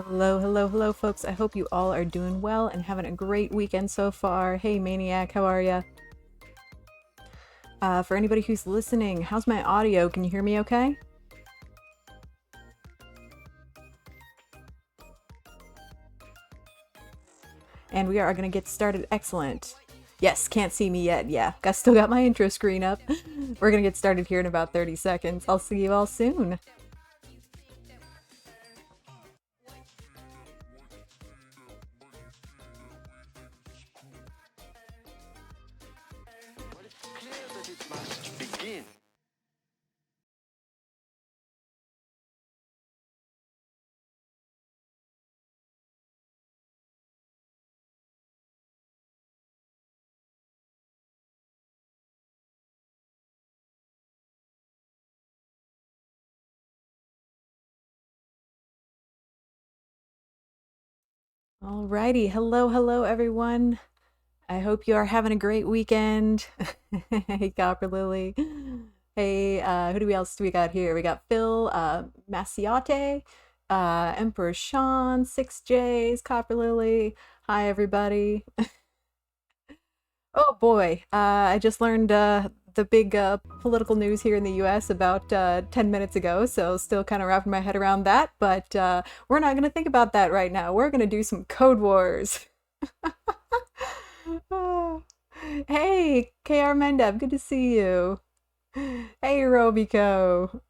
Hello, hello, hello, folks. I hope you all are doing well and having a great weekend so far. Hey, Maniac, how are ya? For anybody who's listening, how's my audio? Can you hear me okay? And we are going to get started. Excellent. Yes, can't see me yet. Yeah, still got my intro screen up. We're going to get started here in about 30 seconds. I'll see you all soon. Alrighty, hello, hello, everyone. I hope you are having a great weekend. Hey, Copper Lily. Hey, else do we got here? We got Phil, Maciate, Emperor Sean, 6Js, Copper Lily. Hi, everybody. Oh boy, I just learned the big political news here in the US about 10 minutes ago, so still kind of wrapping my head around that, but we're not going to think about that right now. We're going to do some Code Wars. Hey, KR Mendev, good to see you. Hey, Robico.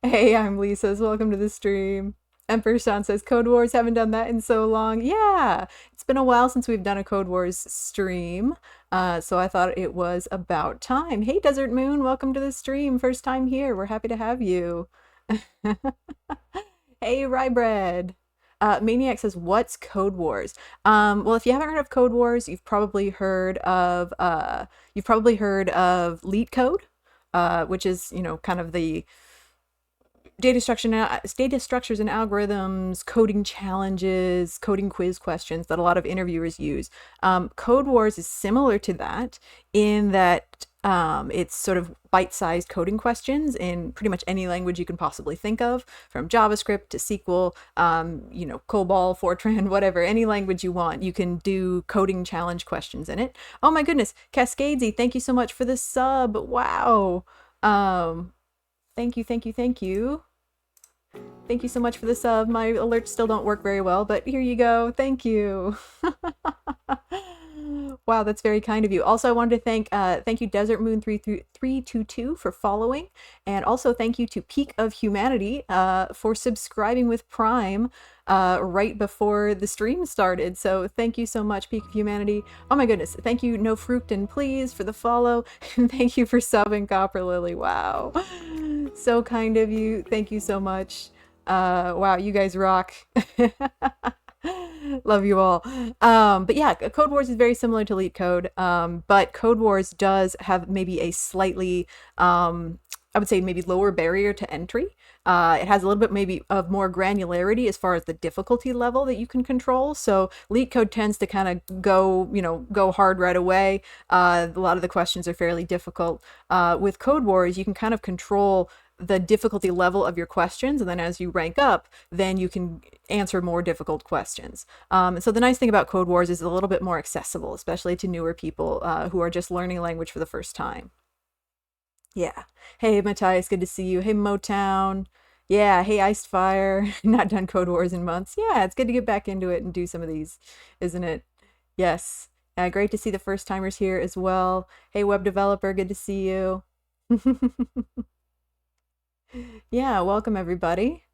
Hey, I'm Lisa's. Welcome to the stream. Emperor Sean says, Code Wars, haven't done that in so long. Yeah, it's been a while since we've done a Code Wars stream, so I thought it was about time. Hey, Desert Moon, welcome to the stream. First time here. We're happy to have you. Hey, Rye Bread. Maniac says, "What's Code Wars?" Well, if you haven't heard of Code Wars, you've probably heard of Leet Code, which is kind of the data structures and algorithms, coding challenges, coding quiz questions that a lot of interviewers use. Code Wars is similar to that in that it's sort of bite-sized coding questions in pretty much any language you can possibly think of, from JavaScript to SQL, COBOL, Fortran, whatever, any language you want. You can do coding challenge questions in it. Oh my goodness, Cascadesy, thank you so much for the sub. Wow. Thank you, thank you, thank you. Thank you so much for the sub. My alerts still don't work very well, but here you go. Thank you. Wow, that's very kind of you. Also, I wanted to thank you Desert Moon 322 for following, and also thank you to Peak of Humanity for subscribing with Prime right before the stream started. So thank you so much, Peak of Humanity. Oh my goodness, thank you No Fructin Please for the follow, and thank you for subbing Copper Lily. Wow, so kind of you. Thank you so much. Wow, you guys rock. Love you all. But yeah, Code Wars is very similar to Leet Code, but Code Wars does have maybe a slightly, I would say maybe lower barrier to entry. It has a little bit maybe of more granularity as far as the difficulty level that you can control. So Leet Code tends to kind of go hard right away. A lot of the questions are fairly difficult. With Code Wars, you can kind of control the difficulty level of your questions, and then as you rank up, then you can answer more difficult questions. So the nice thing about Code Wars is it's a little bit more accessible, especially to newer people who are just learning language for the first time. Yeah. Hey, Matthias, good to see you. Hey, Motown. Yeah. Hey, Iced Fire. Not done Code Wars in months. Yeah, it's good to get back into it and do some of these, isn't it? Yes. Great to see the first timers here as well. Hey, web developer, good to see you. Yeah, welcome everybody.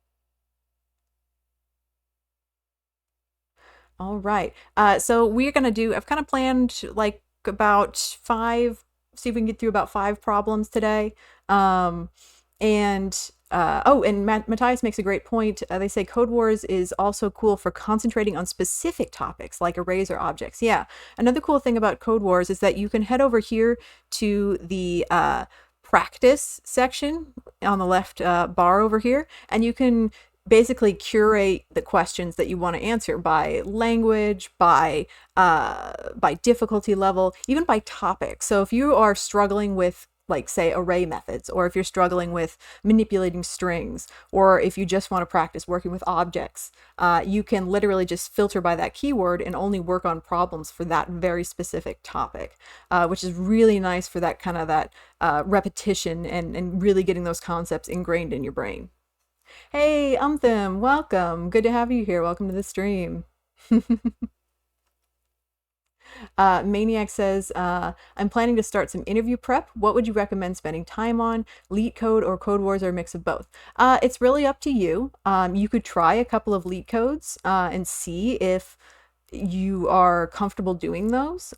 All right. So we're gonna do, I've kind of planned like about five, see if we can get through about five problems today. And Matthias makes a great point. They say Code Wars is also cool for concentrating on specific topics like arrays or objects. Yeah. Another cool thing about Code Wars is that you can head over here to the practice section on the left bar over here, and you can basically curate the questions that you want to answer by language, by difficulty level, even by topic. So if you are struggling with like say array methods, or if you're struggling with manipulating strings, or if you just want to practice working with objects, you can literally just filter by that keyword and only work on problems for that very specific topic, which is really nice for that kind of that repetition and really getting those concepts ingrained in your brain. Hey, Umtham, welcome. Good to have you here. Welcome to the stream. Maniac says, I'm planning to start some interview prep. What would you recommend spending time on? Leet Code or Code Wars, or a mix of both? It's really up to you. You could try a couple of Leet codes and see if you are comfortable doing those.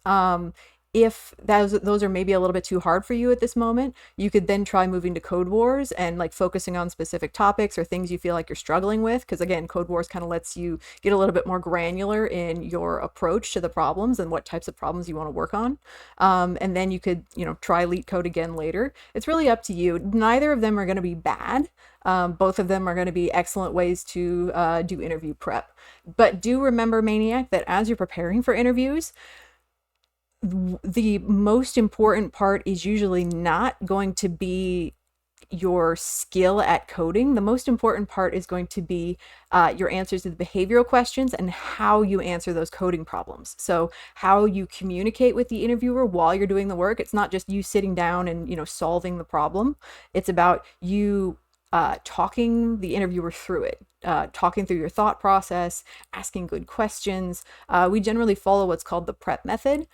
If those are maybe a little bit too hard for you at this moment, you could then try moving to Code Wars and like focusing on specific topics or things you feel like you're struggling with. Because again, Code Wars kind of lets you get a little bit more granular in your approach to the problems and what types of problems you want to work on. And then you could, try Leet Code again later. It's really up to you. Neither of them are going to be bad. Both of them are going to be excellent ways to do interview prep. But do remember, Maniac, that as you're preparing for interviews, the most important part is usually not going to be your skill at coding. The most important part is going to be your answers to the behavioral questions and how you answer those coding problems. So how you communicate with the interviewer while you're doing the work. It's not just you sitting down and solving the problem. It's about you talking the interviewer through it, talking through your thought process, asking good questions. We generally follow what's called the PrEP method,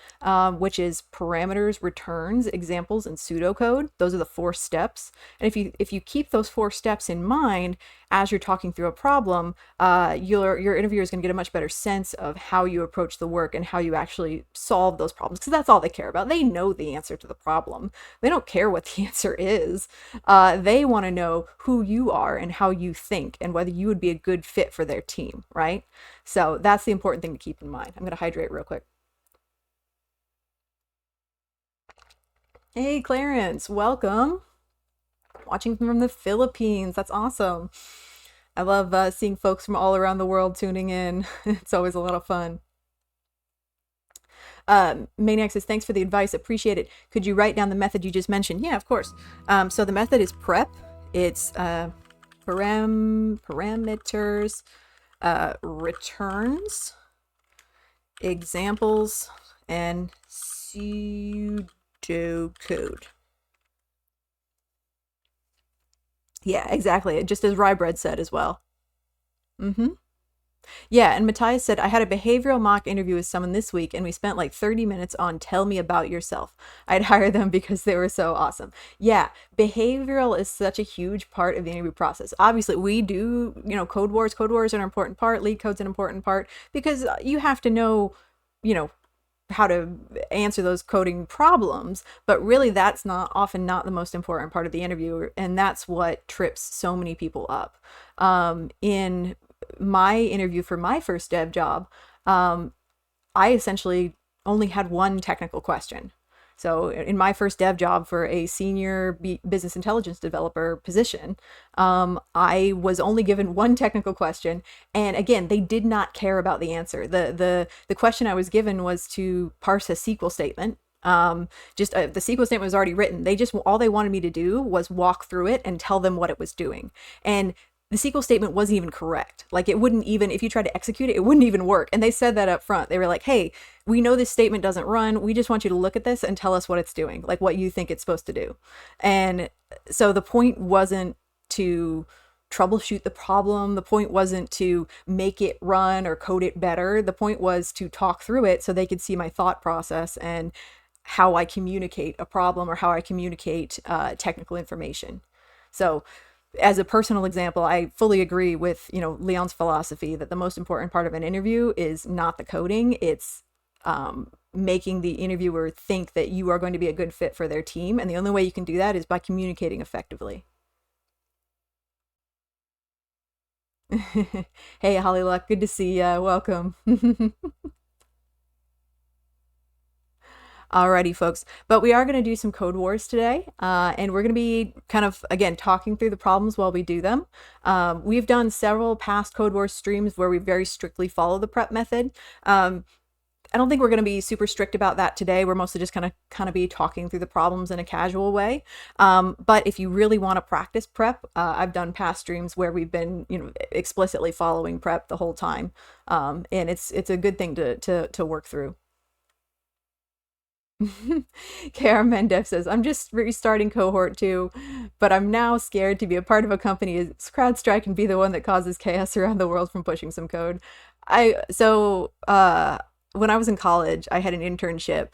which is parameters, returns, examples, and pseudocode. Those are the 4 steps. And if you keep those 4 steps in mind as you're talking through a problem, your interviewer is going to get a much better sense of how you approach the work and how you actually solve those problems, because that's all they care about. They know the answer to the problem. They don't care what the answer is. They want to know who you are and how you think and whether you would be a good fit for their team, right? So that's the important thing to keep in mind. I'm going to hydrate real quick. Hey, Clarence, welcome. Watching from the Philippines. That's awesome. I love seeing folks from all around the world tuning in. It's always a lot of fun. Maniac says, thanks for the advice. Appreciate it. Could you write down the method you just mentioned? Yeah, of course. So the method is PrEP. It's parameters, returns, examples, and pseudocode. Yeah, exactly. Just as Rybread said as well. Mm-hmm. Yeah, and Matthias said, I had a behavioral mock interview with someone this week, and we spent like 30 minutes on tell me about yourself. I'd hire them because they were so awesome. Yeah, behavioral is such a huge part of the interview process. Obviously, we do, Code Wars. Code Wars are an important part. Leet Code's an important part because you have to know, you know, how to answer those coding problems, but really that's not the most important part of the interview, and that's what trips so many people up. In my interview for my first dev job, I essentially only had one technical question. So in my first dev job for a senior business intelligence developer position, I was only given one technical question. And again, they did not care about the answer. The question I was given was to parse a SQL statement. The SQL statement was already written. All they wanted me to do was walk through it and tell them what it was doing. And the SQL statement wasn't even correct. Like it wouldn't even, if you tried to execute it, it wouldn't even work. And they said that up front. They were like, hey, we know this statement doesn't run. We just want you to look at this and tell us what it's doing, like what you think it's supposed to do. And so the point wasn't to troubleshoot the problem. The point wasn't to make it run or code it better. The point was to talk through it so they could see my thought process and how I communicate a problem or how I communicate technical information. So as a personal example, I fully agree with, Leon's philosophy that the most important part of an interview is not the coding. It's making the interviewer think that you are going to be a good fit for their team. And the only way you can do that is by communicating effectively. Hey, Holly Luck, good to see ya. Welcome. Alrighty, folks. But we are going to do some Code Wars today, and we're going to be kind of, again, talking through the problems while we do them. We've done several past Code Wars streams where we very strictly follow the PrEP method. I don't think we're going to be super strict about that today. We're mostly just going to kind of be talking through the problems in a casual way. But if you really want to practice prep, I've done past streams where we've been, explicitly following prep the whole time, and it's a good thing to work through. KR Mendev says, I'm just restarting cohort 2, but I'm now scared to be a part of a company as CrowdStrike and be the one that causes chaos around the world from pushing some code. When I was in college, I had an internship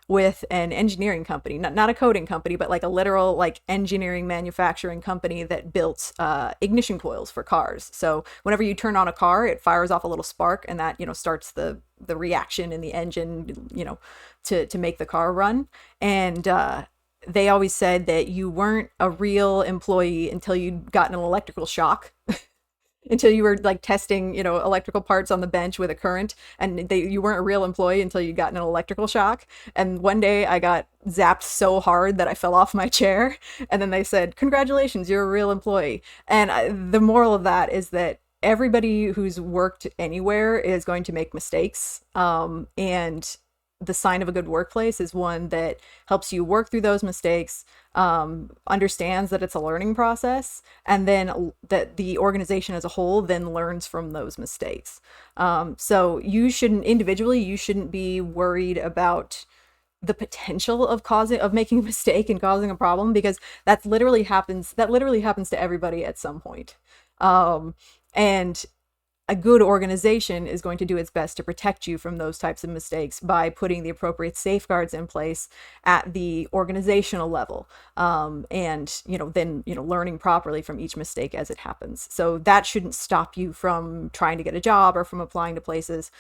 with an engineering company, not a coding company, but like a literal like engineering manufacturing company that built ignition coils for cars. So whenever you turn on a car, it fires off a little spark, and that starts the reaction in the engine, to make the car run. And they always said that you weren't a real employee until you'd gotten an electrical shock. Until you were like testing, electrical parts on the bench with a current, and you weren't a real employee until you got an electrical shock. And one day I got zapped so hard that I fell off my chair, and then they said, "Congratulations, you're a real employee." And the moral of that is that everybody who's worked anywhere is going to make mistakes, and the sign of a good workplace is one that helps you work through those mistakes, understands that it's a learning process, and then that the organization as a whole then learns from those mistakes. So you shouldn't be worried about the potential of making a mistake and causing a problem, because that literally happens to everybody at some point. And a good organization is going to do its best to protect you from those types of mistakes by putting the appropriate safeguards in place at the organizational level, and then learning properly from each mistake as it happens. So that shouldn't stop you from trying to get a job or from applying to places,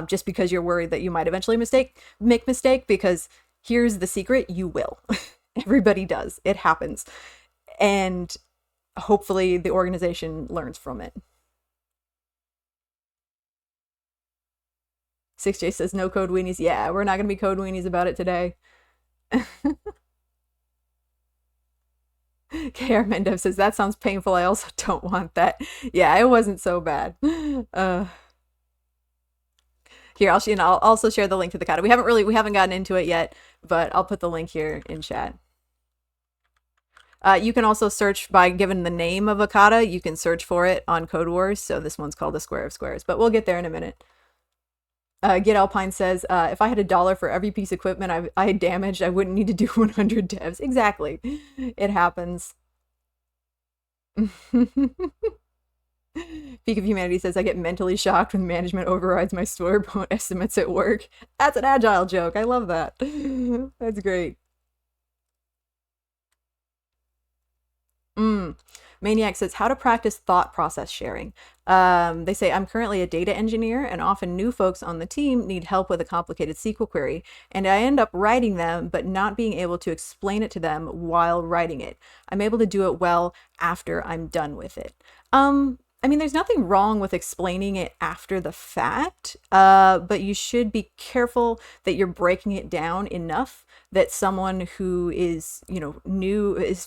just because you're worried that you might eventually make mistake. Because here's the secret: you will. Everybody does. It happens, and hopefully the organization learns from it. 6J says no code weenies. Yeah, we're not going to be code weenies about it today. KR Mendev says that sounds painful. I also don't want that. Yeah, it wasn't so bad. Here, I'll also share the link to the kata. We haven't gotten into it yet, but I'll put the link here in chat. You can also search by given the name of a kata. You can search for it on Codewars. So this one's called the Square of Squares, but we'll get there in a minute. Get Alpine says, if I had $1 for every piece of equipment I had damaged, I wouldn't need to do 100 devs. Exactly. It happens. Peak of Humanity says, I get mentally shocked when management overrides my store estimates at work. That's an agile joke. I love that. That's great. Maniac says, how to practice thought process sharing. They say, I'm currently a data engineer, and often new folks on the team need help with a complicated SQL query, and I end up writing them, but not being able to explain it to them while writing it. I'm able to do it well after I'm done with it. There's nothing wrong with explaining it after the fact, but you should be careful that you're breaking it down enough that someone who is,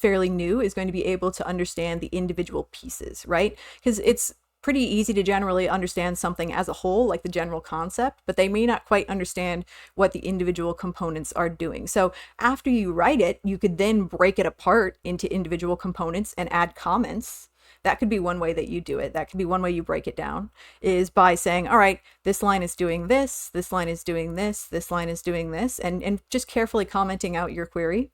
fairly new, is going to be able to understand the individual pieces, right? Because it's pretty easy to generally understand something as a whole, like the general concept, but they may not quite understand what the individual components are doing. So after you write it, you could then break it apart into individual components and add comments. That could be one way that you do it. That could be one way you break it down, is by saying, all right, this line is doing this line is doing this line is doing this, and just carefully commenting out your query.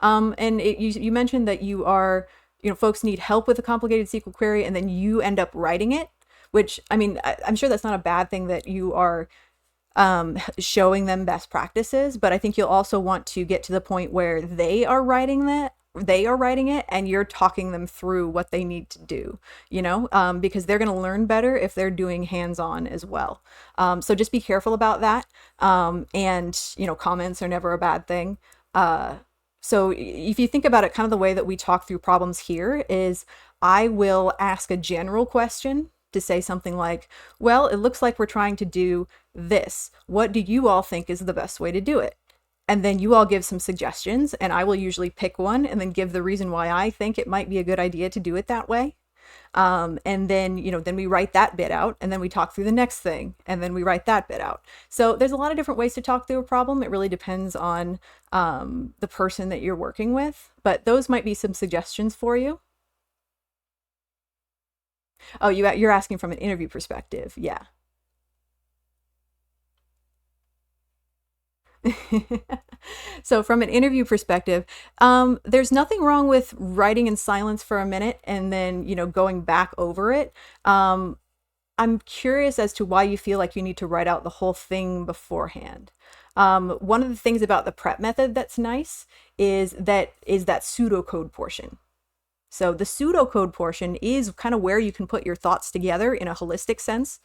You mentioned that you are, folks need help with a complicated SQL query, and then you end up writing it, which, I'm sure that's not a bad thing that you are showing them best practices, but I think you'll also want to get to the point where they are writing it and you're talking them through what they need to do, because they're going to learn better if they're doing hands-on as well. So just be careful about that. Comments are never a bad thing. So if you think about it, kind of the way that we talk through problems here is I will ask a general question to say something like, well, it looks like we're trying to do this. What do you all think is the best way to do it? And then you all give some suggestions, and I will usually pick one and then give the reason why I think it might be a good idea to do it that way. And then, then we write that bit out, and then we talk through the next thing, and then we write that bit out. So there's a lot of different ways to talk through a problem. It really depends on the person that you're working with, but those might be some suggestions for you. Oh, you're asking from an interview perspective. Yeah. So from an interview perspective, there's nothing wrong with writing in silence for a minute and then, going back over it. I'm curious as to why you feel like you need to write out the whole thing beforehand. One of the things about the prep method that's nice is that pseudocode portion. So the pseudocode portion is kind of where you can put your thoughts together in a holistic sense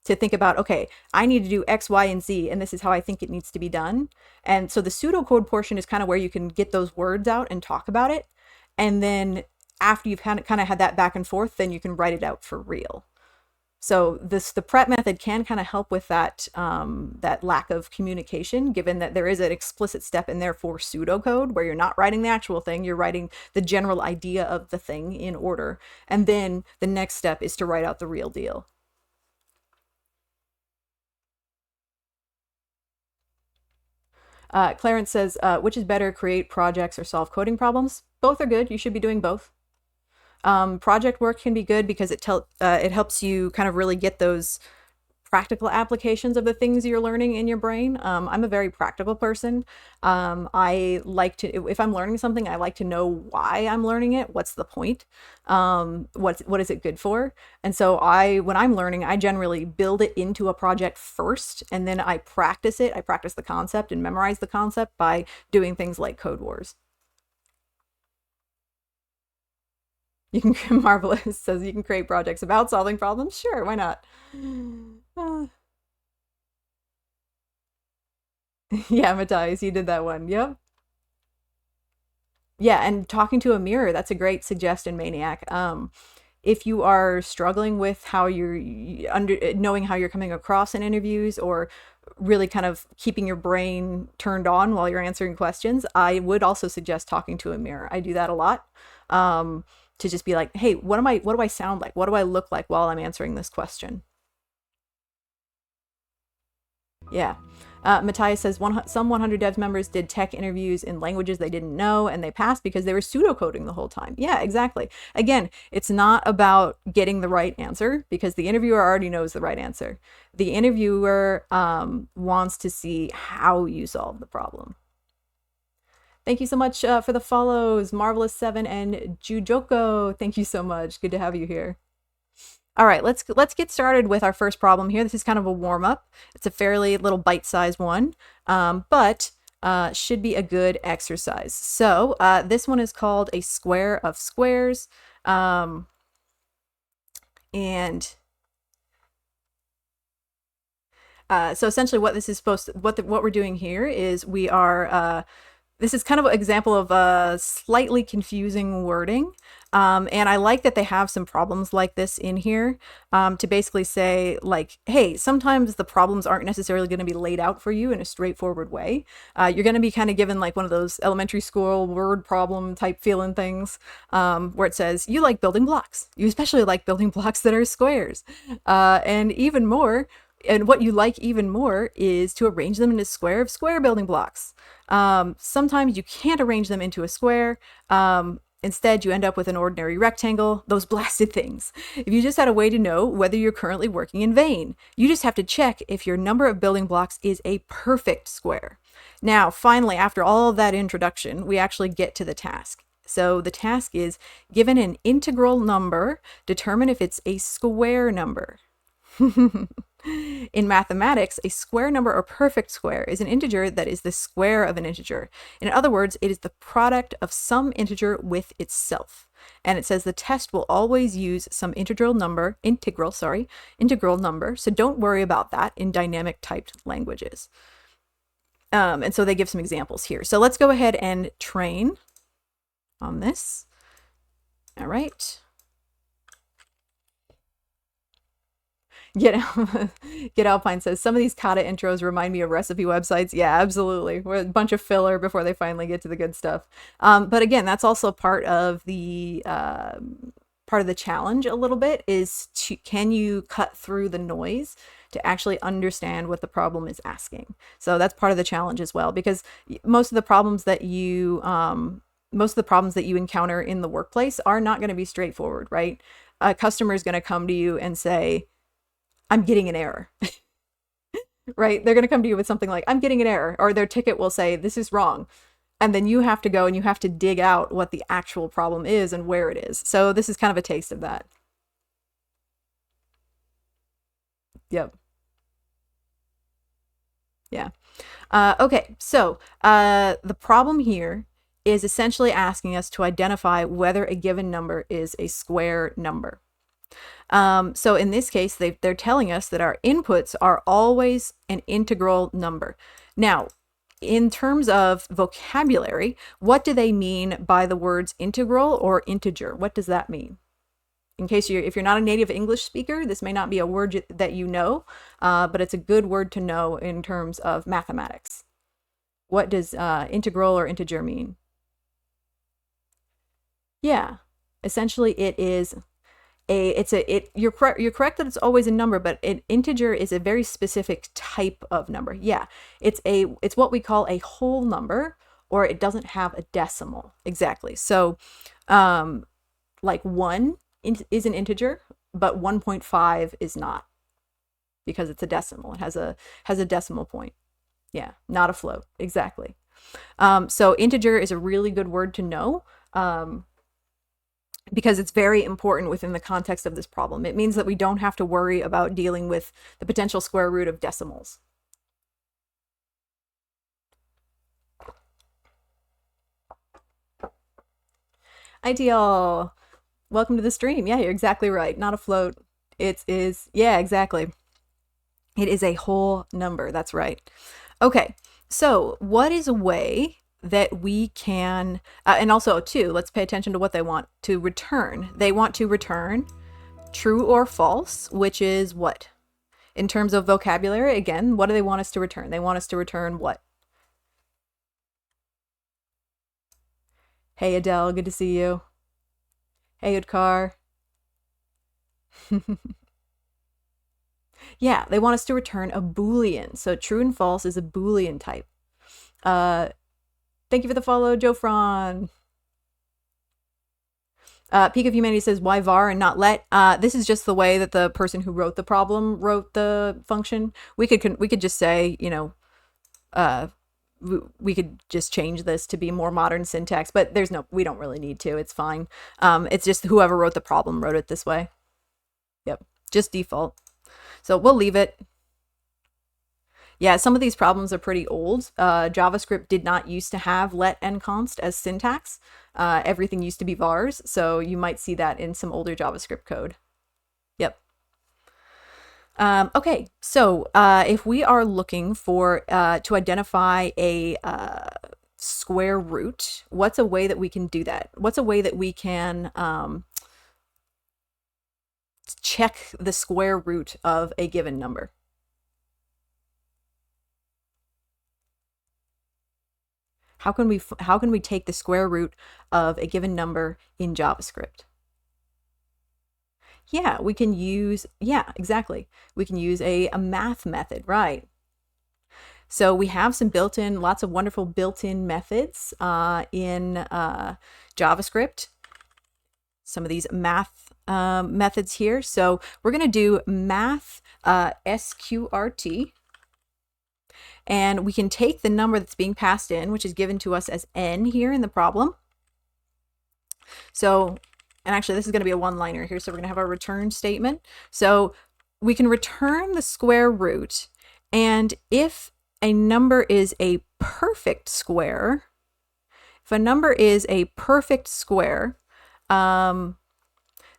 to think about, okay, I need to do X, Y, and Z, and this is how I think it needs to be done. And so the pseudocode portion is kind of where you can get those words out and talk about it. And then after you've kind of had that back and forth, then you can write it out for real. So the prep method can kind of help with that lack of communication, given that there is an explicit step in there for pseudocode where you're not writing the actual thing, you're writing the general idea of the thing in order. And then the next step is to write out the real deal. Clarence says, which is better, create projects or solve coding problems? Both are good. You should be doing both. Project work can be good because it helps you kind of really get those practical applications of the things you're learning in your brain. I'm a very practical person. I like to, if I'm learning something, I like to know why I'm learning it. What's the point? What is it good for? And so when I'm learning, I generally build it into a project first, and then I practice it. I practice the concept and memorize the concept by doing things like Codewars. You can Marvelous says you can create projects about solving problems. Sure, why not? Uh, yeah, Matthias, you did that one. Yep. Yeah, and talking to a mirror, that's a great suggestion, Maniac. If you are struggling with how under knowing how you're coming across in interviews, or really kind of keeping your brain turned on while you're answering questions, I would also suggest talking to a mirror. I do that a lot. To just be like, hey, what do I sound like? What do I look like while I'm answering this question? Yeah. Matthias says some 100 devs members did tech interviews in languages they didn't know, and they passed because they were pseudocoding the whole time. Yeah, exactly. Again, it's not about getting the right answer, because the interviewer already knows the right answer. The interviewer wants to see how you solve the problem. Thank you so much for the follows, Marvelous7 and Jujoko. Thank you so much. Good to have you here. All right, let's get started with our first problem here. This is kind of a warm up. It's a fairly little bite-sized one, but should be a good exercise. So this one is called a square of squares, and so essentially, what this is what we're doing here is we are. This is kind of an example of slightly confusing wording. And I like that they have some problems like this in here, to basically say, like, hey, sometimes the problems aren't necessarily going to be laid out for you in a straightforward way. You're going to be kind of given like one of those elementary school word problem type feeling things, where it says, you like building blocks. You especially like building blocks that are squares. And even more, and what you like even more is to arrange them in a square of square building blocks. Sometimes you can't arrange them into a square. Instead, you end up with an ordinary rectangle, those blasted things. If you just had a way to know whether you're currently working in vain, you just have to check if your number of building blocks is a perfect square. Now, finally, after all of that introduction, we actually get to the task. So the task is, given an integral number, determine if it's a square number. In mathematics, a square number or perfect square is an integer that is the square of an integer. In other words, it is the product of some integer with itself. And it says the test will always use some integral number, so don't worry about that in dynamic typed languages. And so they give some examples here. So let's go ahead and train on this. All right. Get Alpine says, some of these kata intros remind me of recipe websites. Yeah, absolutely. We're a bunch of filler before they finally get to the good stuff. But again, that's also part of the part of the challenge a little bit is can you cut through the noise to actually understand what the problem is asking? So that's part of the challenge as well, because most of the problems that you encounter in the workplace are not going to be straightforward, right? A customer is going to come to you and say, I'm getting an error. Right? They're going to come to you with something like, I'm getting an error, or their ticket will say, this is wrong. And then you have to go and you have to dig out what the actual problem is and where it is. So this is kind of a taste of that. Yep. Yeah. Okay. So the problem here is essentially asking us to identify whether a given number is a square number. So in this case, they're telling us that our inputs are always an integral number. Now, in terms of vocabulary, what do they mean by the words integral or integer? What does that mean? In case if you're not a native English speaker, this may not be a word that you know, but it's a good word to know in terms of mathematics. What does integral or integer mean? Yeah, essentially it is you're correct that it's always a number, but an integer is a very specific type of number. Yeah, it's what we call a whole number, or it doesn't have a decimal. Exactly. So like 1 is an integer, but 1.5 is not, because it's a decimal. It has a decimal point. Yeah, not a float. Exactly. So integer is a really good word to know. Because it's very important within the context of this problem. It means that we don't have to worry about dealing with the potential square root of decimals. Ideal. Welcome to the stream. Yeah, you're exactly right. Not a float. It is, yeah, exactly. It is a whole number. That's right. Okay, so what is a way that we can, and also too, let's pay attention to what they want to return. They want to return true or false, which is what? In terms of vocabulary, again, what do they want us to return? They want us to return what? Hey Adele, good to see you. Hey Udkar. Yeah, they want us to return a Boolean. So true and false is a Boolean type. Thank you for the follow, Joe Fron. Peak of Humanity says, why var and not let? This is just the way that the person who wrote the problem wrote the function. We could just say, you know, we could just change this to be more modern syntax, but we don't really need to. It's fine. It's just whoever wrote the problem wrote it this way. Yep, just default. So we'll leave it. Yeah, some of these problems are pretty old. JavaScript did not used to have let and const as syntax. Everything used to be vars, so you might see that in some older JavaScript code. Yep. Okay, so if we are looking for to identify a square root, what's a way that we can do that? What's a way that we can check the square root of a given number? How can we take the square root of a given number in JavaScript? Yeah, we can use, yeah, exactly. We can use a math method, right? So we have some lots of wonderful built-in methods in JavaScript. Some of these math methods here. So we're going to do math sqrt. And we can take the number that's being passed in, which is given to us as n here in the problem. So, and actually this is going to be a one-liner here, so we're going to have our return statement. So we can return the square root, and if a number is a perfect square, they're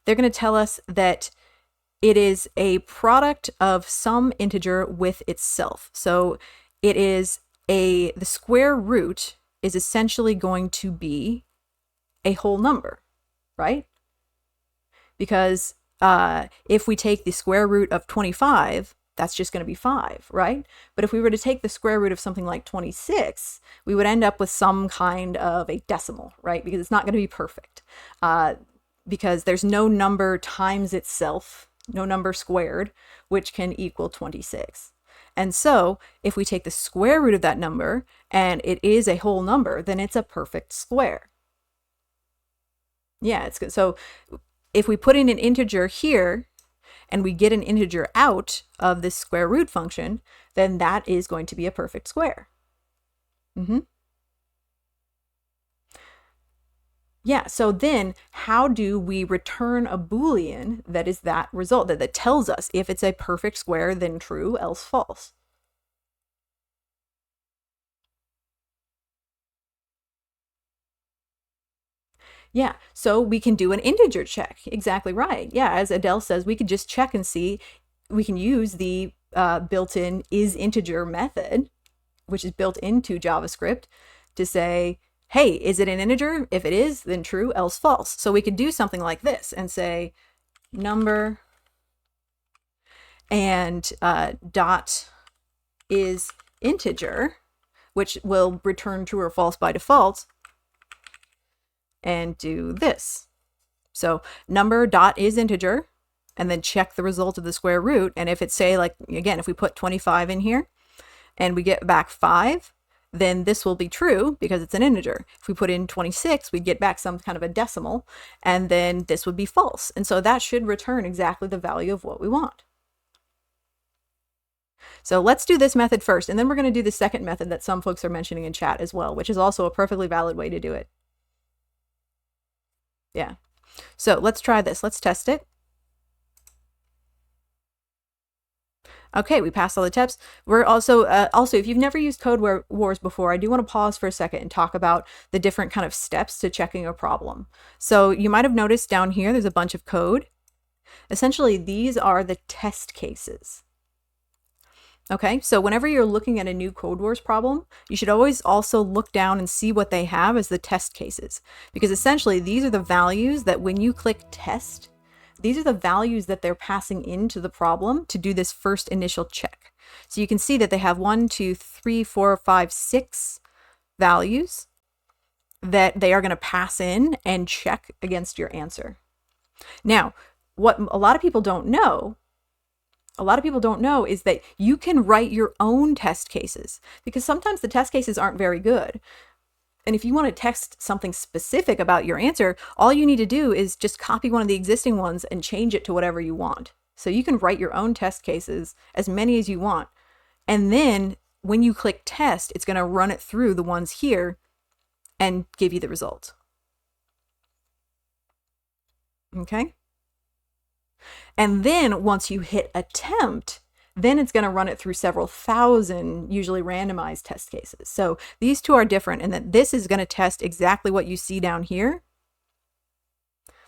going to tell us that it is a product of some integer with itself. So it is the square root is essentially going to be a whole number, right? Because if we take the square root of 25, that's just going to be 5, right? But if we were to take the square root of something like 26, we would end up with some kind of a decimal, right? Because it's not going to be perfect. because there's no number times itself, no number squared, which can equal 26. And so if we take the square root of that number and it is a whole number, then it's a perfect square. Yeah, it's good. So if we put in an integer here and we get an integer out of this square root function, then that is going to be a perfect square. Yeah, so then how do we return a Boolean that is that result, that tells us if it's a perfect square, then true, else false? Yeah, so we can do an integer check. Exactly right. Yeah, as Adele says, we could just check and see. We can use the built-in isInteger method, which is built into JavaScript, to say, hey, is it an integer? If it is, then true, else false. So we could do something like this and say number and dot is integer, which will return true or false by default, and do this. So number dot is integer, and then check the result of the square root. And if it's, say, like, again, if we put 25 in here and we get back 5, then this will be true because it's an integer. If we put in 26, we'd get back some kind of a decimal, and then this would be false. And so that should return exactly the value of what we want. So let's do this method first, and then we're going to do the second method that some folks are mentioning in chat as well, which is also a perfectly valid way to do it. Yeah. So let's try this. Let's test it. Okay, we passed all the tests. We're also, if you've never used Codewars before, I do want to pause for a second and talk about the different kind of steps to checking a problem. So you might have noticed down here, there's a bunch of code. Essentially, these are the test cases. Okay, so whenever you're looking at a new Codewars problem, you should always also look down and see what they have as the test cases, because essentially these are the values that when you click test, these are the values that they're passing into the problem to do this first initial check. So you can see that they have 1, 2, 3, 4, 5, 6 values that they are going to pass in and check against your answer. Now, what a lot of people don't know is that you can write your own test cases, because sometimes the test cases aren't very good. And if you want to test something specific about your answer, all you need to do is just copy one of the existing ones and change it to whatever you want. So you can write your own test cases, as many as you want. And then when you click test, it's going to run it through the ones here and give you the result. Okay? And then once you hit attempt, then it's going to run it through several thousand, usually randomized test cases. So these two are different in that this is going to test exactly what you see down here.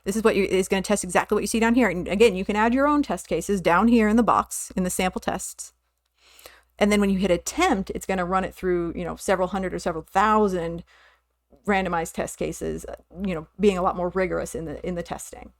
This is going to test exactly what you see down here. And again, you can add your own test cases down here in the box in the sample tests. And then when you hit attempt, it's going to run it through, several hundred or several thousand randomized test cases, being a lot more rigorous in the testing.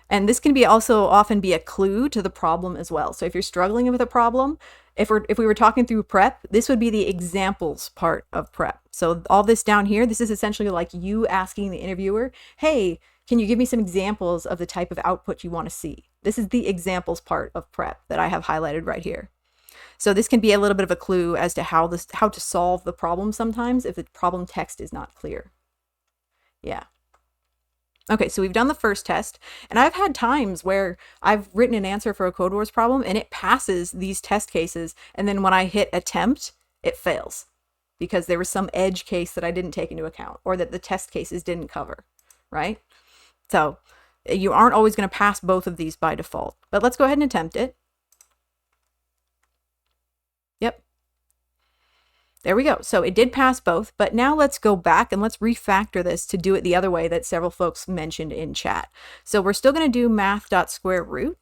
And this can be also often be a clue to the problem as well. So if you're struggling with a problem, if we were talking through prep, this would be the examples part of prep. So all this down here, this is essentially like you asking the interviewer, hey, can you give me some examples of the type of output you want to see? This is the examples part of prep that I have highlighted right here. So this can be a little bit of a clue as to how to solve the problem sometimes if the problem text is not clear. Yeah. Okay, so we've done the first test, and I've had times where I've written an answer for a Codewars problem and it passes these test cases, and then when I hit attempt, it fails because there was some edge case that I didn't take into account or that the test cases didn't cover, right? So you aren't always going to pass both of these by default, but let's go ahead and attempt it. Yep. There we go. So it did pass both, but now let's go back and let's refactor this to do it the other way that several folks mentioned in chat. So we're still going to do math.square root,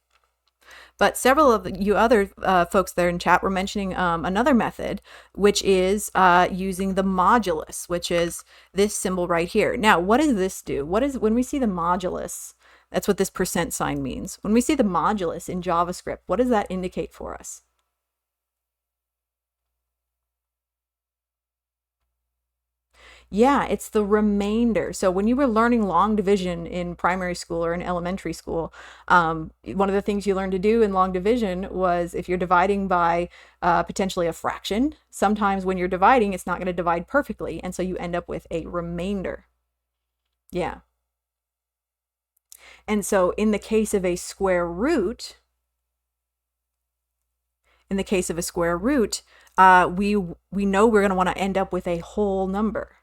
but several of you other folks there in chat were mentioning another method, which is using the modulus, which is this symbol right here. Now, what does this do? When we see the modulus, that's what this % means. When we see the modulus in JavaScript, what does that indicate for us? Yeah, it's the remainder. So when you were learning long division in primary school or in elementary school, one of the things you learned to do in long division was if you're dividing by potentially a fraction, sometimes when you're dividing, it's not going to divide perfectly. And so you end up with a remainder. Yeah. And so in the case of a square root, in the case of a square root, we know we're going to want to end up with a whole number.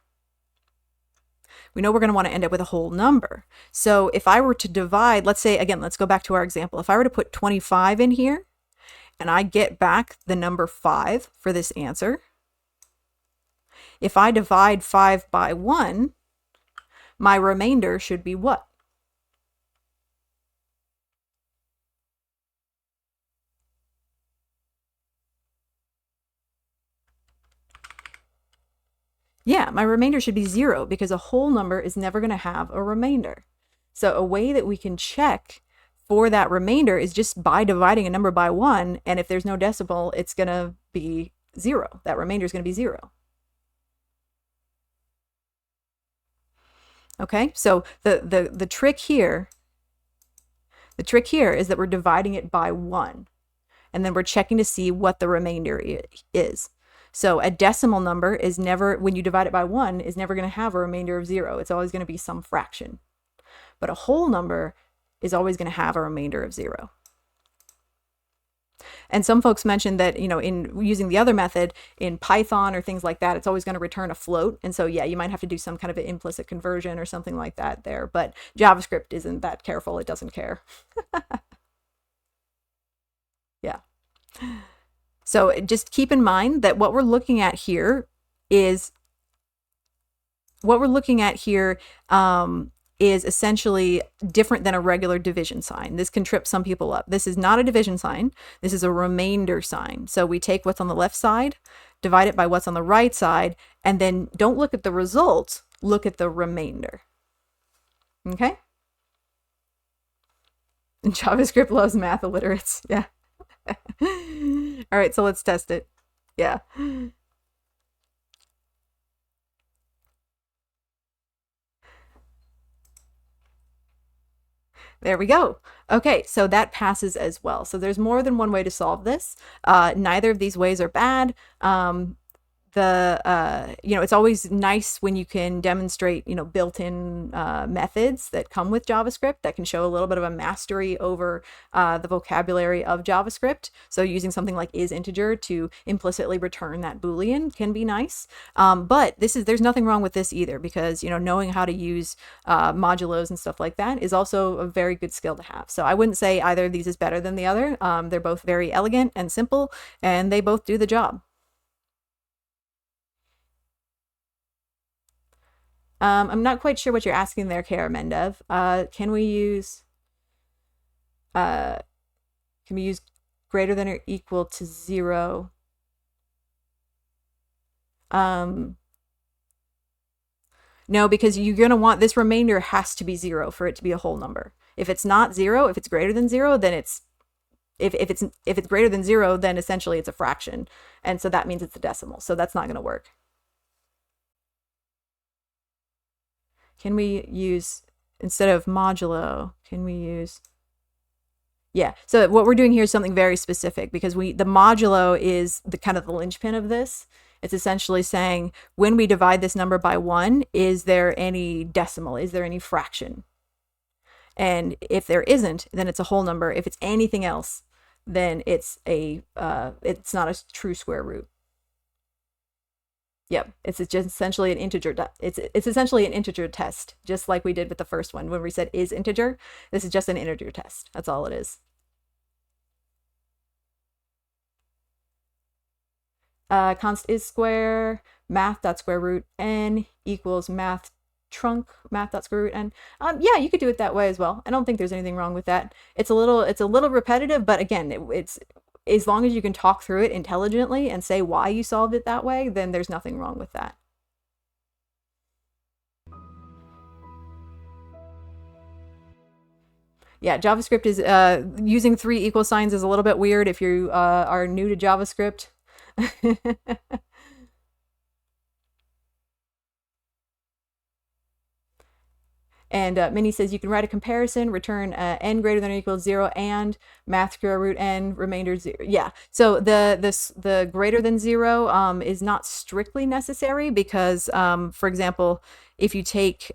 We know we're going to want to end up with a whole number. So if I were to divide, let's say, again, let's go back to our example. If I were to put 25 in here and I get back the number 5 for this answer, if I divide 5 by 1, my remainder should be what? Yeah, my remainder should be 0 because a whole number is never going to have a remainder. So a way that we can check for that remainder is just by dividing a number by 1, and if there's no decimal, it's going to be 0. That remainder is going to be 0. Okay, so the trick here is that we're dividing it by 1, and then we're checking to see what the remainder is. So a decimal number is never, when you divide it by 1, is never going to have a remainder of 0. It's always going to be some fraction. But a whole number is always going to have a remainder of 0. And some folks mentioned that, in using the other method in Python or things like that, it's always going to return a float. And so, yeah, you might have to do some kind of an implicit conversion or something like that there. But JavaScript isn't that careful. It doesn't care. Yeah. So just keep in mind that what we're looking at here is essentially different than a regular division sign. This can trip some people up. This is not a division sign. This is a remainder sign. So we take what's on the left side, divide it by what's on the right side, and then don't look at the result, look at the remainder. Okay? And JavaScript loves math illiterates. Yeah. All right, so let's test it. Yeah. There we go. Okay, so that passes as well. So there's more than one way to solve this. Neither of these ways are bad. It's always nice when you can demonstrate, built-in methods that come with JavaScript that can show a little bit of a mastery over the vocabulary of JavaScript. So using something like isInteger to implicitly return that Boolean can be nice. But there's nothing wrong with this either, because, knowing how to use modulos and stuff like that is also a very good skill to have. So I wouldn't say either of these is better than the other. They're both very elegant and simple, and they both do the job. I'm not quite sure what you're asking there, Kara Mendev. Can we use greater than or equal to 0? No, because you're going to want this remainder has to be 0 for it to be a whole number. If it's not 0, if it's greater than 0, then it's if it's greater than 0, then essentially it's a fraction, and so that means it's a decimal. So that's not going to work. Can we use, instead of modulo, can we use, yeah. So what we're doing here is something very specific, because the modulo is the kind of the linchpin of this. It's essentially saying, when we divide this number by 1, is there any decimal? Is there any fraction? And if there isn't, then it's a whole number. If it's anything else, then it's not a true square root. Yep, it's just essentially an integer. It's essentially an integer test, just like we did with the first one when we said isInteger. This is just an integer test. That's all it is. Const is square, math.square root n equals math trunc math.square root n. Yeah, you could do it that way as well. I don't think there's anything wrong with that. It's a little repetitive, but again, it's as long as you can talk through it intelligently and say why you solved it that way, then there's nothing wrong with that. Yeah, JavaScript is using 3 equal signs is a little bit weird if you are new to JavaScript. And Minnie says you can write a comparison, return n greater than or equal to 0, and math square root n, remainder 0. Yeah. So the greater than 0 is not strictly necessary because, for example, if you take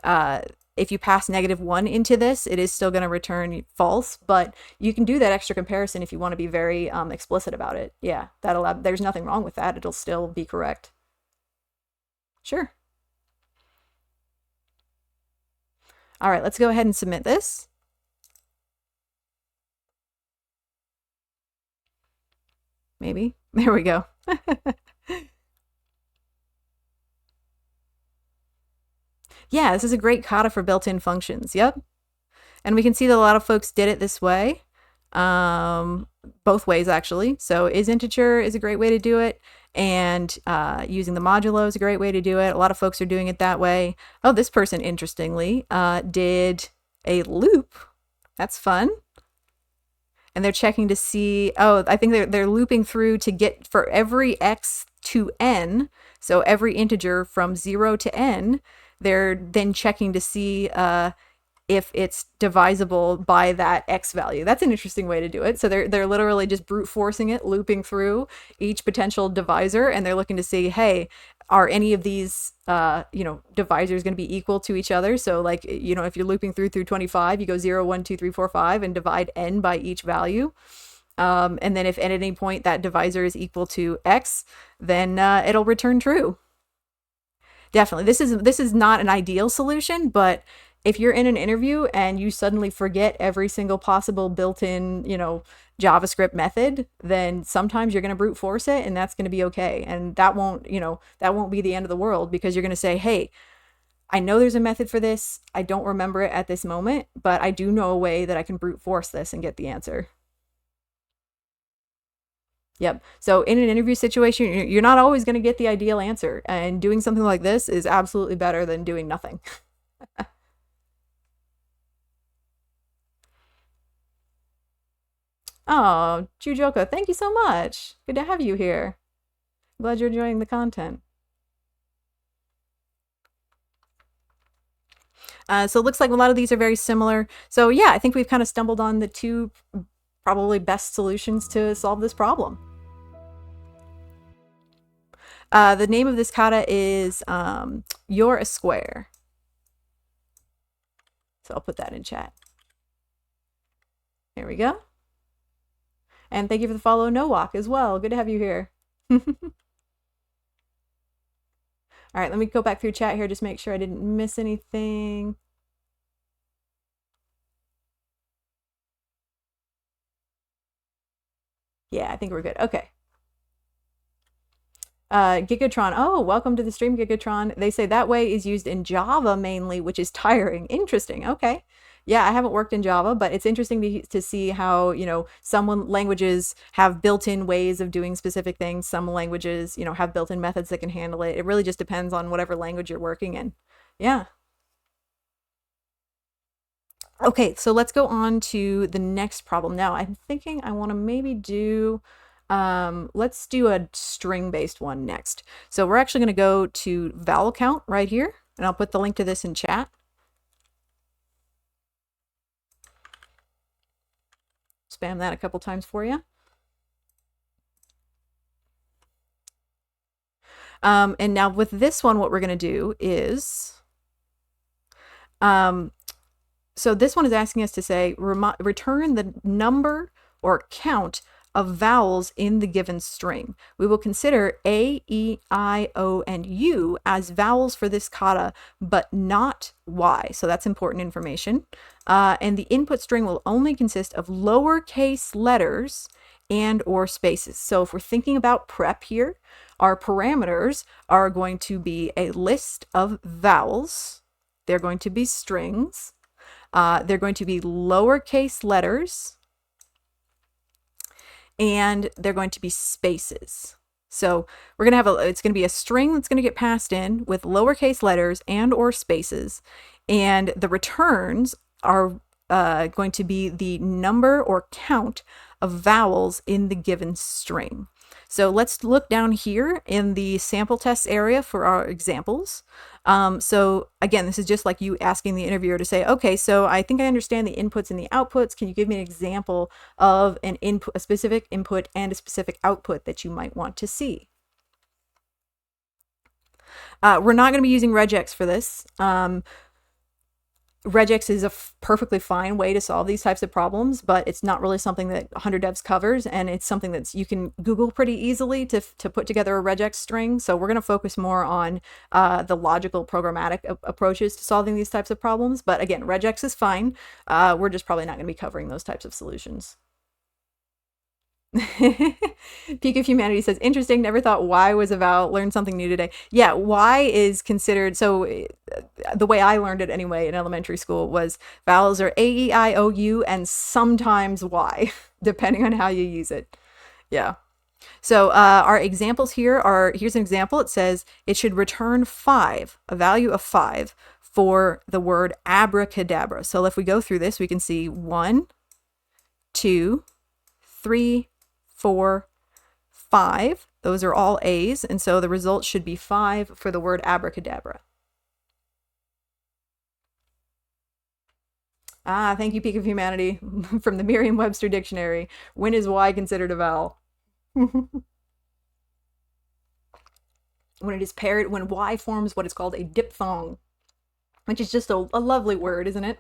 if you pass -1 into this, it is still going to return false, but you can do that extra comparison if you want to be very explicit about it. Yeah, there's nothing wrong with that. It'll still be correct. Sure. All right, let's go ahead and submit this. Maybe. There we go. Yeah, this is a great kata for built-in functions. Yep. And we can see that a lot of folks did it this way. Both ways, actually. So isinteger is a great way to do it. And using the modulo is a great way to do it. A lot of folks are doing it that way. Oh, this person, interestingly, did a loop. That's fun. And they're checking to see, oh, I think they're looping through to get for every x to n, so every integer from 0 to n, they're then checking to see if it's divisible by that x value. That's an interesting way to do it. So they're literally just brute forcing it, looping through each potential divisor, and they're looking to see, hey, are any of these divisors going to be equal to each other? So like, if you're looping through 25, you go 0, 1, 2, 3, 4, 5 and divide n by each value. And then if at any point that divisor is equal to x, then it'll return true. Definitely. This is not an ideal solution, but if you're in an interview and you suddenly forget every single possible built-in, JavaScript method, then sometimes you're going to brute force it, and that's going to be okay. And that won't be the end of the world, because you're going to say, hey, I know there's a method for this. I don't remember it at this moment, but I do know a way that I can brute force this and get the answer. Yep. So in an interview situation, you're not always going to get the ideal answer, and doing something like this is absolutely better than doing nothing. Oh, Jujoka, thank you so much. Good to have you here. Glad you're enjoying the content. So it looks like a lot of these are very similar. So yeah, I think we've kind of stumbled on the two probably best solutions to solve this problem. The name of this kata is You're a Square. So I'll put that in chat. There we go. And thank you for the follow, No Walk, as well. Good to have you here. All right, let me go back through chat here, just make sure I didn't miss anything. Yeah, I think we're good. Okay. Gigatron. Oh, welcome to the stream, Gigatron. They say that way is used in Java mainly, which is tiring. Interesting. Okay. Yeah, I haven't worked in Java, but it's interesting to see how, some languages have built-in ways of doing specific things. Some languages, have built-in methods that can handle it. It really just depends on whatever language you're working in. Yeah. Okay, so let's go on to the next problem. Now, I'm thinking I want to maybe do, let's do a string-based one next. So we're actually going to go to vowel count right here, and I'll put the link to this in chat. Spam that a couple times for you. And now with this one, what we're going to do is, so this one is asking us to say, return the number or count of vowels in the given string. We will consider A, E, I, O, and U as vowels for this kata, but not Y. So that's important information. And the input string will only consist of lowercase letters and or spaces. So if we're thinking about prep here, our parameters are going to be a list of vowels. They're going to be strings. They're going to be lowercase letters, and they're going to be spaces. So we're going to have it's going to be a string that's going to get passed in with lowercase letters and or spaces, and the returns are going to be the number or count of vowels in the given string. So let's look down here in the sample test area for our examples. So again, this is just like you asking the interviewer to say, okay, so I think I understand the inputs and the outputs. Can you give me an example of an input, a specific input and a specific output that you might want to see? We're not going to be using regex for this. Regex is a perfectly fine way to solve these types of problems, but it's not really something that 100 devs covers, and it's something that you can Google pretty easily to put together a regex string. So we're going to focus more on the logical programmatic approaches to solving these types of problems. But again, regex is fine. We're just probably not going to be covering those types of solutions. Peak of Humanity says, interesting, never thought Y was a vowel, learned something new today. Yeah, Y is considered, so the way I learned it anyway in elementary school was vowels are A, E, I, O, U, and sometimes Y, depending on how you use it. Yeah. So our examples here are, here's an example. It says it should return 5, a value of 5 for the word abracadabra. So if we go through this, we can see 1, 2, 3, 4, 5. Those are all A's, and so the result should be 5 for the word abracadabra. Ah, thank you, Peak of Humanity, from the Merriam-Webster Dictionary. When is Y considered a vowel? When it is paired, when Y forms what is called a diphthong, which is just a lovely word, isn't it?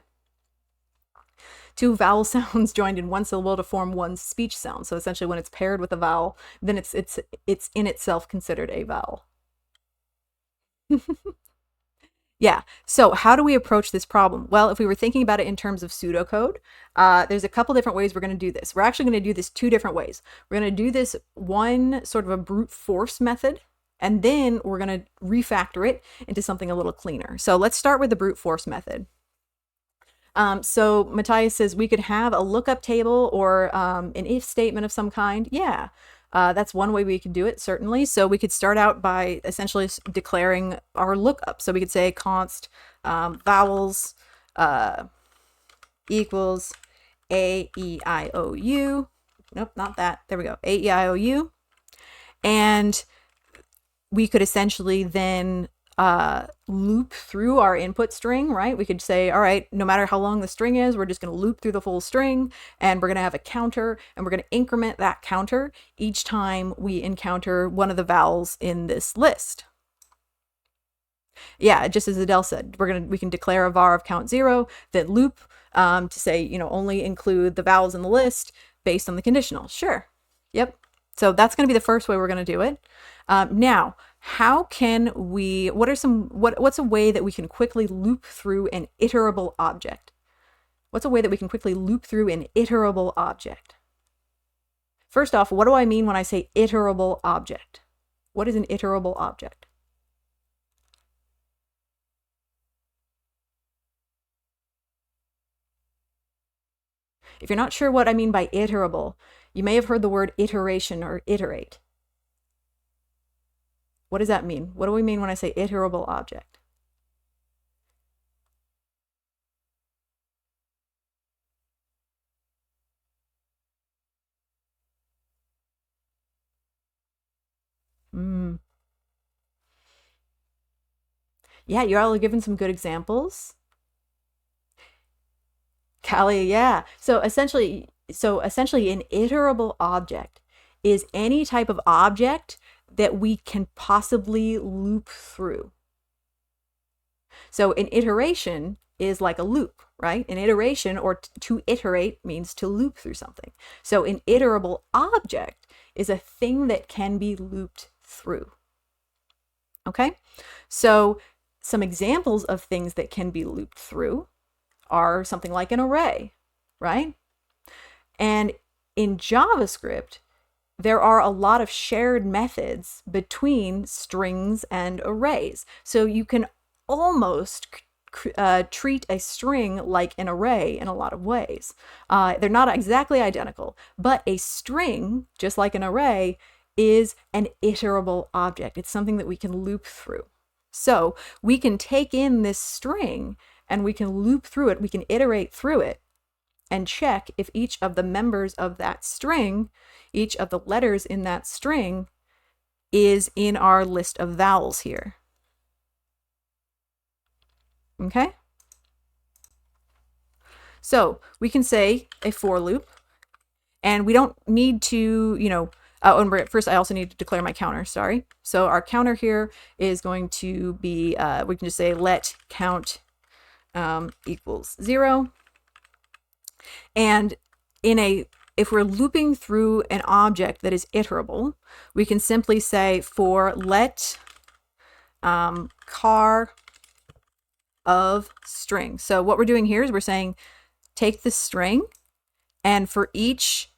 2 vowel sounds joined in one syllable to form one speech sound. So essentially, when it's paired with a vowel, then it's in itself considered a vowel. Yeah. So how do we approach this problem? Well, if we were thinking about it in terms of pseudocode, there's a couple different ways we're going to do this. We're actually going to do this 2 different ways. We're going to do this one sort of a brute force method, and then we're going to refactor it into something a little cleaner. So let's start with the brute force method. So Matthias says we could have a lookup table or an if statement of some kind. Yeah, that's one way we could do it, certainly. So we could start out by essentially declaring our lookup. So we could say const vowels equals A, E, I, O, U. Nope, not that. There we go. A, E, I, O, U. And we could essentially then loop through our input string, right? We could say, all right, no matter how long the string is, we're just going to loop through the full string, and we're going to have a counter, and we're going to increment that counter each time we encounter one of the vowels in this list. Yeah, just as Adele said, we can declare a var of count 0, then loop to say, only include the vowels in the list based on the conditional. Sure. Yep. So that's going to be the first way we're going to do it. Now, how can we, what's a way that we can quickly loop through an iterable object? What's a way that we can quickly loop through an iterable object? First off, what do I mean when I say iterable object? What is an iterable object? If you're not sure what I mean by iterable, you may have heard the word iteration or iterate. What does that mean? What do we mean when I say iterable object? Yeah, you're all giving some good examples. Callie, yeah. So essentially, an iterable object is any type of object that we can possibly loop through. So an iteration is like a loop, right? An iteration, or to iterate, means to loop through something. So an iterable object is a thing that can be looped through. Okay? So some examples of things that can be looped through are something like an array, right? And in JavaScript, there are a lot of shared methods between strings and arrays. So you can almost treat a string like an array in a lot of ways. They're not exactly identical, but a string, just like an array, is an iterable object. It's something that we can loop through. So we can take in this string and we can loop through it, we can iterate through it, and check if each of the members of that string, each of the letters in that string, is in our list of vowels here. Okay? So we can say a for loop, and we don't need to, and first I also need to declare my counter, sorry. So our counter here is going to be, we can just say let count equals 0. And if we're looping through an object that is iterable, we can simply say for let car of string. So what we're doing here is we're saying take the string, and for each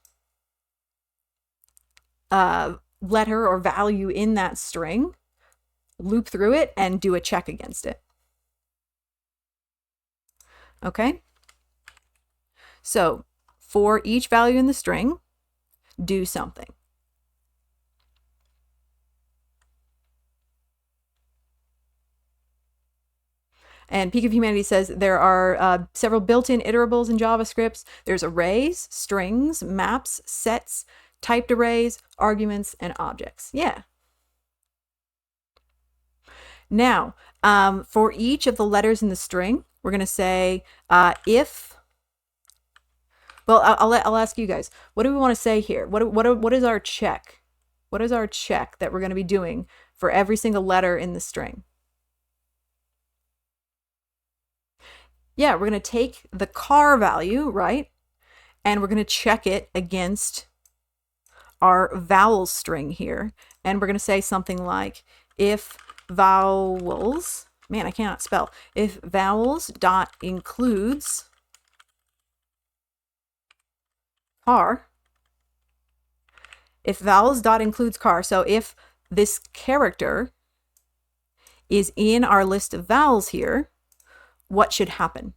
letter or value in that string, loop through it and do a check against it. Okay? So for each value in the string, do something. And Peak of Humanity says there are several built-in iterables in JavaScript. There's arrays, strings, maps, sets, typed arrays, arguments, and objects. Yeah. Now, for each of the letters in the string, we're going to say if. Well, I'll ask you guys. What do we want to say here? What is our check? What is our check that we're going to be doing for every single letter in the string? Yeah, we're going to take the car value, right? And we're going to check it against our vowel string here. And we're going to say something like if vowels, man, I cannot spell, if vowels dot includes car, if vowels dot includes car, so if this character is in our list of vowels here, what should happen?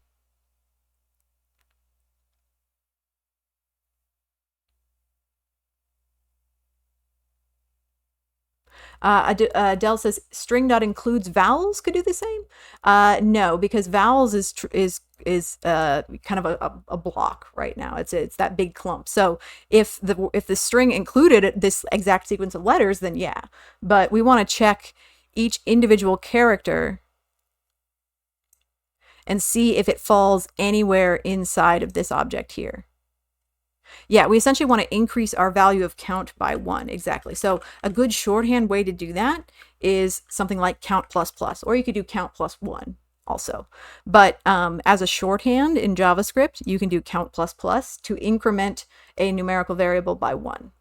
Adele says string dot includes vowels could do the same. No, because vowels is kind of a block right now. It's that big clump. So if the string included this exact sequence of letters, then yeah. But we want to check each individual character and see if it falls anywhere inside of this object here. Yeah, we essentially want to increase our value of count by 1, exactly. So a good shorthand way to do that is something like count plus plus, or you could do count plus 1 also. But as a shorthand in JavaScript, you can do count plus plus to increment a numerical variable by 1.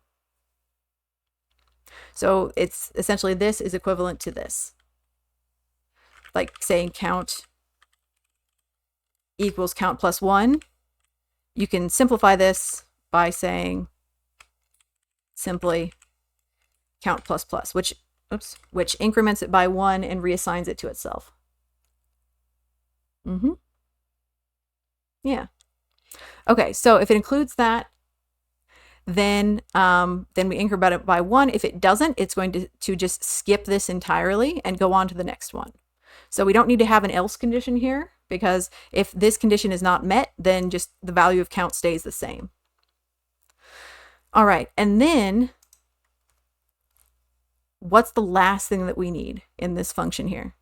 So it's essentially this is equivalent to this. Like saying count equals count plus 1. You can simplify this by saying simply count plus plus, which increments it by 1 and reassigns it to itself. Yeah. Okay, so if it includes that, then we increment it by 1. If it doesn't, it's going to just skip this entirely and go on to the next one. So we don't need to have an else condition here, because if this condition is not met, then just the value of count stays the same. All right, and then what's the last thing that we need in this function here?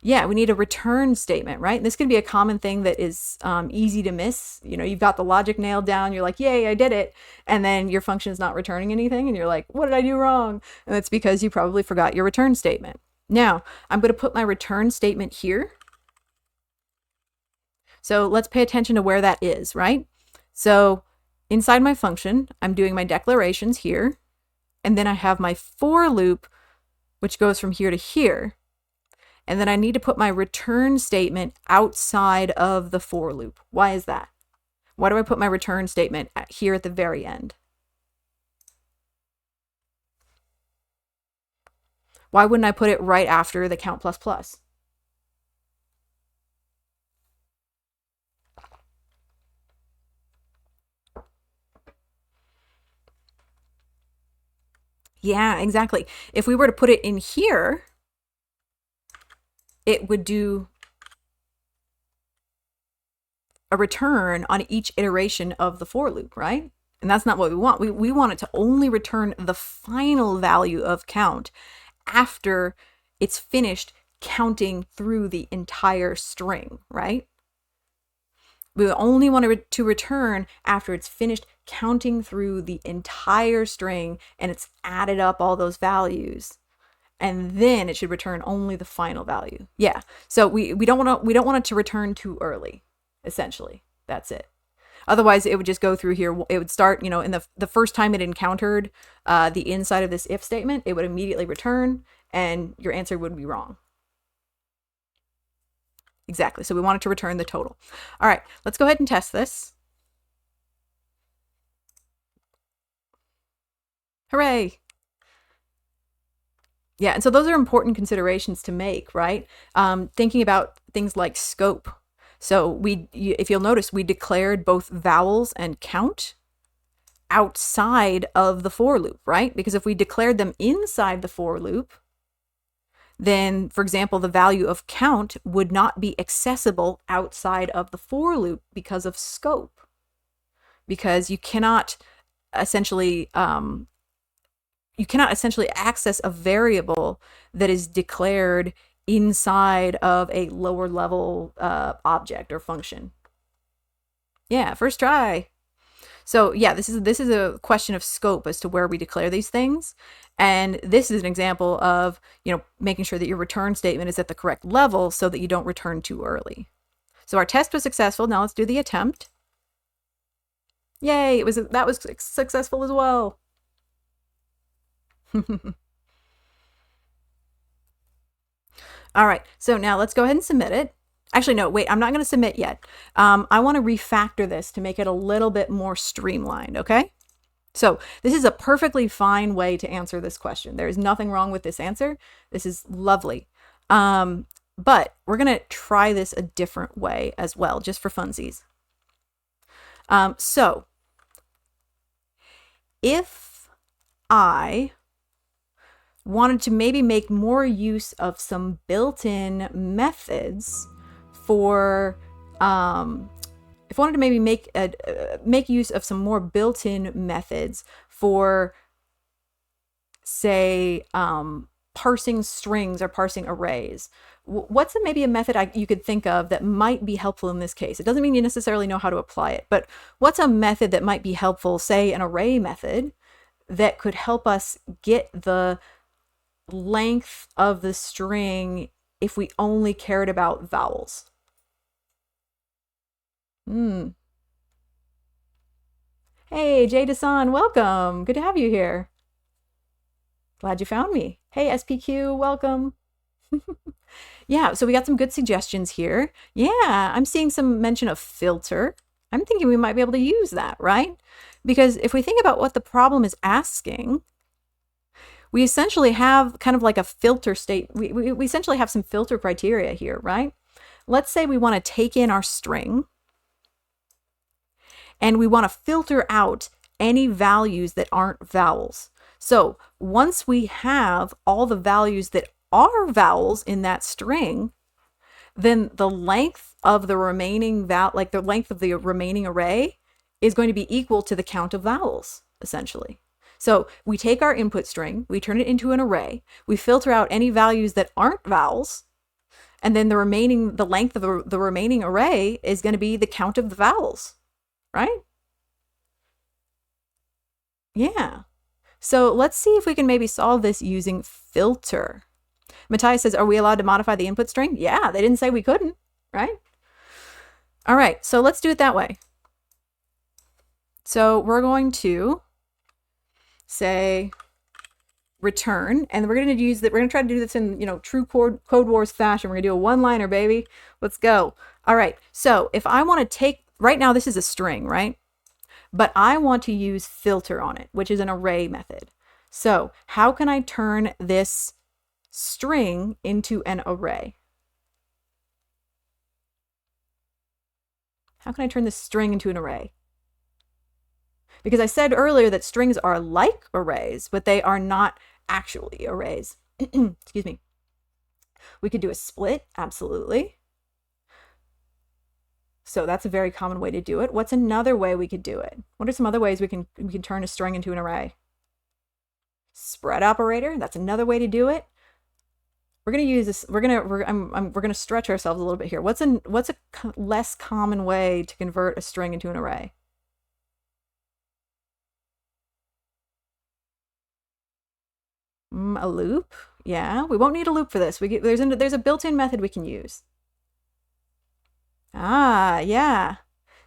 Yeah, we need a return statement, right? This could be a common thing that is easy to miss. You've got the logic nailed down. You're like, yay, I did it. And then your function is not returning anything. And you're like, what did I do wrong? And that's because you probably forgot your return statement. Now, I'm going to put my return statement here. So let's pay attention to where that is, right? So inside my function, I'm doing my declarations here. And then I have my for loop, which goes from here to here. And then I need to put my return statement outside of the for loop. Why is that? Why do I put my return statement here at the very end? Why wouldn't I put it right after the count plus plus? Yeah, exactly. If we were to put it in here, it would do a return on each iteration of the for loop, right? And that's not what we want. We want it to only return the final value of count after it's finished counting through the entire string, right? We only want it to return after it's finished counting through the entire string and it's added up all those values. And then it should return only the final value. Yeah. So we don't want it to return too early, essentially. That's it. Otherwise, it would just go through here. It would start, in the first time it encountered the inside of this if statement, it would immediately return, and your answer would be wrong. Exactly. So we want it to return the total. All right, let's go ahead and test this. Hooray. Yeah, and so those are important considerations to make, right? Thinking about things like scope. So if you'll notice, we declared both vowels and count outside of the for loop, right? Because if we declared them inside the for loop, then, for example, the value of count would not be accessible outside of the for loop because of scope. Because you cannot essentially access a variable that is declared inside of a lower level object or function. Yeah, first try. So yeah, this is a question of scope as to where we declare these things. And this is an example of, making sure that your return statement is at the correct level so that you don't return too early. So our test was successful. Now let's do the attempt. Yay, that was successful as well. All right, so now let's go ahead and submit it. Actually, no, wait, I'm not going to submit yet. I want to refactor this to make it a little bit more streamlined, okay? So this is a perfectly fine way to answer this question. There is nothing wrong with this answer. This is lovely. But we're going to try this a different way as well, just for funsies. So if I wanted to maybe make more use of some built-in methods for, if I wanted to maybe make use of some more built-in methods for, say, parsing strings or parsing arrays, what's maybe a method you could think of that might be helpful in this case? It doesn't mean you necessarily know how to apply it, but what's a method that might be helpful, say an array method, that could help us get the length of the string if we only cared about vowels? Hey, Jay Dasan, welcome. Good to have you here. Glad you found me. Hey, SPQ, welcome. Yeah, so we got some good suggestions here. Yeah, I'm seeing some mention of filter. I'm thinking we might be able to use that, right? Because if we think about what the problem is asking, we essentially have kind of like a filter state. We essentially have some filter criteria here, right? Let's say we want to take in our string and we want to filter out any values that aren't vowels. So once we have all the values that are vowels in that string, then the length of the remaining the length of the remaining array is going to be equal to the count of vowels, essentially. So we take our input string, we turn it into an array, we filter out any values that aren't vowels, and then the length of the remaining array is going to be the count of the vowels, right? Yeah. So let's see if we can maybe solve this using filter. Matthias says, are we allowed to modify the input string? Yeah, they didn't say we couldn't, right? All right, so let's do it that way. So we're going to say return, and we're going to use that. We're going to try to do this in, true Codewars fashion. We're going to do a one-liner, baby. Let's go. All right. So if I want to take, right now this is a string, right? But I want to use filter on it, which is an array method. So how can I turn this string into an array? How can I turn this string into an array? Because I said earlier that strings are like arrays, but they are not actually arrays. Excuse me. We could do a split, absolutely. So that's a very common way to do it. What's another way we could do it? What are some other ways we can turn a string into an array? Spread operator, that's another way to do it. We're going to use this. We're going to stretch ourselves a little bit here. What's a less common way to convert a string into an array? A loop. Yeah, we won't need a loop for this. There's a built-in method we can use. Ah, yeah.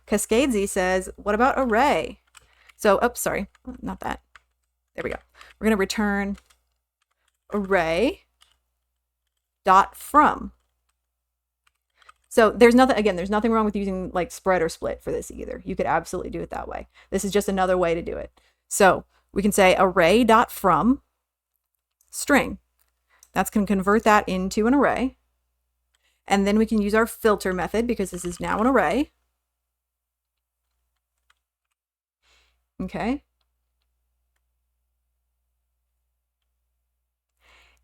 Cascadesy says, what about array? So, oops, sorry, not that. There we go. We're going to return array dot from. So there's nothing wrong with using like spread or split for this either. You could absolutely do it that way. This is just another way to do it. So we can say array dot from string. That's going to convert that into an array. And then we can use our filter method because this is now an array. Okay.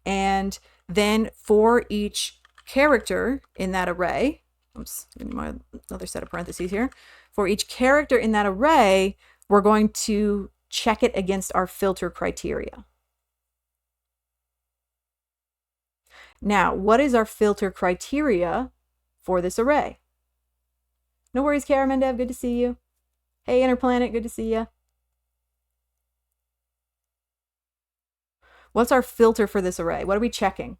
And then for each character in that array, oops, another set of parentheses here. For each character in that array, we're going to check it against our filter criteria. Now, what is our filter criteria for this array? No worries, Kara Mendev, good to see you. Hey, Interplanet, good to see you. What's our filter for this array? What are we checking?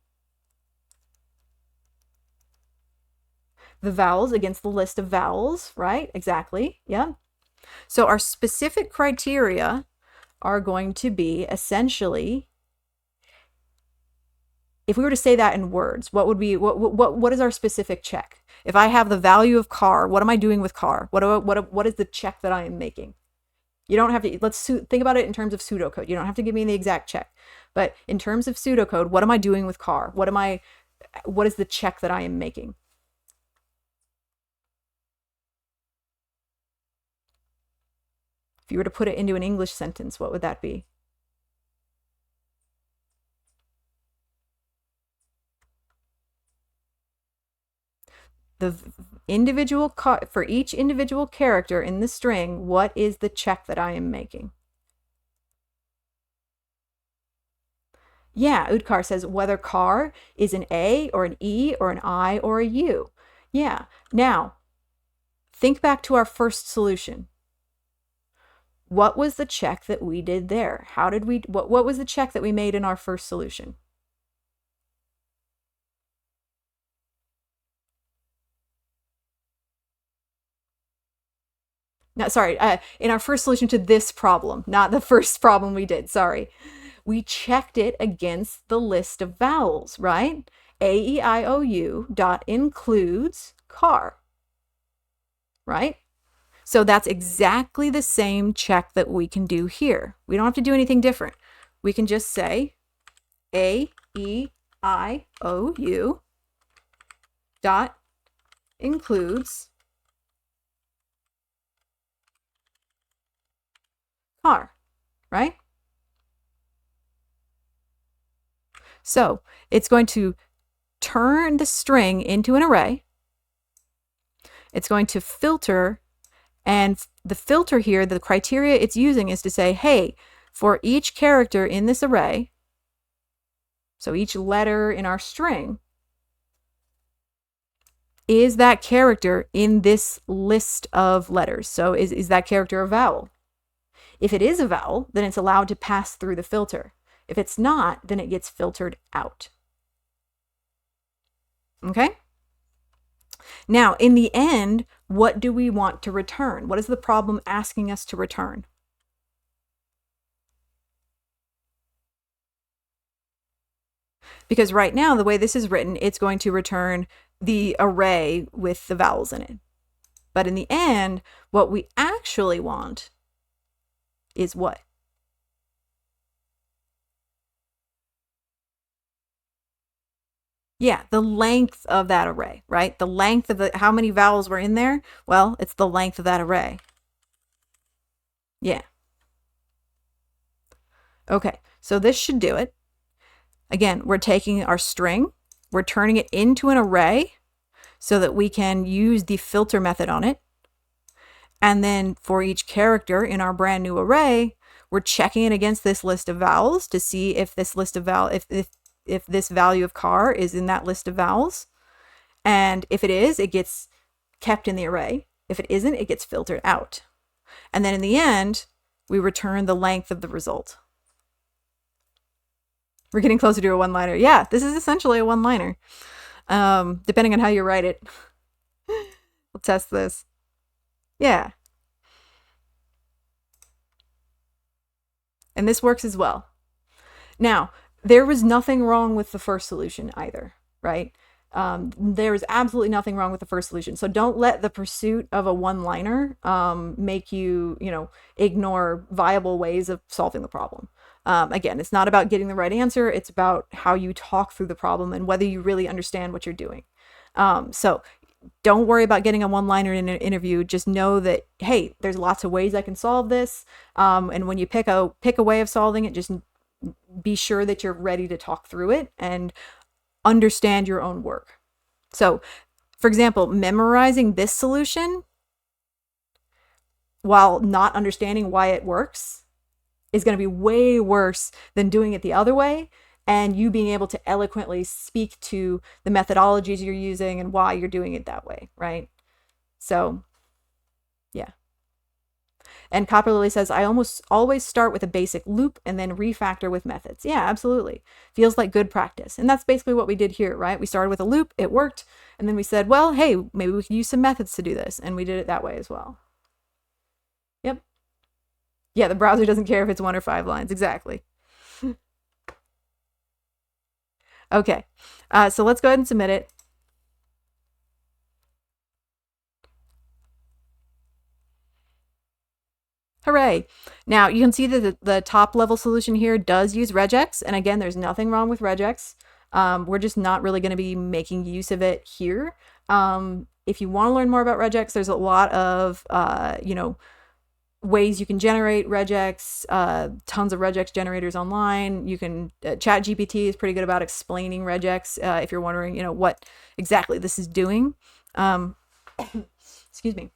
The vowels against the list of vowels, right? Exactly, yeah. So our specific criteria are going to be essentially, if we were to say that in words, what is our specific check? If I have the value of car, what am I doing with car? What is the check that I am making? You don't have to, think about it in terms of pseudocode. You don't have to give me the exact check. But in terms of pseudocode, what am I doing with car? What is the check that I am making? If you were to put it into an English sentence, what would that be? The individual for each individual character in the string, what is the check that I am making? Yeah, Udkar says whether car is an A or an E or an I or a U. Yeah. Now, think back to our first solution. What was the check that we did there? What was the check that we made in our first solution? No, sorry, in our first solution to this problem, not the first problem we did, sorry. We checked it against the list of vowels, right? A-E-I-O-U dot includes car, right? So that's exactly the same check that we can do here. We don't have to do anything different. We can just say A-E-I-O-U dot includes car, right? So it's going to turn the string into an array. It's going to filter, and the filter here, the criteria it's using is to say, hey, for each character in this array, so each letter in our string, is that character in this list of letters? So is that character a vowel? If it is a vowel, then it's allowed to pass through the filter. If it's not, then it gets filtered out. Okay? Now, in the end, what do we want to return? What is the problem asking us to return? Because right now, the way this is written, it's going to return the array with the vowels in it. But in the end, what we actually want is what? Yeah, the length of that array, right? The length of how many vowels were in there? Well, it's the length of that array. Yeah. Okay, so this should do it. Again, we're taking our string, we're turning it into an array. so that we can use the filter method on it. And then for each character in our brand new array, we're checking it against this list of vowels to see if this list of if this value of car is in that list of vowels. And if it is, it gets kept in the array. If it isn't, it gets filtered out. And then in the end, we return the length of the result. We're getting closer to a one-liner. Yeah, this is essentially a one-liner, depending on how you write it. We'll test this. Yeah. And this works as well. Now, there was nothing wrong with the first solution either, right? There is absolutely nothing wrong with the first solution. So don't let the pursuit of a one-liner make you, ignore viable ways of solving the problem. Again, it's not about getting the right answer. It's about how you talk through the problem and whether you really understand what you're doing. So don't worry about getting a one-liner in an interview. Just know that, hey, there's lots of ways I can solve this. And when you pick a way of solving it, just be sure that you're ready to talk through it and understand your own work. So, for example, memorizing this solution while not understanding why it works is going to be way worse than doing it the other way and you being able to eloquently speak to the methodologies you're using and why you're doing it that way, right? So, yeah. And Copper Lily says, I almost always start with a basic loop and then refactor with methods. Yeah, absolutely. Feels like good practice. And that's basically what we did here, right? We started with a loop, it worked, and then we said, well, hey, maybe we could use some methods to do this. And we did it that way as well. Yep. Yeah, the browser doesn't care if it's 1 or 5 lines. Exactly. Okay, so let's go ahead and submit it. Hooray. Now you can see that the top level solution here does use regex. And again, there's nothing wrong with regex. We're just not really going to be making use of it here. If you want to learn more about regex, there's a lot of, ways you can generate regex, tons of regex generators online. You can, ChatGPT is pretty good about explaining regex if you're wondering, what exactly this is doing. Excuse me.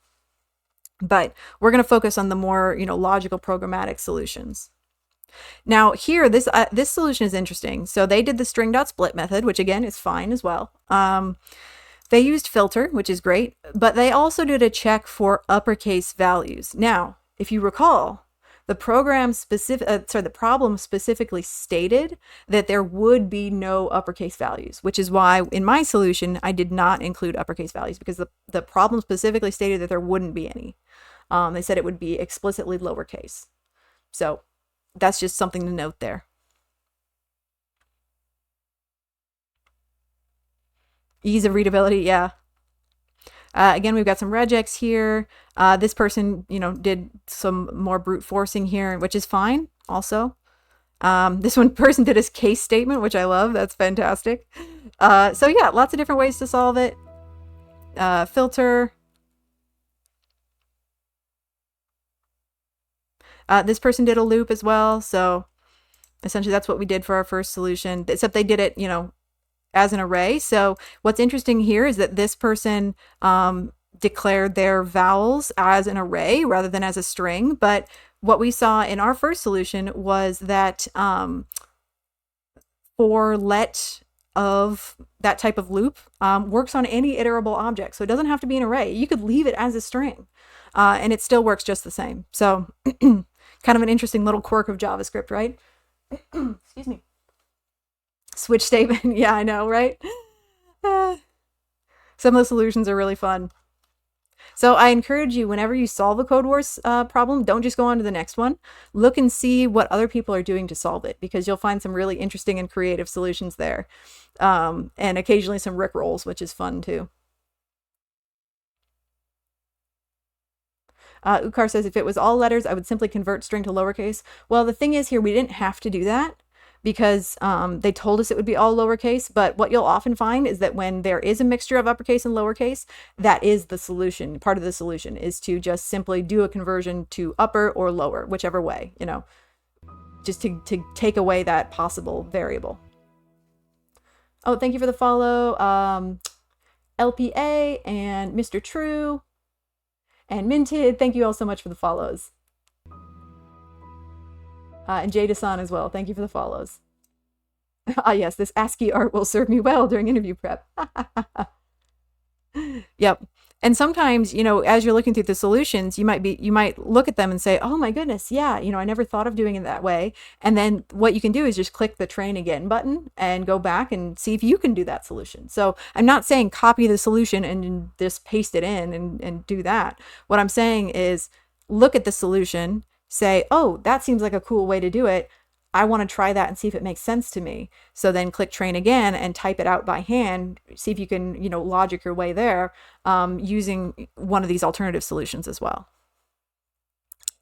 But we're going to focus on the more, logical programmatic solutions. Now here, this solution is interesting. So they did the string.split method, which again is fine as well. They used filter, which is great, but they also did a check for uppercase values. Now, if you recall, the problem specifically stated that there would be no uppercase values, which is why in my solution, I did not include uppercase values because the problem specifically stated that there wouldn't be any. They said it would be explicitly lowercase. So that's just something to note there. Ease of readability, yeah. Again, we've got some regex here. This person, did some more brute forcing here, which is fine also. This one person did his case statement, which I love. That's fantastic. So yeah, lots of different ways to solve it. Filter. This person did a loop as well. So essentially that's what we did for our first solution, except they did it, as an array. So what's interesting here is that this person declared their vowels as an array rather than as a string. But what we saw in our first solution was that for let of that type of loop works on any iterable object. So it doesn't have to be an array. You could leave it as a string and it still works just the same. So kind of an interesting little quirk of JavaScript, right? Excuse me. Switch statement. Yeah, I know, right? Some of the solutions are really fun. So I encourage you, whenever you solve a Codewars problem, don't just go on to the next one. Look and see what other people are doing to solve it, because you'll find some really interesting and creative solutions there. And occasionally some rickrolls, which is fun too. Ukar says, if it was all letters, I would simply convert string to lowercase. Well, the thing is here, we didn't have to do that because they told us it would be all lowercase. But what you'll often find is that when there is a mixture of uppercase and lowercase, that is the solution. Part of the solution is to just simply do a conversion to upper or lower, whichever way, just to take away that possible variable. Oh, thank you for the follow. LPA and Mr. True and Minted. Thank you all so much for the follows. And Jada-san as well. Thank you for the follows. Ah, yes, this ASCII art will serve me well during interview prep. Yep. And sometimes, as you're looking through the solutions, you might look at them and say, "Oh my goodness, yeah, I never thought of doing it that way." And then what you can do is just click the train again button and go back and see if you can do that solution. So I'm not saying copy the solution and just paste it in and do that. What I'm saying is look at the solution, say, "Oh, that seems like a cool way to do it. I want to try that and see if it makes sense to me." So then click train again and type it out by hand. See if you can, logic your way there using one of these alternative solutions as well.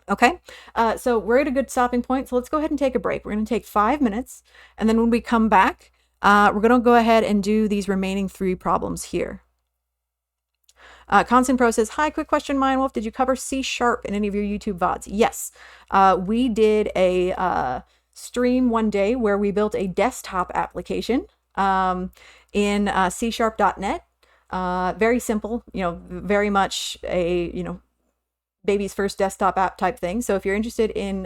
Okay, so we're at a good stopping point. So let's go ahead and take a break. We're going to take 5 minutes. And then when we come back, we're going to go ahead and do these remaining 3 problems here. Constant Pro says, "Hi, quick question, Mindwolf. Did you cover C# in any of your YouTube VODs?" Yes, we did a stream one day where we built a desktop application in C#.net. Very simple, very much a, baby's first desktop app type thing. So if you're interested in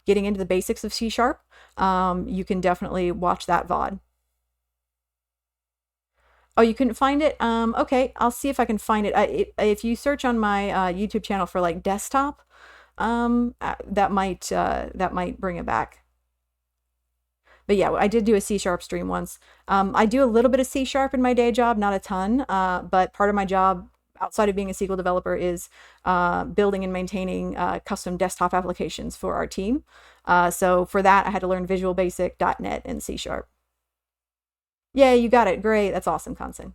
getting into the basics of C#, you can definitely watch that VOD. Oh, you couldn't find it? Okay, I'll see if I can find it. If you search on my YouTube channel for like desktop, that might bring it back. But yeah, I did do a C# stream once. I do a little bit of C# in my day job, not a ton, but part of my job outside of being a SQL developer is building and maintaining custom desktop applications for our team. So for that, I had to learn Visual Basic, .NET, and C#. Yeah, you got it. Great. That's awesome, Conson.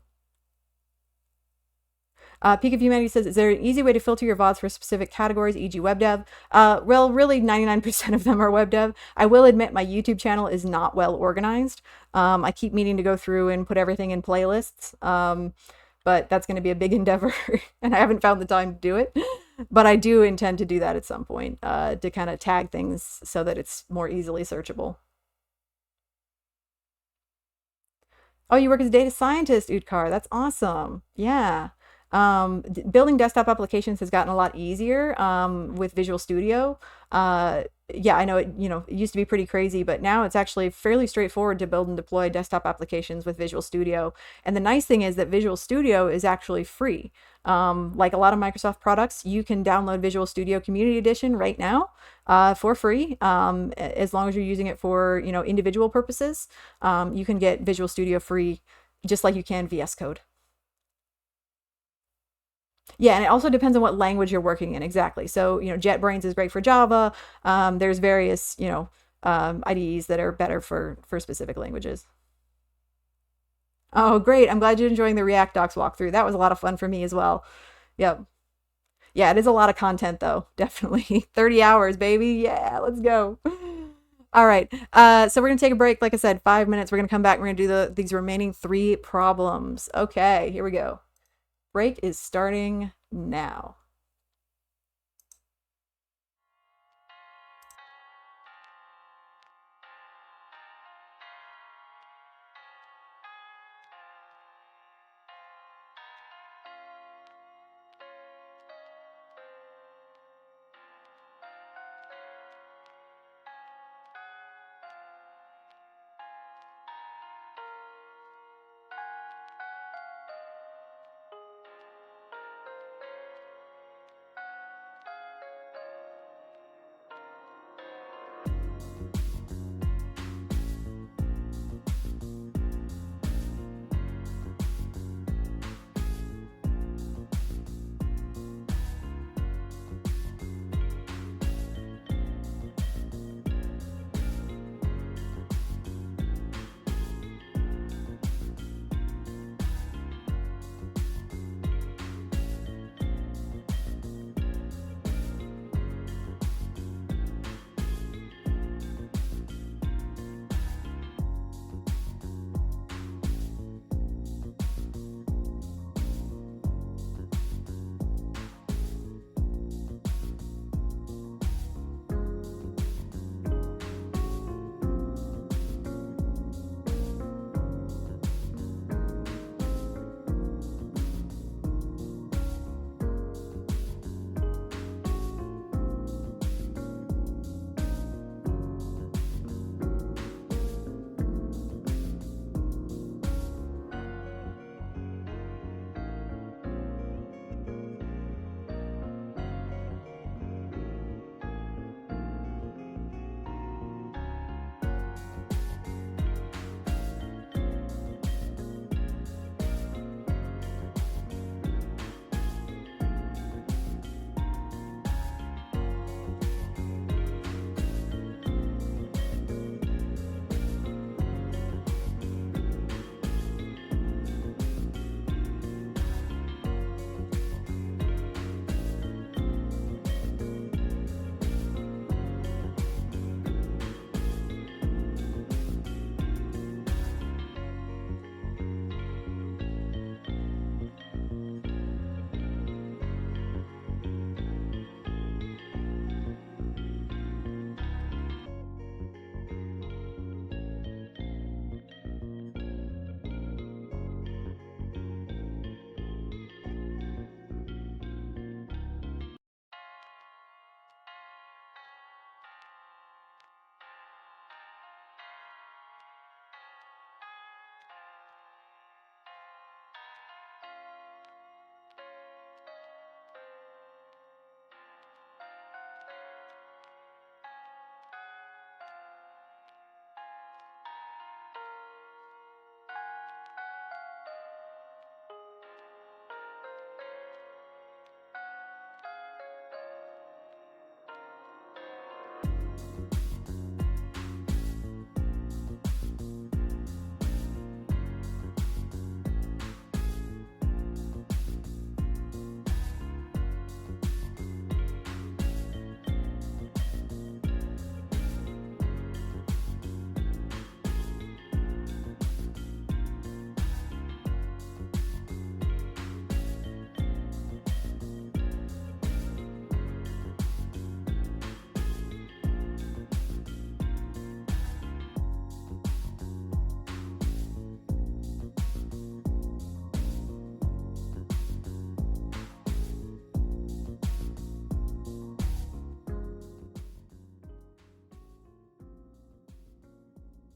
Peak of Humanity says, "Is there an easy way to filter your VODs for specific categories, e.g. web dev?" Well, really 99% of them are web dev. I will admit my YouTube channel is not well organized. I keep meaning to go through and put everything in playlists, but that's going to be a big endeavor, and I haven't found the time to do it. But I do intend to do that at some point to kind of tag things so that it's more easily searchable. Oh, you work as a data scientist, Utkar. That's awesome. Yeah. Building desktop applications has gotten a lot easier with Visual Studio. Yeah, I know it used to be pretty crazy, but now it's actually fairly straightforward to build and deploy desktop applications with Visual Studio. And the nice thing is that Visual Studio is actually free. Like a lot of Microsoft products, you can download Visual Studio Community Edition right now for free, as long as you're using it for individual purposes. You can get Visual Studio free, just like you can VS Code. Yeah, and it also depends on what language you're working in exactly. So, JetBrains is great for Java. There's various, IDEs that are better for specific languages. Oh, great. I'm glad you're enjoying the React Docs walkthrough. That was a lot of fun for me as well. Yep. Yeah, it is a lot of content though. Definitely. 30 hours, baby. Yeah, let's go. All right. So we're going to take a break. Like I said, 5 minutes. We're going to come back. We're going to do these remaining 3 problems. Okay, here we go. Break is starting now.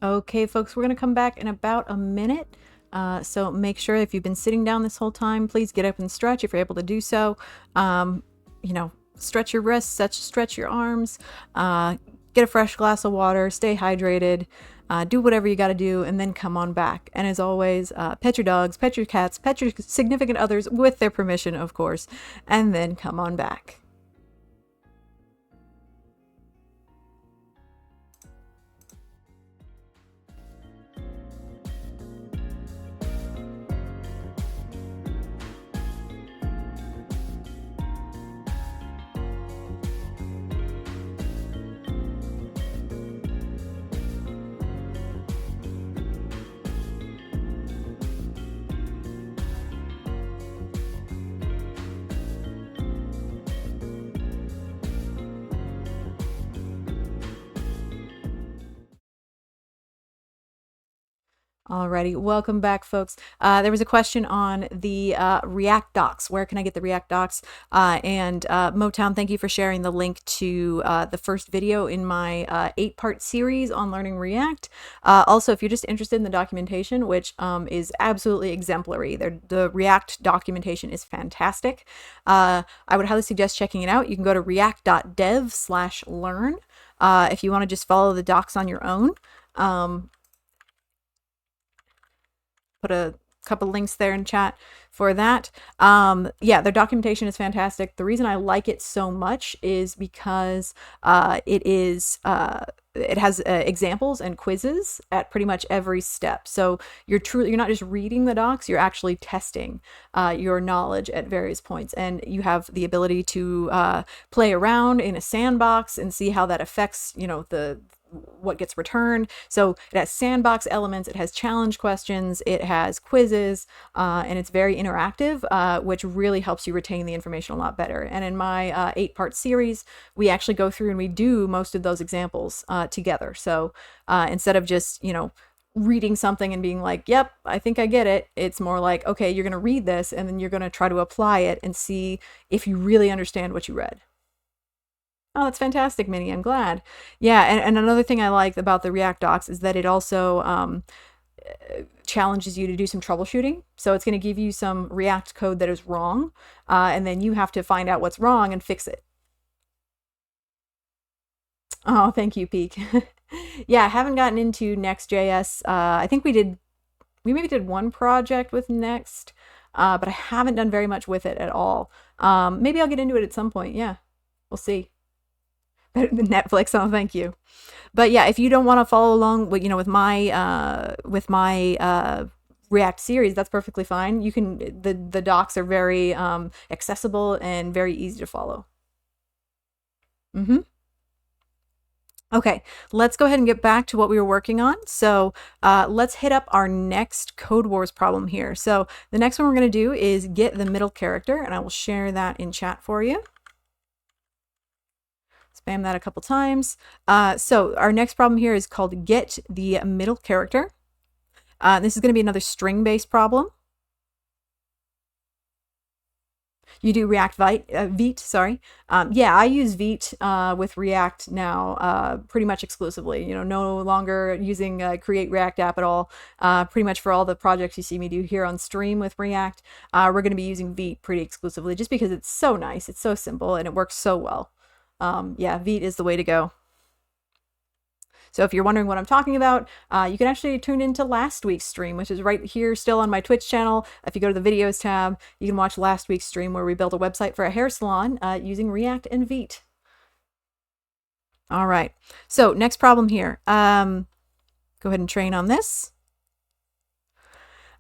Okay, folks, we're going to come back in about a minute. So make sure if you've been sitting down this whole time, please get up and stretch if you're able to do so. You know, stretch your wrists, stretch your arms, get a fresh glass of water, stay hydrated, do whatever you got to do, and then come on back. And as always, pet your dogs, pet your cats, pet your significant others with their permission, of course, and then come on back. Alrighty, welcome back, folks. There was a question on the React docs. Where can I get the React docs? And Motown, thank you for sharing the link to the first video in my 8-part series on learning React. Also, if you're just interested in the documentation, which is absolutely exemplary, the React documentation is fantastic. I would highly suggest checking it out. You can go to react.dev/learn if you want to just follow the docs on your own. Put a couple links there in chat for that. Yeah, their documentation is fantastic. The reason I like it so much is because it has examples and quizzes at pretty much every step. So you're not just reading the docs, you're actually testing your knowledge at various points, and you have the ability to play around in a sandbox and see how that affects, what gets returned. So it has sandbox elements, it has challenge questions, it has quizzes, and it's very interactive, which really helps you retain the information a lot better. And in my 8-part series, we actually go through and we do most of those examples together. So instead of just, reading something and being like, yep, I think I get it, it's more like, okay, you're going to read this and then you're going to try to apply it and see if you really understand what you read. Oh, that's fantastic, Minnie. I'm glad. Yeah, and another thing I like about the React docs is that it also challenges you to do some troubleshooting. So it's going to give you some React code that is wrong, and then you have to find out what's wrong and fix it. Oh, thank you, Peak. Yeah, I haven't gotten into Next.js. I think we maybe did one project with Next, but I haven't done very much with it at all. Maybe I'll get into it at some point. Yeah, we'll see. Better than Netflix. Oh, thank you. But yeah, if you don't want to follow along with with my React series, that's perfectly fine. You can the docs are very accessible and very easy to follow. Okay, let's go ahead and get back to what we were working on. So let's hit up our next Codewars problem here. So the next one we're going to do is get the middle character, and I will share that in chat for you. Spam that a couple times. So our next problem here is called get the middle character. This is going to be another string-based problem. You do React Vite, sorry. Yeah, I use Vite with React now pretty much exclusively. No longer using Create React App at all. Pretty much for all the projects you see me do here on stream with React, we're going to be using Vite pretty exclusively just because it's so nice, it's so simple, and it works so well. Yeah, Vite is the way to go. So if you're wondering what I'm talking about, you can actually tune into last week's stream, which is right here still on my Twitch channel. If you go to the videos tab, you can watch last week's stream where we built a website for a hair salon using React and Vite. All right, so next problem here. Go ahead and train on this.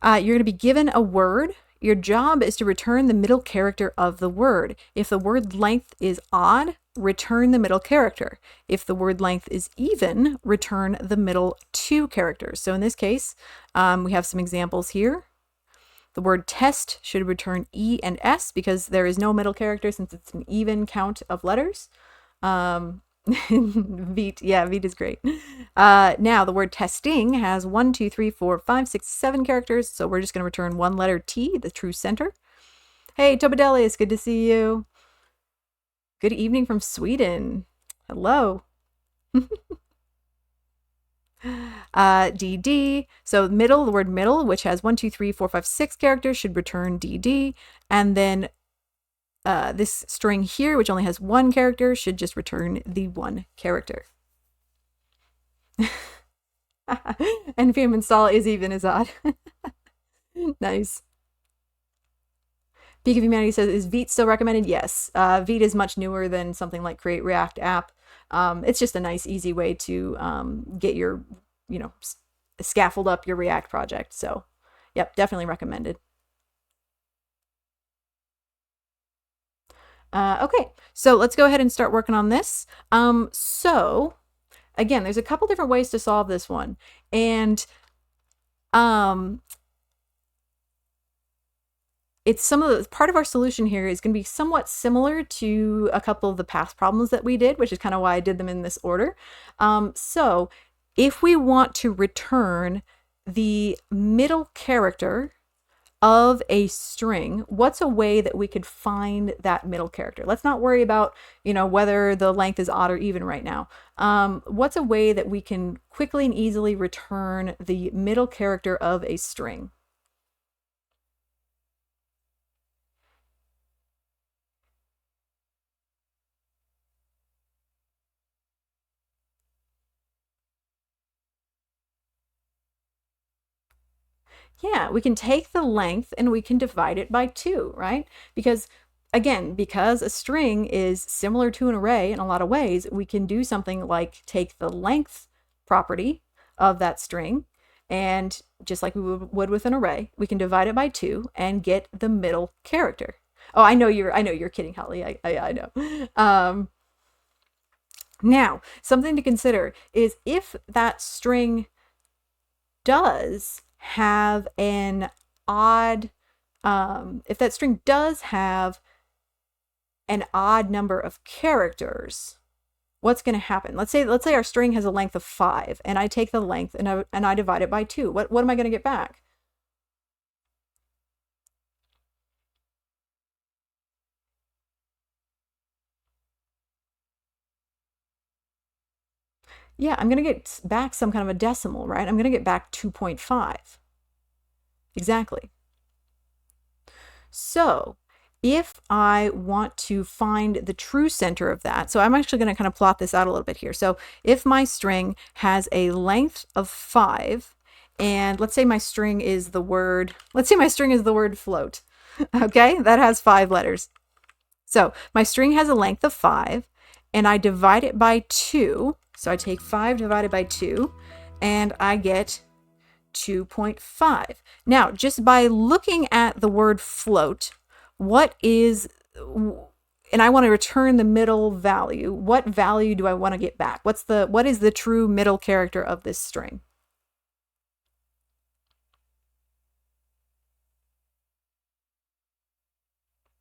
You're going to be given a word. Your job is to return the middle character of the word. If the word length is odd, return the middle character. If the word length is even, return the middle 2 characters. So in this case, we have some examples here. The word test should return E and S because there is no middle character since it's an even count of letters. Vite, yeah, Vite is great. Now the word testing has 1, 2, 3, 4, 5, 6, 7 characters, so we're just going to return one letter T, the true center. Hey, Tobadelius, good to see you. Good evening from Sweden. Hello. DD. So middle, the word middle, which has 1, 2, 3, 4, 5, 6 characters, should return DD. And then this string here, which only has 1 character, should just return the 1 character. npm install is even as odd. Nice. Peak of Humanity says, is Vite still recommended? Yes. Vite is much newer than something like Create React App. It's just a nice, easy way to get your, scaffold up your React project. So, yep, definitely recommended. Okay, so let's go ahead and start working on this. So, again, there's a couple different ways to solve this one. And it's part of our solution here is going to be somewhat similar to a couple of the past problems that we did, which is kind of why I did them in this order. So if we want to return the middle character of a string, what's a way that we could find that middle character? Let's not worry about, whether the length is odd or even right now. What's a way that we can quickly and easily return the middle character of a string? Yeah, we can take the length and we can divide it by 2, right? Because because a string is similar to an array in a lot of ways, we can do something like take the length property of that string, and just like we would with an array, we can divide it by 2 and get the middle character. Oh, I know you're kidding, Holly. I know. Now, something to consider is if that string does have an odd, if that string does have an odd number of characters, what's going to happen? Let's say our string has a length of 5, and I take the length and I divide it by 2. What am I going to get back? Yeah, I'm going to get back some kind of a decimal, right? I'm going to get back 2.5. Exactly. So if I want to find the true center of that, so I'm actually going to kind of plot this out a little bit here. So if my string has a length of 5, and let's say my string is the word float. Okay, that has 5 letters. So my string has a length of 5, and I divide it by 2. So I take 5 divided by 2, and I get 2.5. Now, just by looking at the word float, and I want to return the middle value, what value do I want to get back? What is the true middle character of this string?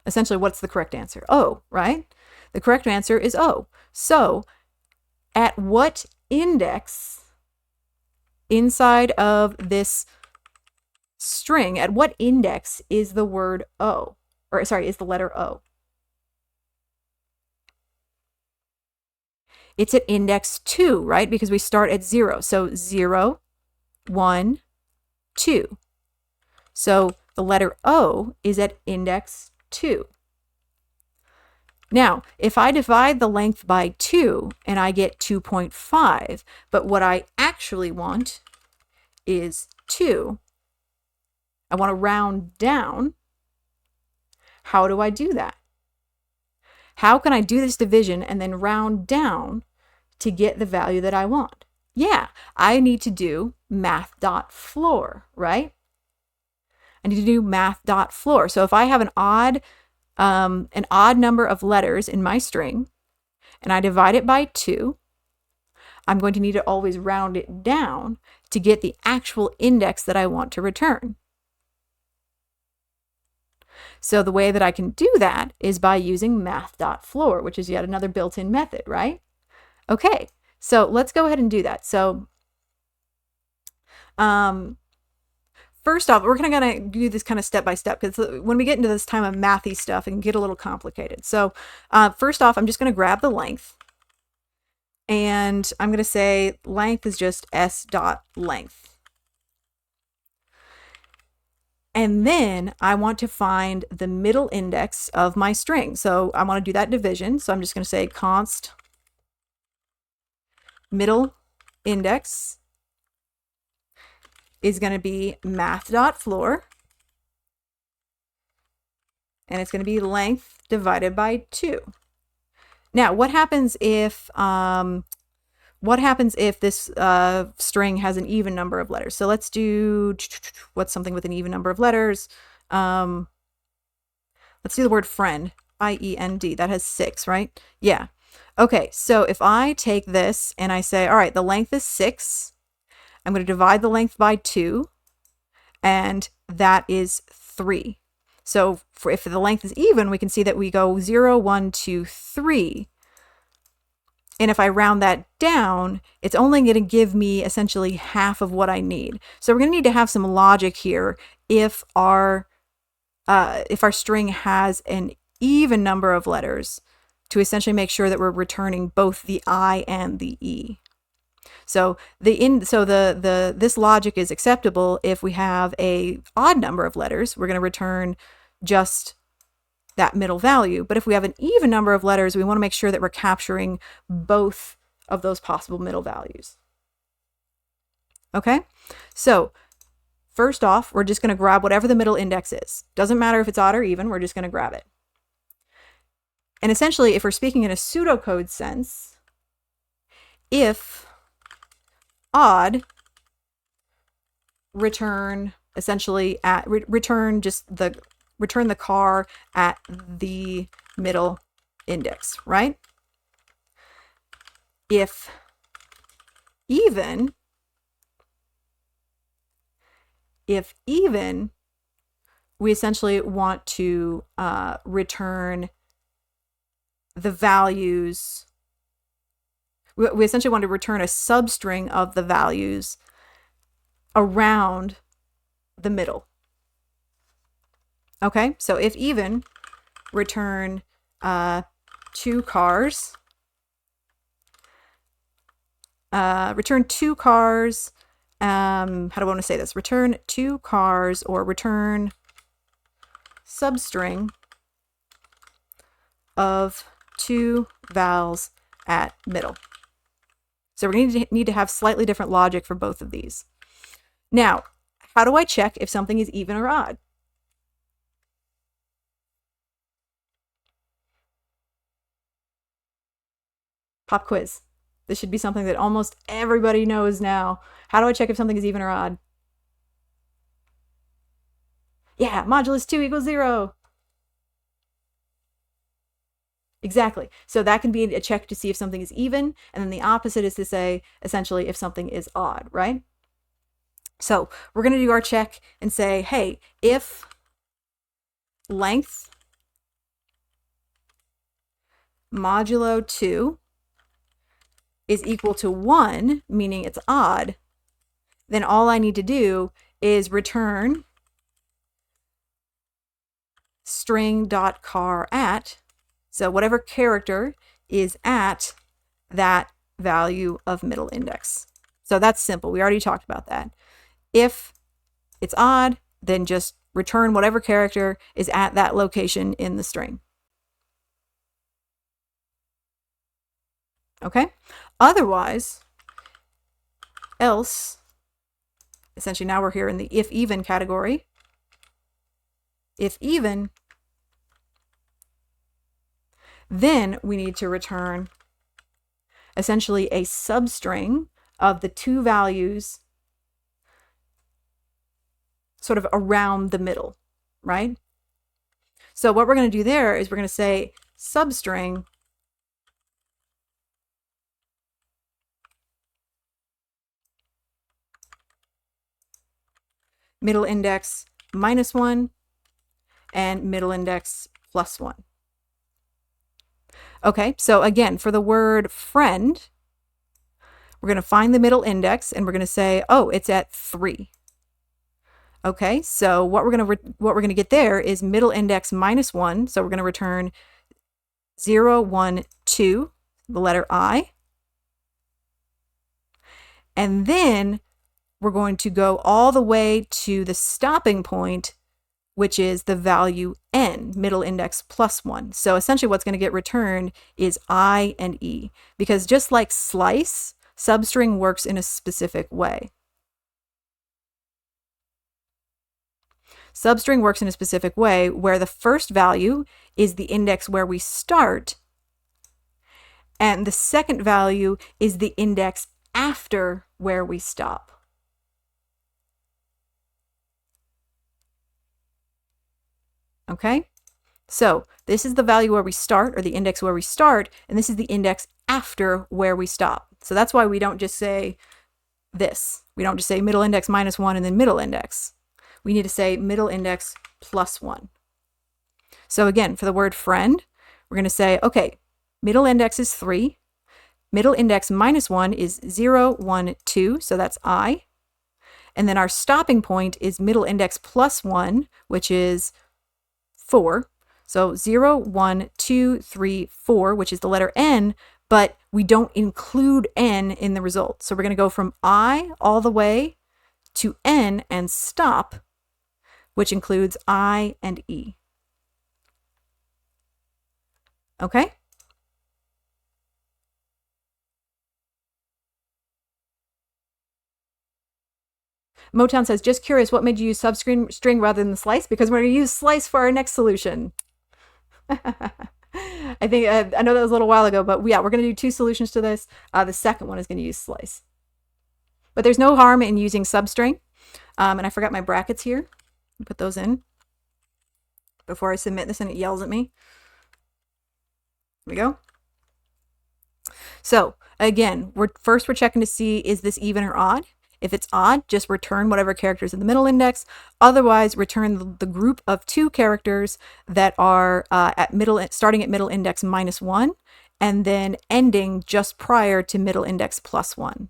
Essentially, what's the correct answer? O, right? The correct answer is O. So, at what index inside of this string, at what index is the word O? Or sorry, is the letter O? It's at index 2, right? Because we start at 0. So 0, 1, 2. So the letter O is at index 2. Now, if I divide the length by 2 and I get 2.5, but what I actually want is 2, I want to round down. How do I do that? How can I do this division and then round down to get the value that I want? Yeah, I need to do math.floor, right? I need to do math.floor. So if I have an odd number of letters in my string and I divide it by 2, I'm going to need to always round it down to get the actual index that I want to return. So the way that I can do that is by using math.floor, which is yet another built-in method, right? Okay, so let's go ahead and do that. So first off, we're going to do this kind of step by step, because when we get into this time of mathy stuff, it can get a little complicated. So first off, I'm just going to grab the length, And I'm going to say length is just s dot length. And then I want to find the middle index of my string. So I want to do that division. So I'm just going to say const middle index is going to be math.floor. And it's going to be length divided by 2. Now, what happens if this string has an even number of letters? So let's do what's something with an even number of letters. Let's do the word friend, I-E-N-D. That has 6, right? Yeah. Okay, so if I take this and I say, all right, the length is 6. I'm going to divide the length by 2, and that is 3. So if the length is even, we can see that we go 0, 1, 2, 3. And if I round that down, it's only going to give me essentially half of what I need. So we're going to need to have some logic here if our string has an even number of letters to essentially make sure that we're returning both the I and the E. So this logic is acceptable if we have a odd number of letters. We're going to return just that middle value. But if we have an even number of letters, we want to make sure that we're capturing both of those possible middle values. Okay, so first off, we're just going to grab whatever the middle index is. Doesn't matter if it's odd or even, we're just going to grab it. And essentially, if we're speaking in a pseudocode sense, if odd, return essentially at return the car at the middle index, right? If even, we essentially want to return the values. We essentially want to return a substring of the values around the middle. Okay, so if even, return 2 cars. Return 2 cars. How do I want to say this? Return 2 cars, or return substring of 2 vowels at middle. So we're going to need to have slightly different logic for both of these. Now, how do I check if something is even or odd? Pop quiz. This should be something that almost everybody knows now. How do I check if something is even or odd? Yeah, modulus 2 equals 0. Exactly. So that can be a check to see if something is even, and then the opposite is to say, essentially, if something is odd, right? So we're going to do our check and say, hey, if length modulo 2 is equal to 1, meaning it's odd, then all I need to do is return string.car at, so whatever character is at that value of middle index. So that's simple. We already talked about that. If it's odd, then just return whatever character is at that location in the string. Okay? Otherwise, else, essentially now we're here in the if even category. If even, then we need to return essentially a substring of the 2 values sort of around the middle, right? So what we're going to do there is we're going to say substring middle index -1 and middle index +1. Okay, so again, for the word friend, we're going to find the middle index and we're going to say, oh, it's at 3. Okay, so what we're going to get there is middle index -1. So we're going to return 0, 1, 2, the letter I. And then we're going to go all the way to the stopping point, which is the value n, middle index plus 1. So essentially what's going to get returned is I and E, because just like slice, substring works in a specific way. Substring works in a specific way where the first value is the index where we start, and the second value is the index after where we stop. Okay? So this is the value where we start, or the index where we start, and this is the index after where we stop. So that's why we don't just say this. We don't just say middle index minus 1 and then middle index. We need to say middle index plus 1. So again, for the word friend, we're going to say, okay, middle index is 3. Middle index minus 1 is 0, 1, 2, so that's I. And then our stopping point is middle index plus 1, which is 4. So 0, 1, 2, 3, 4, which is the letter N, but we don't include N in the result. So we're going to go from I all the way to N and stop, which includes I and E. Okay? Motown says, just curious, what made you use substring rather than slice? Because we're going to use slice for our next solution. I think, I know that was a little while ago, but yeah, we're going to do 2 solutions to this. The second one is going to use slice. But there's no harm in using substring. And I forgot my brackets here. Put those in before I submit this and it yells at me. Here we go. So again, we're checking to see, is this even or odd? If it's odd, just return whatever character is in the middle index. Otherwise, return the group of 2 characters that are starting at middle index minus 1 and then ending just prior to middle index plus 1.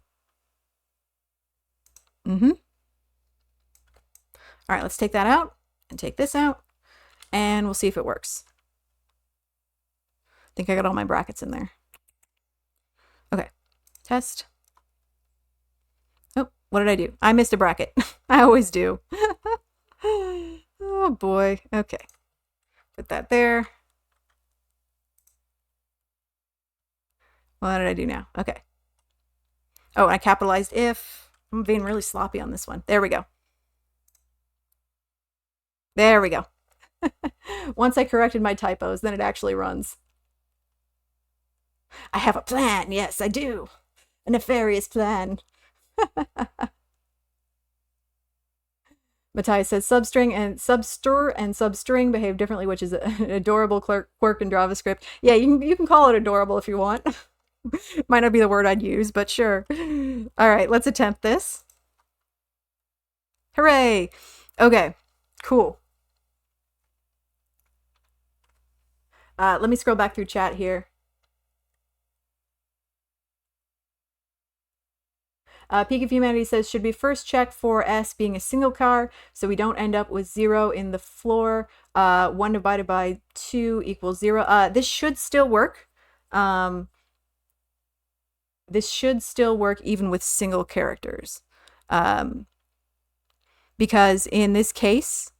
All right, let's take that out and take this out, and we'll see if it works. I think I got all my brackets in there. Okay, test. Oh, what did I do? I missed a bracket. I always do. Oh boy. Okay. Put that there. What did I do now? Okay. Oh, and I capitalized if. I'm being really sloppy on this one. There we go. There we go. Once I corrected my typos, then it actually runs. I have a plan. Yes, I do. A nefarious plan. Matthias says substring and substring behave differently, which is an adorable quirk in JavaScript. Yeah, you can call it adorable if you want. Might not be the word I'd use, but sure. All right, let's attempt this. Hooray! Okay, cool. Let me scroll back through chat here. Peak of Humanity says, should we first check for S being a single car so we don't end up with 0 in the floor? 1 divided by 2 equals 0. This should still work. This should still work even with single characters. Because in this case,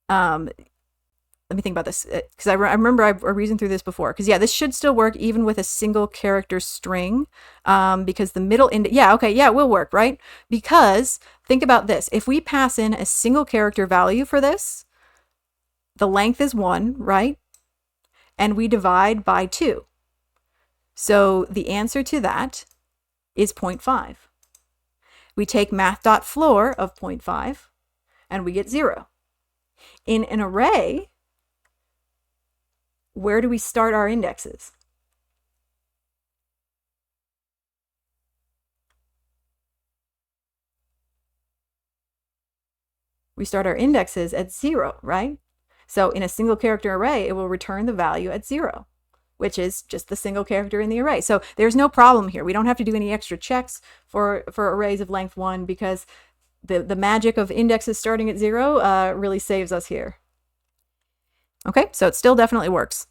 let me think about this, because I remember I reasoned through this before. Because yeah, this should still work even with a single character string, because the middle index, yeah, okay, yeah, it will work, right? Because think about this: if we pass in a single character value for this, the length is 1, right? And we divide by 2. So the answer to that is 0.5. We take math.floor of 0.5 and we get 0. In an array, where do we start our indexes? We start our indexes at 0, right? So in a single character array, it will return the value at 0, which is just the single character in the array. So there's no problem here. We don't have to do any extra checks for arrays of length 1, because the magic of indexes starting at 0 really saves us here. Okay, so it still definitely works.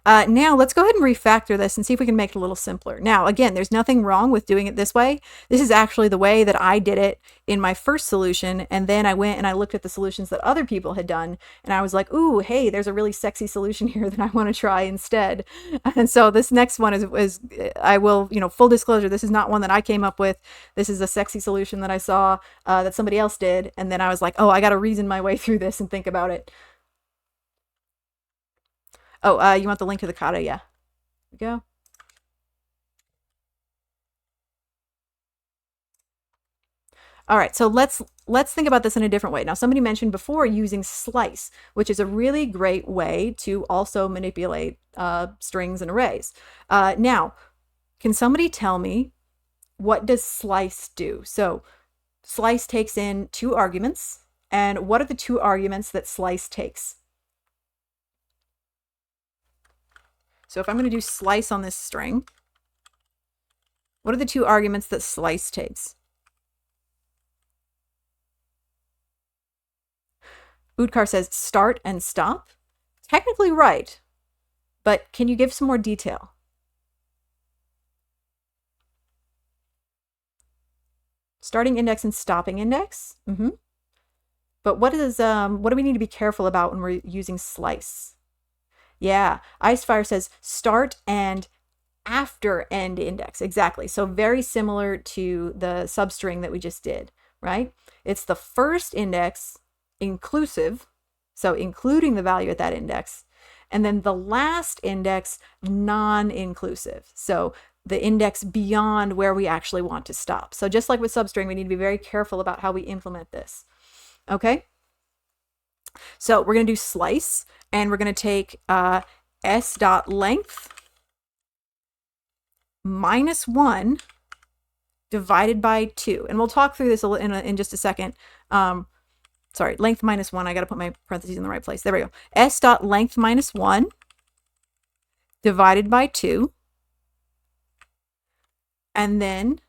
Now let's go ahead and refactor this and see if we can make it a little simpler. Now, again, there's nothing wrong with doing it this way. This is actually the way that I did it in my first solution. And then I went and I looked at the solutions that other people had done. And I was like, ooh, hey, there's a really sexy solution here that I want to try instead. And so this next one is I will, full disclosure, this is not one that I came up with. This is a sexy solution that I saw that somebody else did. And then I was like, oh, I got to reason my way through this and think about it. Oh, you want the link to the kata? Yeah. Here we go. All right, so let's think about this in a different way. Now, somebody mentioned before using slice, which is a really great way to also manipulate strings and arrays. Now, can somebody tell me what does slice do? So slice takes in 2 arguments, and what are the 2 arguments that slice takes? So if I'm going to do slice on this string, what are the 2 arguments that slice takes? Udkar says start and stop. Technically right, but can you give some more detail? Starting index and stopping index. But what do we need to be careful about when we're using slice? Yeah, Icefire says start and after end index. Exactly. So very similar to the substring that we just did, right? It's the first index inclusive, so including the value at that index, and then the last index non-inclusive, so the index beyond where we actually want to stop. So just like with substring, we need to be very careful about how we implement this. Okay, so we're going to do slice, and we're going to take s.length minus 1 divided by 2, and we'll talk through this in just a second. Sorry, length minus 1. I got to put my parentheses in the right place. There we go. S dot length minus 1 divided by 2. And then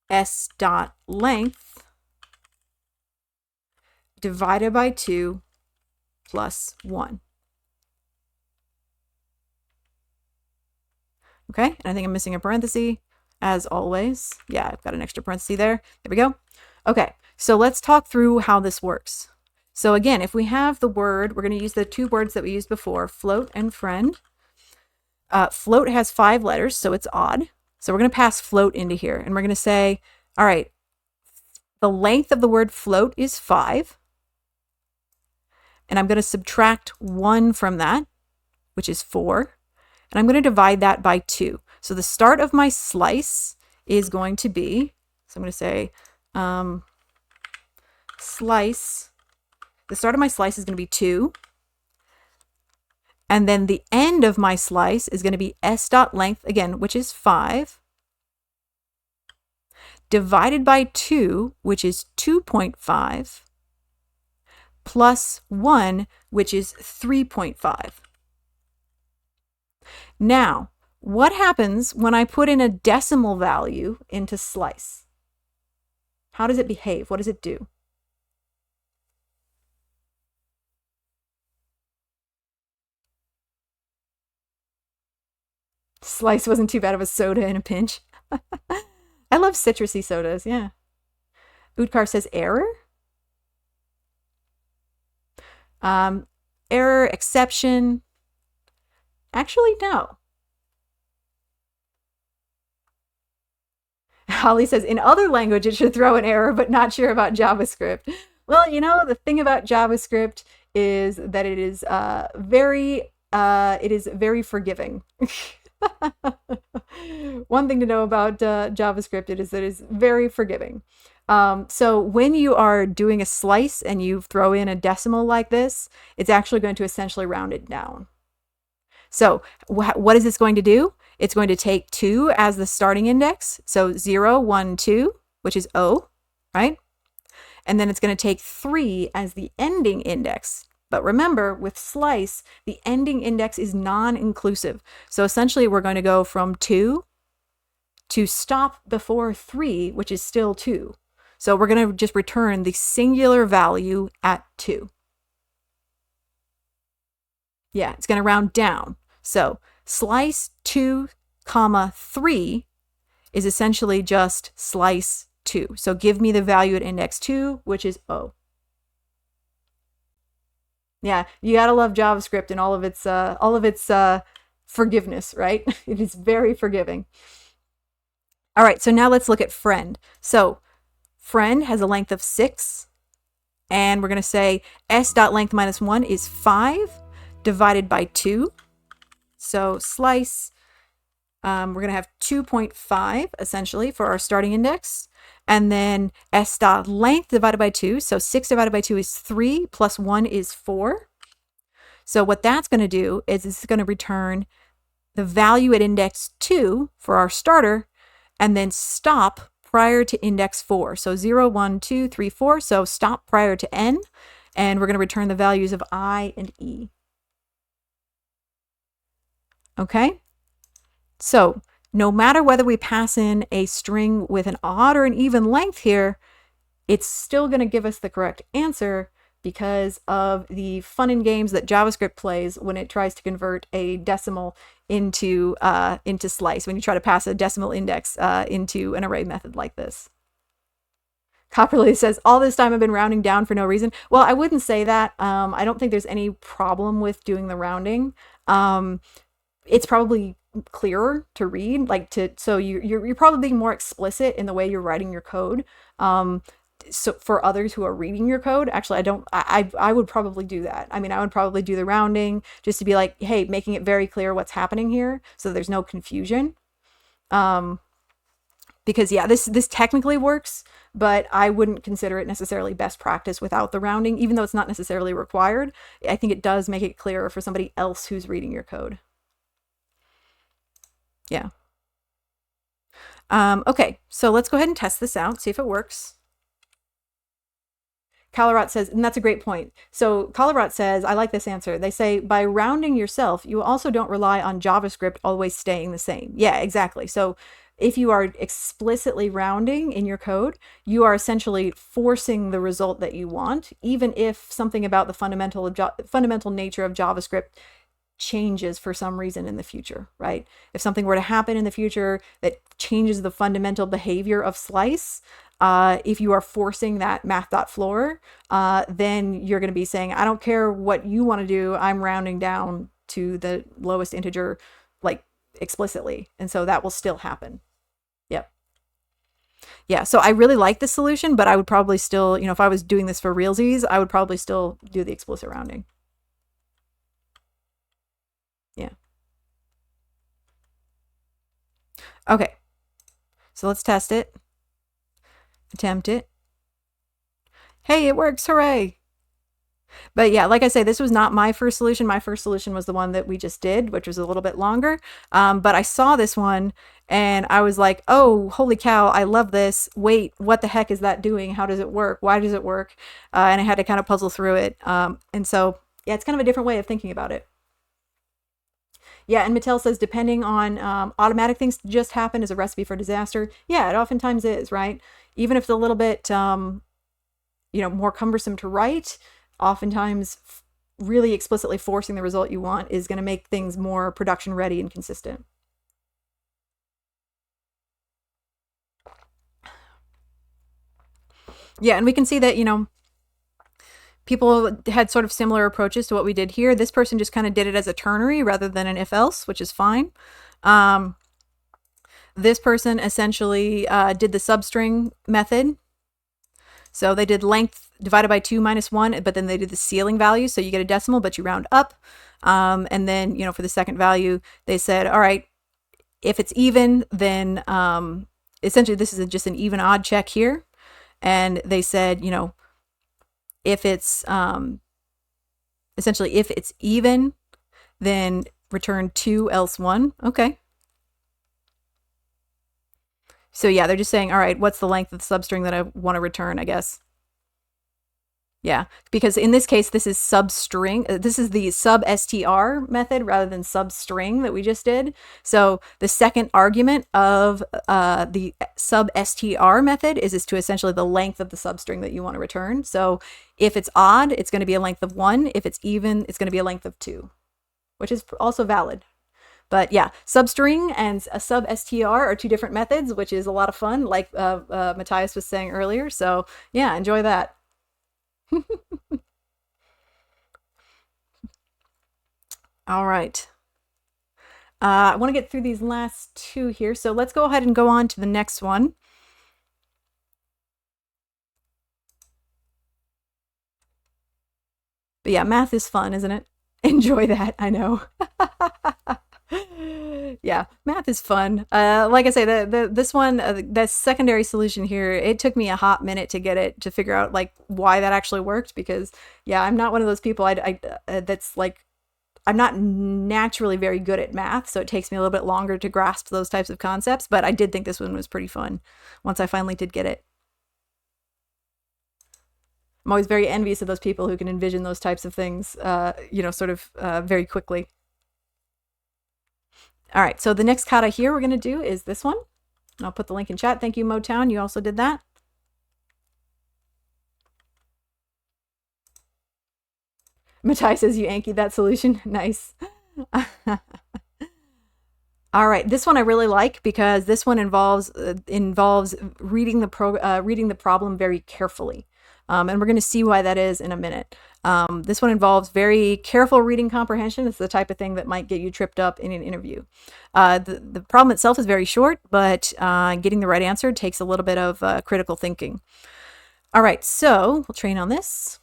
S dot length divided by 2 plus 1. Okay, and I think I'm missing a parenthesis, as always. Yeah, I've got an extra parenthesis there. There we go. Okay, so let's talk through how this works. So again, if we have the word, we're going to use the 2 words that we used before, float and friend. Float has 5 letters, so it's odd. So we're going to pass float into here, and we're going to say, all right, the length of the word float is 5. And I'm going to subtract 1 from that, which is 4. And I'm going to divide that by 2. So the start of my slice is going to be, so I'm going to say, slice, the start of my slice is going to be 2. And then the end of my slice is going to be s dot length, again, which is 5, divided by 2, which is 2.5, plus 1, which is 3.5. Now, what happens when I put in a decimal value into slice? How does it behave? What does it do? Slice wasn't too bad of a soda in a pinch. I love citrusy sodas, yeah. Udkar says error. Error, exception. Actually, no. Holly says, in other language, it should throw an error, but not sure about JavaScript. Well, the thing about JavaScript is that it is very forgiving. One thing to know about JavaScript is that it's very forgiving. So when you are doing a slice and you throw in a decimal like this, it's actually going to essentially round it down. So what is this going to do? It's going to take 2 as the starting index. So 0, 1, 2, which is O, right? And then it's going to take 3 as the ending index. But remember, with slice, the ending index is non-inclusive. So essentially, we're going to go from 2 to stop before 3, which is still 2. So we're going to just return the singular value at 2. Yeah, it's going to round down. So slice 2 comma 3 is essentially just slice 2. So give me the value at index 2, which is O. Yeah, you gotta love JavaScript and all of its forgiveness, right? It is very forgiving. All right, so now let's look at friend. So friend has a length of 6, and we're going to say s.length minus 1 is 5 divided by 2. So slice, we're going to have 2.5 essentially for our starting index. And then s.length divided by 2. So 6 divided by 2 is 3 plus 1 is 4. So what that's going to do is it's going to return the value at index 2 for our starter and then stop prior to index 4. So 0, 1, 2, 3, 4. So stop prior to n, and we're going to return the values of I and E. Okay? So no matter whether we pass in a string with an odd or an even length here, it's still going to give us the correct answer because of the fun and games that JavaScript plays when it tries to convert a decimal into slice, when you try to pass a decimal index into an array method like this. Copperly says, all this time I've been rounding down for no reason. Well, I wouldn't say that. I don't think there's any problem with doing the rounding. It's probably clearer to read, so you're probably being more explicit in the way you're writing your code. So for others who are reading your code, actually, I would probably do that. I mean, I would probably do the rounding just to be like, hey, making it very clear what's happening here so there's no confusion. Because yeah, this technically works, but I wouldn't consider it necessarily best practice without the rounding, even though it's not necessarily required. I think it does make it clearer for somebody else who's reading your code. Yeah. Okay, so let's go ahead and test this out, see if it works. Kalarat says, and that's a great point. So Kalarat says, I like this answer. They say, by rounding yourself, you also don't rely on JavaScript always staying the same. Yeah, exactly. So if you are explicitly rounding in your code, you are essentially forcing the result that you want, even if something about the fundamental nature of JavaScript changes for some reason in the future, right? If something were to happen in the future that changes the fundamental behavior of slice, if you are forcing that math.floor, then you're going to be saying, I don't care what you want to do, I'm rounding down to the lowest integer, like explicitly. And so that will still happen. Yep. Yeah, so I really like this solution, but I would probably still, if I was doing this for realsies, I would probably still do the explicit rounding. Yeah. Okay. So let's test it. Attempt it. Hey, it works. Hooray. But yeah, like I say, this was not my first solution. My first solution was the one that we just did, which was a little bit longer. But I saw this one and I was like, oh, holy cow, I love this. Wait, what the heck is that doing? How does it work? Why does it work? And I had to kind of puzzle through it. And so, yeah, it's kind of a different way of thinking about it. Yeah, and Mattel says, depending on automatic things just happen is a recipe for disaster. Yeah, it oftentimes is, right? Even if it's a little bit, more cumbersome to write, oftentimes really explicitly forcing the result you want is going to make things more production ready and consistent. Yeah, and we can see that, people had sort of similar approaches to what we did here. This person just kind of did it as a ternary rather than an if-else, which is fine. This person essentially did the substring method. So they did length divided by 2 minus 1, but then they did the ceiling value. So you get a decimal, but you round up. And then, for the second value, they said, all right, if it's even, then essentially this is just an even odd check here. And they said, if it's essentially if it's even, then return 2 else 1. Okay. So yeah, they're just saying, all right, what's the length of the substring that I want to return, I guess. Yeah, because in this case, this is substring. This is the sub-str method rather than substring that we just did. So the second argument of the sub-str method is to essentially the length of the substring that you want to return. So if it's odd, it's going to be a length of 1. If it's even, it's going to be a length of 2, which is also valid, But yeah, substring and a sub str are two different methods, which is a lot of fun, like Matthias was saying earlier. So yeah, enjoy that. All right. I want to get through these last two here. So let's go ahead and go on to the next one. But yeah, math is fun, isn't it? Enjoy that. I know. Yeah, math is fun. Like I say, this one, the secondary solution here, it took me a hot minute to get it to figure out like why that actually worked. Because yeah, I'm not one of those people. That's like I'm not naturally very good at math, so it takes me a little bit longer to grasp those types of concepts. But I did think this one was pretty fun once I finally did get it. I'm always very envious of those people who can envision those types of things, sort of very quickly. All right, so the next kata here we're going to do is this one. I'll put the link in chat. Thank you, Motown. You also did that. Matai says you Ankied that solution. Nice. All right, this one I really like because this one involves reading the problem very carefully. And we're going to see why that is in a minute. This one involves very careful reading comprehension. It's the type of thing that might get you tripped up in an interview. The problem itself is very short, but getting the right answer takes a little bit of critical thinking. All right, so we'll train on this.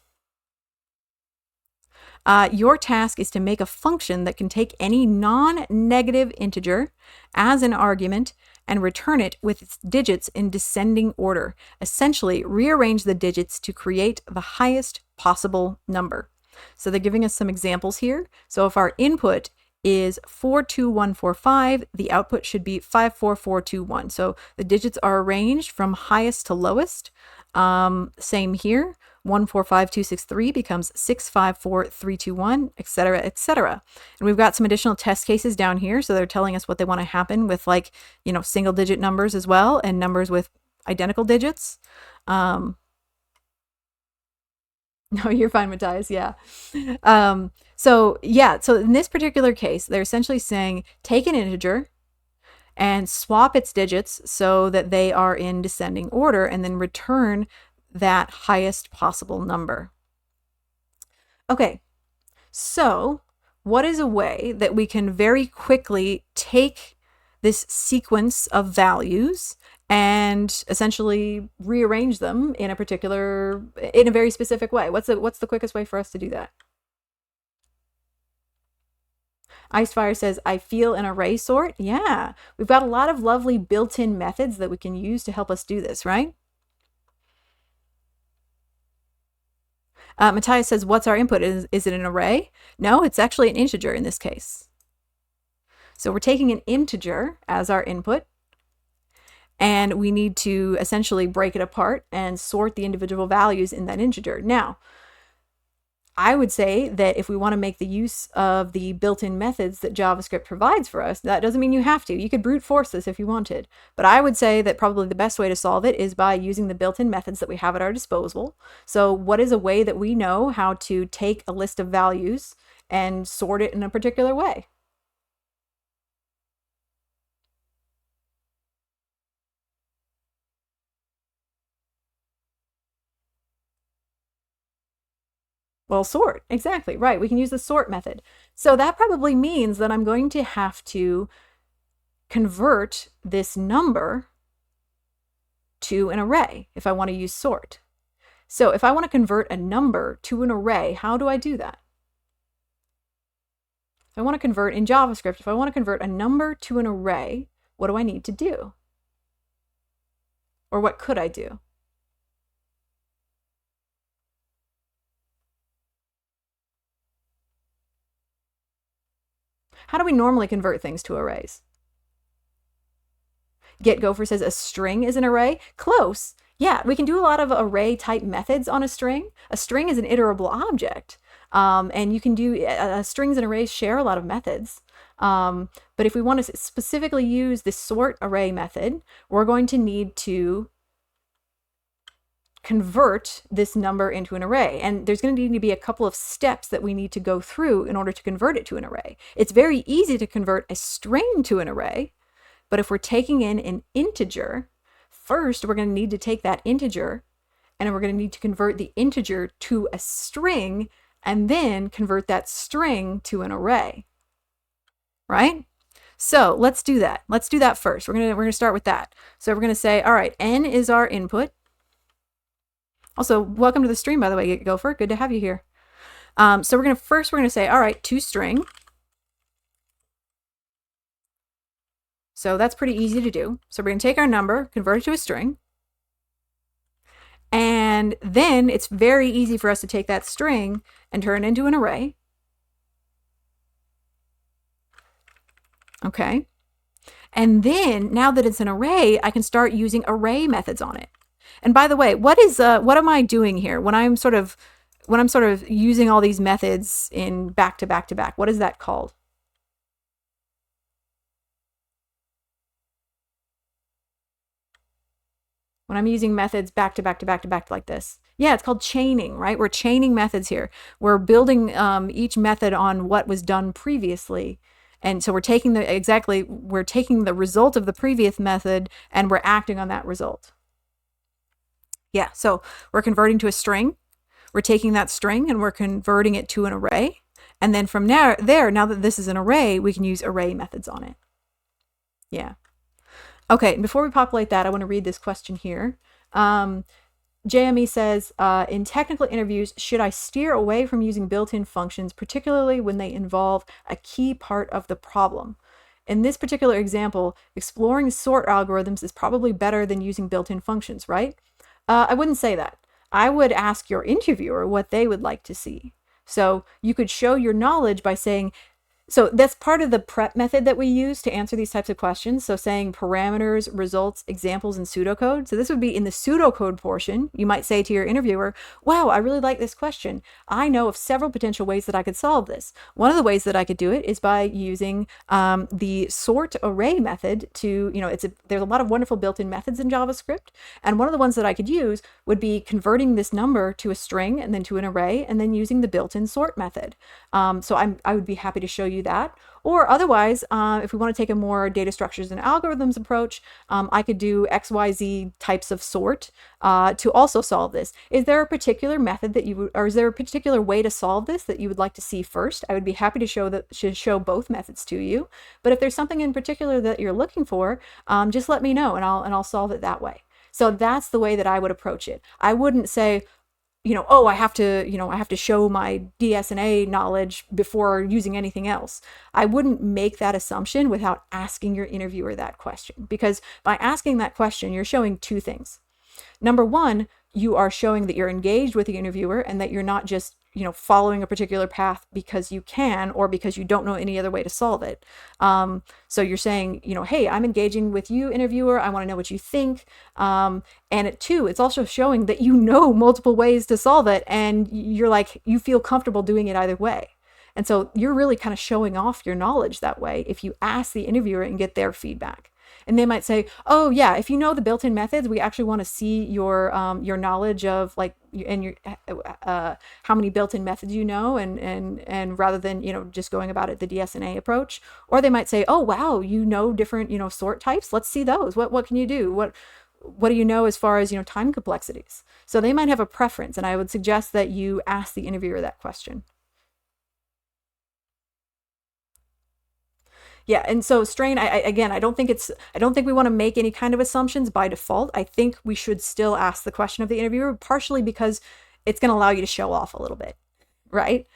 Your task is to make a function that can take any non-negative integer as an argument and return it with its digits in descending order. Essentially, rearrange the digits to create the highest possible number. So they're giving us some examples here. So if our input is 42145, the output should be 54421. So the digits are arranged from highest to lowest. Same here. 145263 becomes 654321, etc., etc. And we've got some additional test cases down here. So they're telling us what they want to happen with, like, single digit numbers as well, and numbers with identical digits. No, you're fine, Matthias. Yeah. So in this particular case, they're essentially saying take an integer and swap its digits so that they are in descending order, and then return that highest possible number. Okay, so what is a way that we can very quickly take this sequence of values and essentially rearrange them in a very specific way? What's the quickest way for us to do that? Icefire says, I feel an array sort. Yeah, we've got a lot of lovely built-in methods that we can use to help us do this, right? Matthias says, what's our input? Is it an array? No, it's actually an integer in this case. So we're taking an integer as our input, and we need to essentially break it apart and sort the individual values in that integer. Now, I would say that if we want to make the use of the built-in methods that JavaScript provides for us, that doesn't mean you have to. You could brute force this if you wanted. But I would say that probably the best way to solve it is by using the built-in methods that we have at our disposal. So what is a way that we know how to take a list of values and sort it in a particular way? Well, sort, exactly, right. We can use the sort method. So that probably means that I'm going to have to convert this number to an array if I want to use sort. So if I want to convert a number to an array, how do I do that? If I want to convert in JavaScript, if I want to convert a number to an array, what do I need to do? Or what could I do? How do we normally convert things to arrays? Get Gopher says a string is an array. Close. Yeah, we can do a lot of array type methods on a string. A string is an iterable object. And you can do strings and arrays share a lot of methods. But if we want to specifically use the sort array method, we're going to need to convert this number into an array. And there's going to need to be a couple of steps that we need to go through in order to convert it to an array. It's very easy to convert a string to an array, but if we're taking in an integer, first we're going to need to take that integer and we're going to need to convert the integer to a string and then convert that string to an array, right? So let's do that. Let's do that first. We're gonna start with that. So we're gonna say, all right, n is our input. Also, welcome to the stream, by the way, Gopher. Good to have you here. So we're gonna say, all right, toString. So that's pretty easy to do. So we're gonna take our number, convert it to a string, and then it's very easy for us to take that string and turn it into an array. Okay. And then now that it's an array, I can start using array methods on it. And by the way, what am I doing here when I'm sort of using all these methods in back to back to back? What is that called? When I'm using methods back to back to back to back like this. Yeah, it's called chaining, right? We're chaining methods here. We're building each method on what was done previously. And so we're taking the result of the previous method and we're acting on that result. Yeah, so we're converting to a string. We're taking that string and we're converting it to an array. And then from now that this is an array, we can use array methods on it. Yeah. Okay, and before we populate that, I want to read this question here. JME says, in technical interviews, should I steer away from using built-in functions, particularly when they involve a key part of the problem? In this particular example, exploring sort algorithms is probably better than using built-in functions, right? I wouldn't say that. I would ask your interviewer what they would like to see. So you could show your knowledge by saying, so that's part of the prep method that we use to answer these types of questions. So saying parameters, results, examples, and pseudocode. So this would be in the pseudocode portion. You might say to your interviewer, wow, I really like this question. I know of several potential ways that I could solve this. One of the ways that I could do it is by using the sort array method to, there's a lot of wonderful built-in methods in JavaScript. And one of the ones that I could use would be converting this number to a string and then to an array and then using the built-in sort method. So I would be happy to show you that. Or otherwise, if we want to take a more data structures and algorithms approach, I could do XYZ types of sort to also solve this. Is there a particular method that or is there a particular way to solve this that you would like to see first? I would be happy to show both methods to you. But if there's something in particular that you're looking for, just let me know and I'll solve it that way. So that's the way that I would approach it. I wouldn't say, oh, I have to show my DS&A knowledge before using anything else. I wouldn't make that assumption without asking your interviewer that question, because by asking that question, you're showing two things. Number one, you are showing that you're engaged with the interviewer and that you're not just, following a particular path because you can or because you don't know any other way to solve it. So you're saying, hey, I'm engaging with you, interviewer. I want to know what you think. And it's also showing that you know multiple ways to solve it and you're like, you feel comfortable doing it either way. And so you're really kind of showing off your knowledge that way if you ask the interviewer and get their feedback. And they might say, oh yeah, if you know the built-in methods, we actually want to see your knowledge of your how many built-in methods you know, and rather than just going about it the DS&A approach. Or they might say, oh wow, you know different sort types. Let's see those. What can you do? What do you know as far as time complexities? So they might have a preference, and I would suggest that you ask the interviewer that question. Yeah, and so strain, I don't think we want to make any kind of assumptions by default. I think we should still ask the question of the interviewer, partially because it's going to allow you to show off a little bit, right?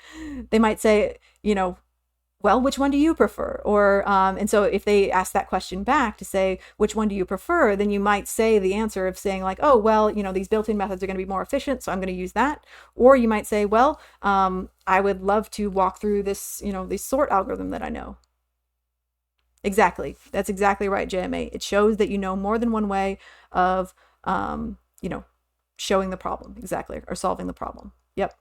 They might say, well, which one do you prefer? Or, and so if they ask that question back to say, which one do you prefer? Then you might say the answer of saying like, oh, well, these built-in methods are going to be more efficient, so I'm going to use that. Or you might say, well, I would love to walk through this, this sort algorithm that I know. Exactly. That's exactly right, JMA. It shows that you know more than one way of, showing the problem. Exactly. Or solving the problem. Yep.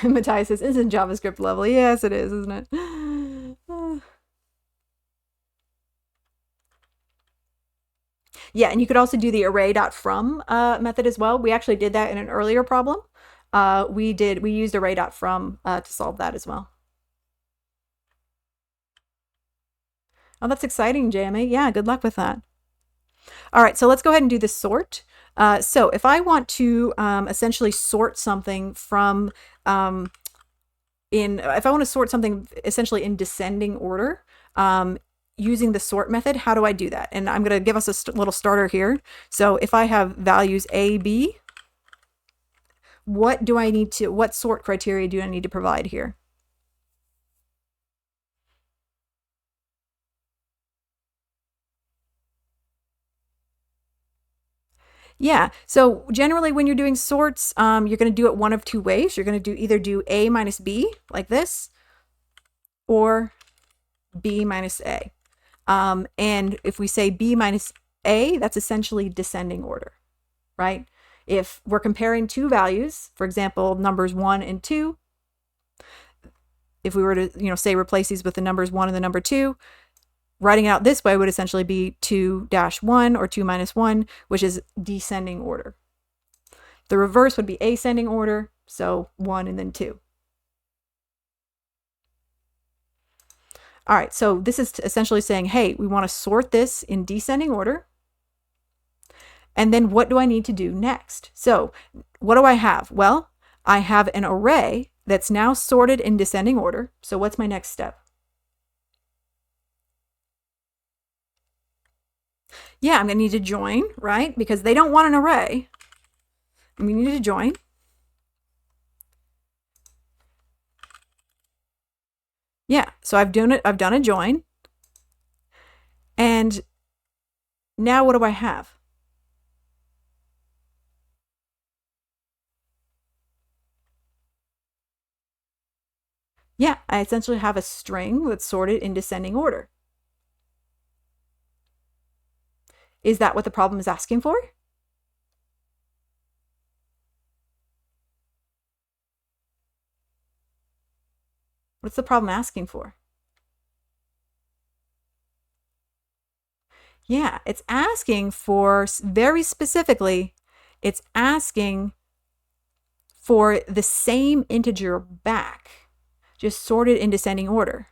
Matthias says, isn't JavaScript lovely? Yes, it is, isn't it? Yeah, and you could also do the array.from method as well. We actually did that in an earlier problem. We used array.from to solve that as well. Oh, that's exciting, JMA. Yeah, good luck with that. All right, so let's go ahead and do the sort. So if I want to essentially sort something from if I want to sort something essentially in descending order, using the sort method, how do I do that? And I'm going to give us a little starter here. So if I have values A, B, what sort criteria do I need to provide here? Yeah, so generally when you're doing sorts, you're going to do it one of two ways. You're going to either do A minus B like this, or B minus A. And if we say B minus A, that's essentially descending order, right? If we're comparing two values, for example, numbers 1 and 2, if we were to, say replace these with the numbers 1 and the number 2, writing it out this way would essentially be 2-1 or 2 minus 1, which is descending order. The reverse would be ascending order, so 1 and then 2. All right, so this is essentially saying, hey, we want to sort this in descending order. And then what do I need to do next? So what do I have? Well, I have an array that's now sorted in descending order. So what's my next step? Yeah, I'm going to need to join, right? Because they don't want an array. We need to join. Yeah, so I've done a join. And now what do I have? Yeah, I essentially have a string that's sorted in descending order. Is that what the problem is asking for? What's the problem asking for? Yeah, it's asking for, very specifically, it's asking for the same integer back, just sorted in descending order.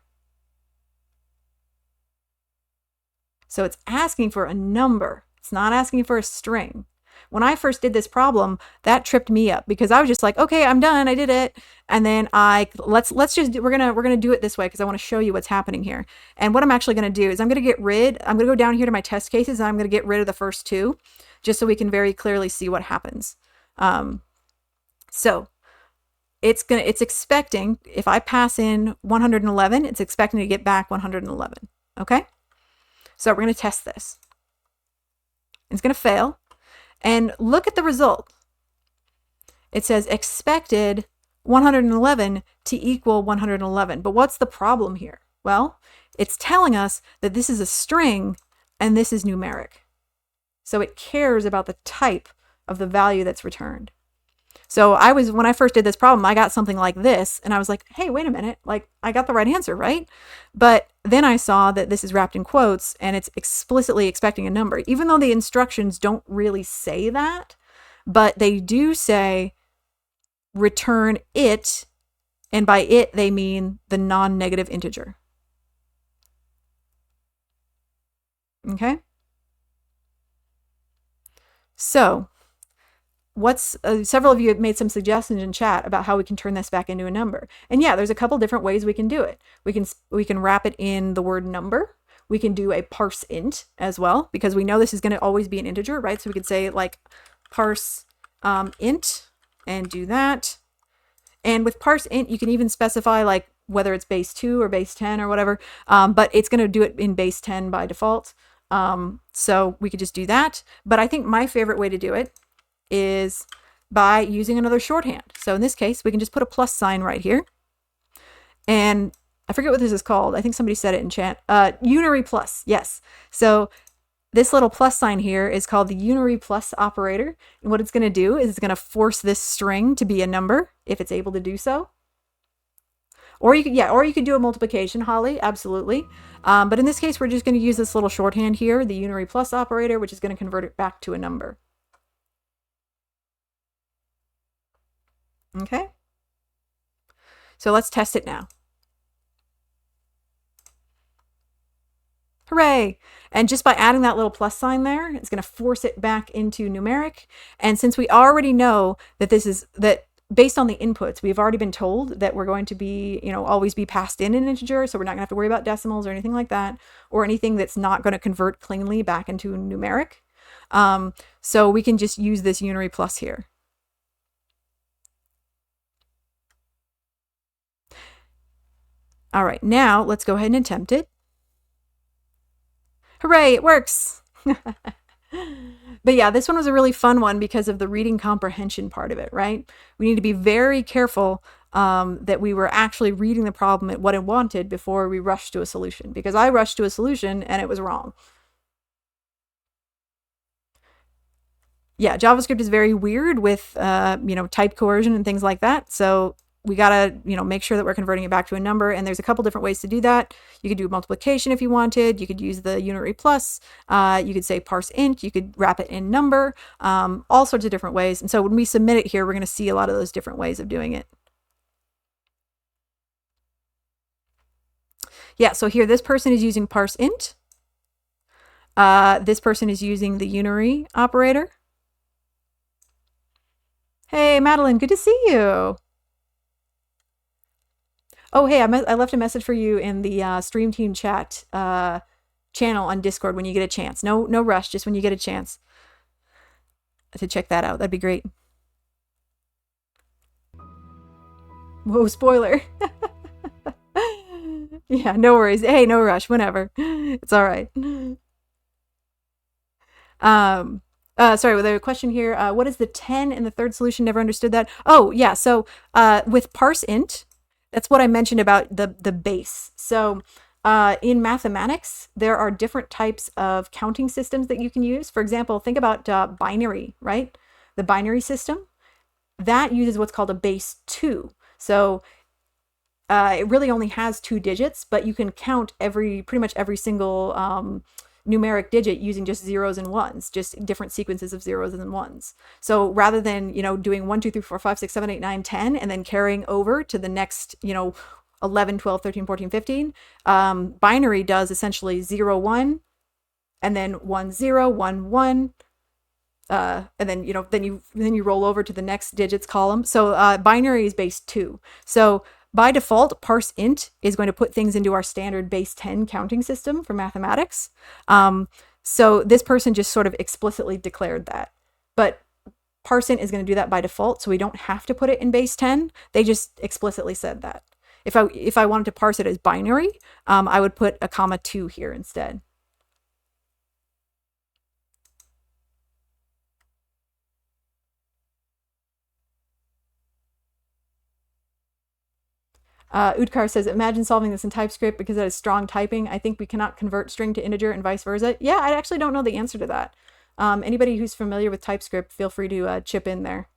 So it's asking for a number. It's not asking for a string. When I first did this problem, that tripped me up because I was just like, okay, I'm done. I did it. And then we're going to do it this way because I want to show you what's happening here. And what I'm actually going to do is I'm going to go down here to my test cases and I'm going to get rid of the first two just so we can very clearly see what happens. So it's expecting, if I pass in 111, it's expecting to get back 111. Okay. So we're going to test this. It's going to fail. And look at the result. It says expected 111 to equal 111. But what's the problem here? Well, it's telling us that this is a string and this is numeric. So it cares about the type of the value that's returned. So when I first did this problem, I got something like this and I was like, hey, wait a minute, like I got the right answer, right? But then I saw that this is wrapped in quotes and it's explicitly expecting a number, even though the instructions don't really say that, but they do say return it, and by it they mean the non-negative integer. Okay? So several of you have made some suggestions in chat about how we can turn this back into a number. And yeah, there's a couple different ways we can do it. We can wrap it in the word number. We can do a parse int as well, because we know this is going to always be an integer, right? So we could say like parse int and do that. And with parse int, you can even specify like whether it's base 2 or base 10 or whatever, but it's going to do it in base 10 by default. So we could just do that. But I think my favorite way to do it is by using another shorthand. So in this case, we can just put a plus sign right here. And I forget what this is called. I think somebody said it in chat. Unary plus, yes. So this little plus sign here is called the unary plus operator. And what it's going to do is it's going to force this string to be a number if it's able to do so. Or you could, yeah, or you could do a multiplication, Holly, absolutely. But in this case, we're just going to use this little shorthand here, the unary plus operator, which is going to convert it back to a number. Okay? So let's test it now. Hooray! And just by adding that little plus sign there, it's going to force it back into numeric. And since we already know that that based on the inputs, we've already been told that we're going to be, always be passed in an integer. So we're not going to have to worry about decimals or anything like that, or anything that's not going to convert cleanly back into numeric. So we can just use this unary plus here. All right, now let's go ahead and attempt it. Hooray, it works. But yeah, this one was a really fun one because of the reading comprehension part of it, right? We need to be very careful that we were actually reading the problem at what it wanted before we rushed to a solution, because I rushed to a solution and it was wrong. Yeah, JavaScript is very weird with, type coercion and things like that. So we gotta, make sure that we're converting it back to a number. And there's a couple different ways to do that. You could do multiplication if you wanted. You could use the unary plus. You could say parse int. You could wrap it in number. All sorts of different ways. And so when we submit it here, we're going to see a lot of those different ways of doing it. Yeah, so here this person is using parse int. This person is using the unary operator. Hey, Madeline, good to see you. Oh, hey, I left a message for you in the Stream Team chat channel on Discord when you get a chance. No rush, just when you get a chance to check that out. That'd be great. Whoa, spoiler. Yeah, no worries. Hey, no rush, whenever. It's all right. Sorry, with a question here. What is the 10 in the third solution? Never understood that. Oh, yeah. So with parse int, that's what I mentioned about the base. So in mathematics, there are different types of counting systems that you can use. For example, think about binary, right? The binary system, that uses what's called a base 2. So it really only has 2 digits, but you can count pretty much every single numeric digit using just zeros and ones, just different sequences of zeros and ones. So rather than, doing 1, 2, 3, 4, 5, 6, 7, 8, 9, 10, and then carrying over to the next, 11, 12, 13, 14, 15, binary does essentially 0, 1, and then 1, 0, 1, 1, and then then you roll over to the next digits column. So binary is base 2. So by default, parse int is going to put things into our standard base 10 counting system for mathematics. So this person just sort of explicitly declared that. But parse int is going to do that by default, so we don't have to put it in base 10. They just explicitly said that. If I wanted to parse it as binary, I would put a comma 2 here instead. Udkar says, imagine solving this in TypeScript because that is strong typing. I think we cannot convert string to integer and vice versa. Yeah, I actually don't know the answer to that. Anybody who's familiar with TypeScript, feel free to chip in there.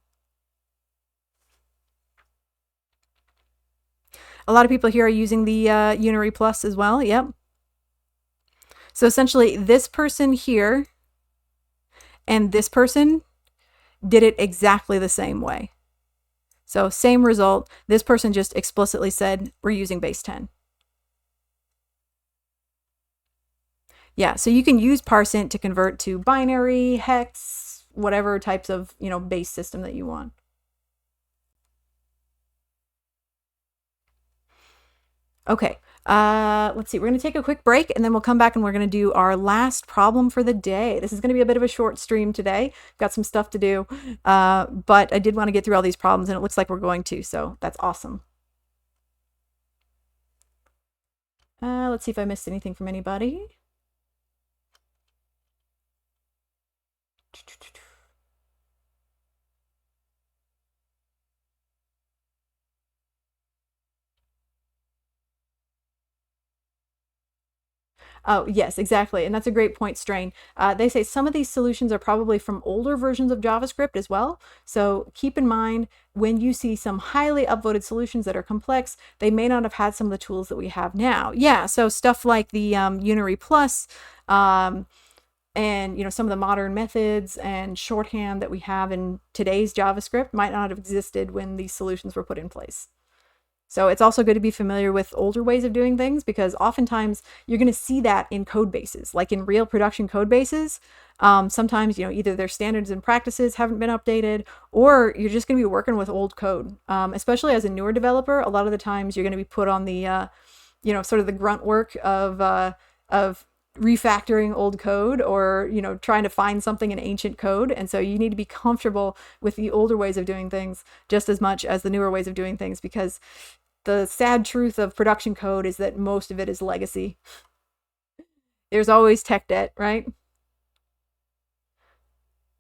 A lot of people here are using the unary plus as well. Yep. So essentially, this person here and this person did it exactly the same way. So same result. This person just explicitly said, we're using base 10. Yeah, so you can use parseInt to convert to binary, hex, whatever types of, base system that you want. Okay, let's see. We're going to take a quick break and then we'll come back and we're going to do our last problem for the day. This is going to be a bit of a short stream today. Got some stuff to do, but I did want to get through all these problems and it looks like we're going to, so that's awesome. Let's see if I missed anything from anybody. Oh, yes, exactly. And that's a great point, Strain. They say some of these solutions are probably from older versions of JavaScript as well. So keep in mind when you see some highly upvoted solutions that are complex, they may not have had some of the tools that we have now. Yeah, so stuff like the Unary Plus, um, and some of the modern methods and shorthand that we have in today's JavaScript might not have existed when these solutions were put in place. So it's also good to be familiar with older ways of doing things, because oftentimes you're going to see that in code bases, like in real production code bases. Sometimes, either their standards and practices haven't been updated, or you're just going to be working with old code. Especially as a newer developer, a lot of the times you're going to be put on the, sort of the grunt work of refactoring old code, or trying to find something in ancient code. And so you need to be comfortable with the older ways of doing things just as much as the newer ways of doing things, because the sad truth of production code is that most of it is legacy. There's always tech debt, right?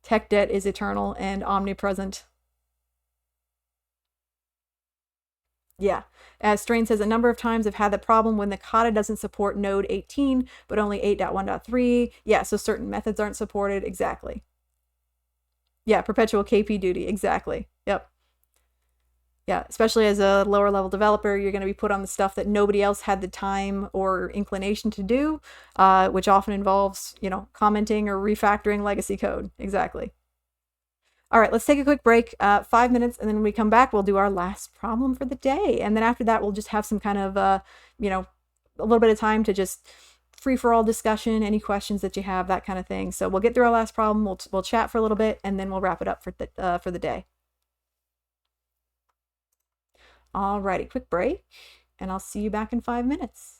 Tech debt is eternal and omnipresent. Yeah. As Strain says, a number of times I've had the problem when the kata doesn't support Node 18, but only 8.1.3. Yeah, so certain methods aren't supported. Exactly. Yeah, perpetual KP duty. Exactly. Yep. Yeah, especially as a lower level developer, you're going to be put on the stuff that nobody else had the time or inclination to do, which often involves, commenting or refactoring legacy code. Exactly. All right, let's take a quick break, 5 minutes, and then when we come back, we'll do our last problem for the day. And then after that, we'll just have some kind of, a little bit of time to just free for all discussion, any questions that you have, that kind of thing. So we'll get through our last problem. We'll chat for a little bit, and then we'll wrap it up for the day. All righty, quick break, and I'll see you back in 5 minutes.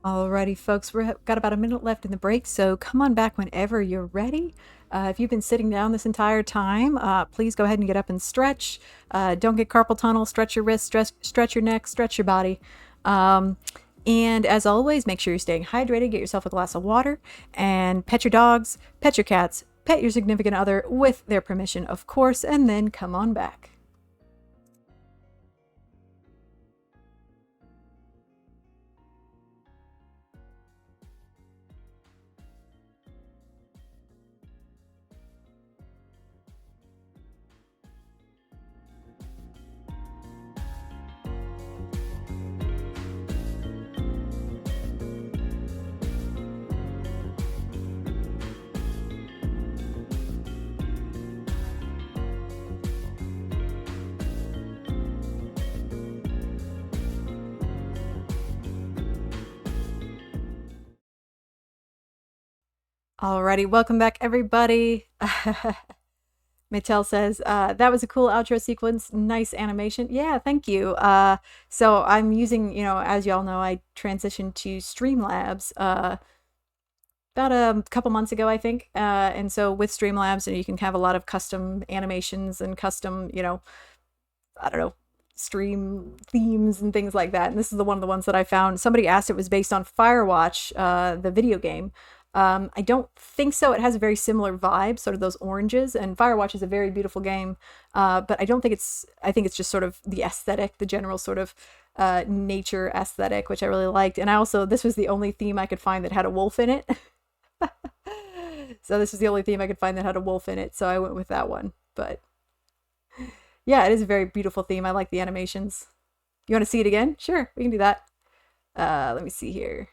Alrighty, folks, we've got about a minute left in the break, so come on back whenever you're ready. If you've been sitting down this entire time, please go ahead and get up and stretch. Don't get carpal tunnel. Stretch your wrists, stretch your neck, stretch your body. And as always, make sure you're staying hydrated. Get yourself a glass of water and pet your dogs, pet your cats, pet your significant other with their permission, of course, and then come on back. Alrighty, welcome back, everybody. Mattel says, that was a cool outro sequence. Nice animation. Yeah, thank you. So I'm using, as y'all know, I transitioned to Streamlabs about a couple months ago, I think. And so with Streamlabs, you can have a lot of custom animations and custom, I don't know, stream themes and things like that. And this is one of the ones that I found. Somebody asked it was based on Firewatch, the video game. I don't think so. It has a very similar vibe, sort of those oranges. And Firewatch is a very beautiful game, but I don't think it's. I think it's just sort of the aesthetic, the general sort of nature aesthetic, which I really liked. And this was the only theme I could find that had a wolf in it. So this was the only theme I could find that had a wolf in it. So I went with that one. But yeah, it is a very beautiful theme. I like the animations. You want to see it again? Sure, we can do that. Let me see here.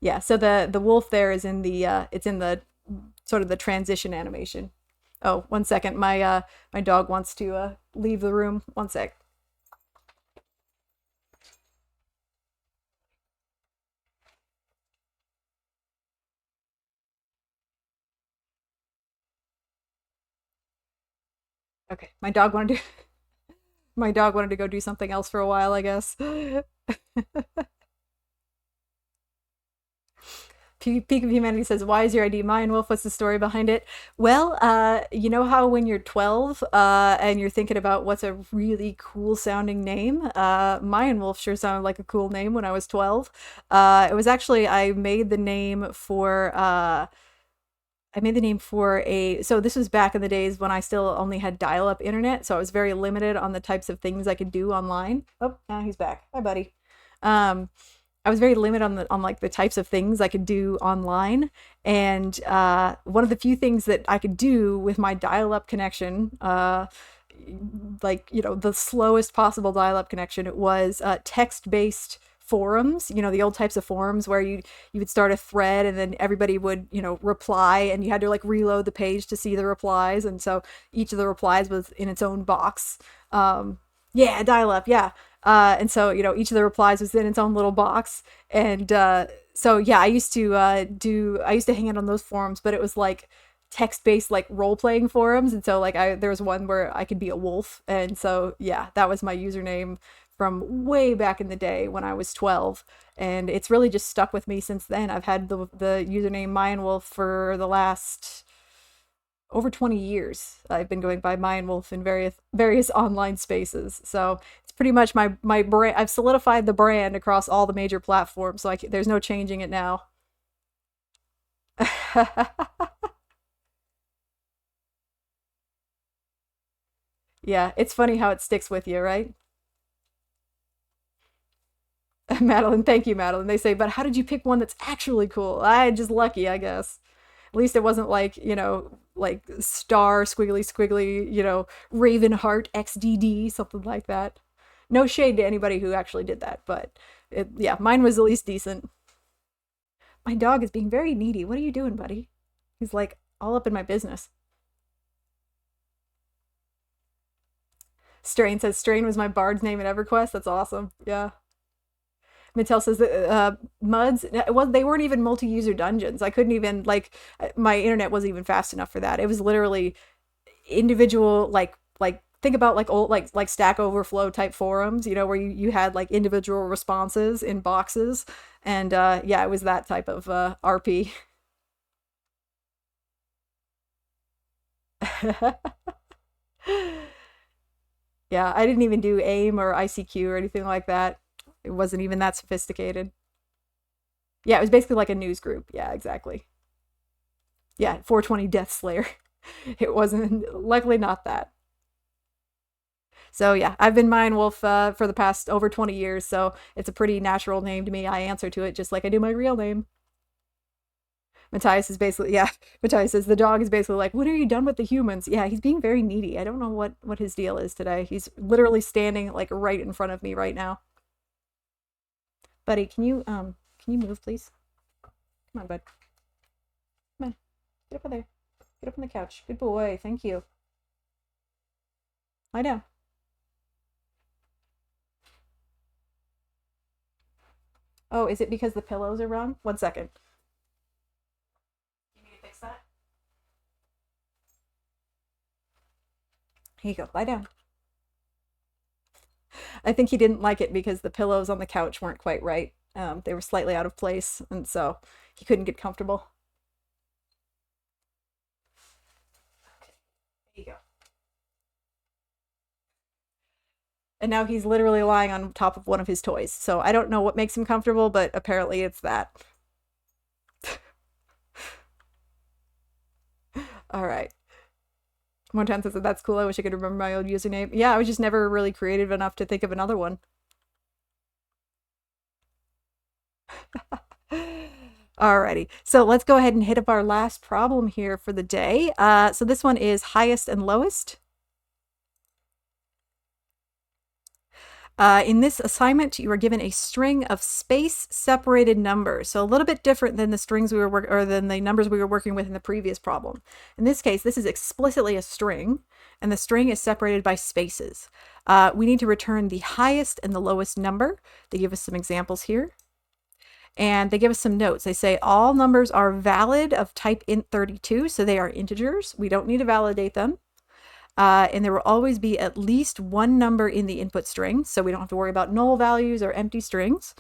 Yeah, so the wolf there is in the it's in the sort of the transition animation. Oh, 1 second. My dog wants to leave the room. 1 sec. Okay, my dog wanted to go do something else for a while, I guess. Peak of Humanity says, "Why is your ID Mayan Wolf? What's the story behind it?" Well, you know how when you're 12 and you're thinking about what's a really cool sounding name? Mayan Wolf sure sounded like a cool name when I was 12. It was actually I made the name for so this was back in the days when I still only had dial-up internet, so I was very limited on the types of things I could do online. Oh, now he's back. Hi, buddy. Um, I was very limited on like the types of things I could do online, and one of the few things that I could do with my dial-up connection, like the slowest possible dial-up connection, it was text-based forums, the old types of forums where you would start a thread and then everybody would reply, and you had to like reload the page to see the replies, and so each of the replies was in its own box. Yeah, dial up, yeah. And so each of the replies was in its own little box, and so yeah, I used to hang out on those forums, but it was like text-based like role-playing forums, and so like there was one where I could be a wolf, and so yeah, that was my username from way back in the day when I was 12, and it's really just stuck with me since then. I've had the username Mayan Wolf for the last over 20 years. I've been going by Mayan Wolf in various online spaces. So it's pretty much my brand. I've solidified the brand across all the major platforms, so there's no changing it now. Yeah, it's funny how it sticks with you, right? Madeline, thank you, Madeline. They say, but how did you pick one that's actually cool? I just lucky, I guess. At least it wasn't like, like star squiggly squiggly, Ravenheart XDD, something like that. No shade to anybody who actually did that, but yeah, mine was at least decent. My dog is being very needy. What are you doing, buddy? He's like all up in my business. Strain says Strain was my bard's name in EverQuest. That's awesome. Yeah. Mattel says that MUDs, well, they weren't even multi-user dungeons. I couldn't even, my internet wasn't even fast enough for that. It was literally individual, like think about like old like Stack Overflow type forums, where you had like individual responses in boxes, and yeah, it was that type of RP. Yeah, I didn't even do AIM or ICQ or anything like that. It wasn't even that sophisticated. Yeah, it was basically like a news group. Yeah, exactly. Yeah, 420 Death Slayer. It wasn't, luckily not that. So yeah, I've been Mine Wolf for the past over 20 years, so it's a pretty natural name to me. I answer to it just like I do my real name. Matthias is basically, yeah, Matthias says the dog is basically like, when are you done with the humans? Yeah, he's being very needy. I don't know what his deal is today. He's literally standing like right in front of me right now. Buddy, can you move please? Come on, bud. Come on. Get up on there. Get up on the couch. Good boy. Thank you. I know. Oh, is it because the pillows are wrong? 1 second. You need to fix that? Here you go. Lie down. I think he didn't like it because the pillows on the couch weren't quite right. They were slightly out of place, and so he couldn't get comfortable. Okay, there you go. And now he's literally lying on top of one of his toys. So I don't know what makes him comfortable, but apparently it's that. All right. Montan says that's cool. I wish I could remember my old username. Yeah, I was just never really creative enough to think of another one. Alrighty, so let's go ahead and hit up our last problem here for the day. So this one is highest and lowest. In this assignment, you are given a string of space-separated numbers. So a little bit different than the strings we were or than the numbers we were working with in the previous problem. In this case, this is explicitly a string, and the string is separated by spaces. We need to return the highest and the lowest number. They give us some examples here. And they give us some notes. They say all numbers are valid of type int32, so they are integers. We don't need to validate them. And there will always be at least one number in the input string, so we don't have to worry about null values or empty strings.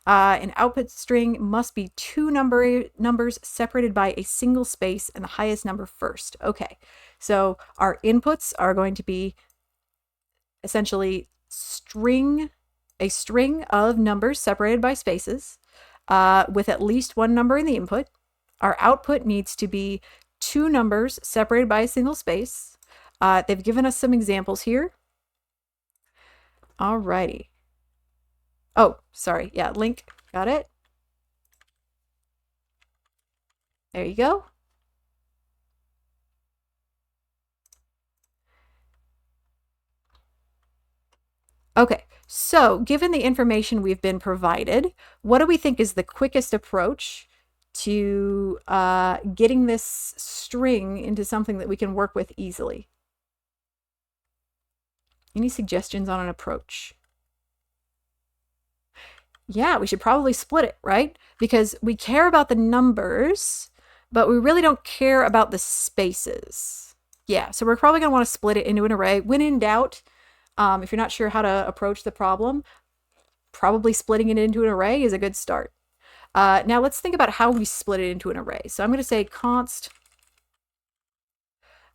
An output string must be two numbers separated by a single space and the highest number first. Okay, so our inputs are going to be essentially a string of numbers separated by spaces with at least one number in the input. Our output needs to be two numbers separated by a single space. They've given us some examples here. Alrighty. Oh, sorry. Yeah, link. Got it. There you go. Okay, so given the information we've been provided, what do we think is the quickest approach to getting this string into something that we can work with easily? Any suggestions on an approach? Yeah, we should probably split it, right? Because we care about the numbers, but we really don't care about the spaces. Yeah, so we're probably going to want to split it into an array. When in doubt, if you're not sure how to approach the problem, probably splitting it into an array is a good start. Now let's think about how we split it into an array. So I'm going to say const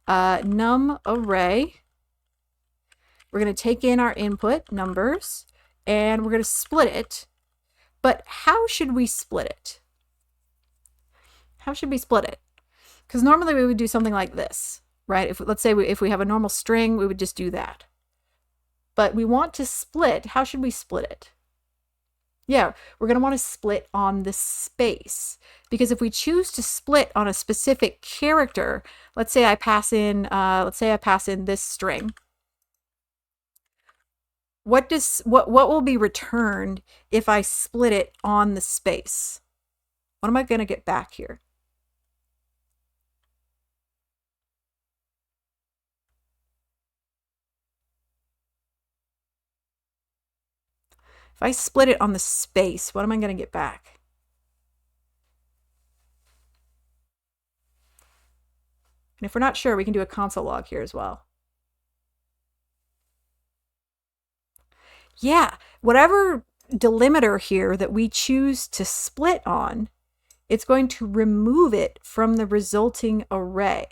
num array. We're going to take in our input numbers and we're going to split it. But how should we split it? How should we split it? Because normally we would do something like this, right? If let's say if we have a normal string, we would just do that. But we want to split. How should we split it? Yeah, we're going to want to split on the space. Because if we choose to split on a specific character, let's say I pass in this string. What will be returned if I split it on the space? What am I going to get back here? If I split it on the space, what am I going to get back? And if we're not sure, we can do a console log here as well. Yeah, whatever delimiter here that we choose to split on, it's going to remove it from the resulting array.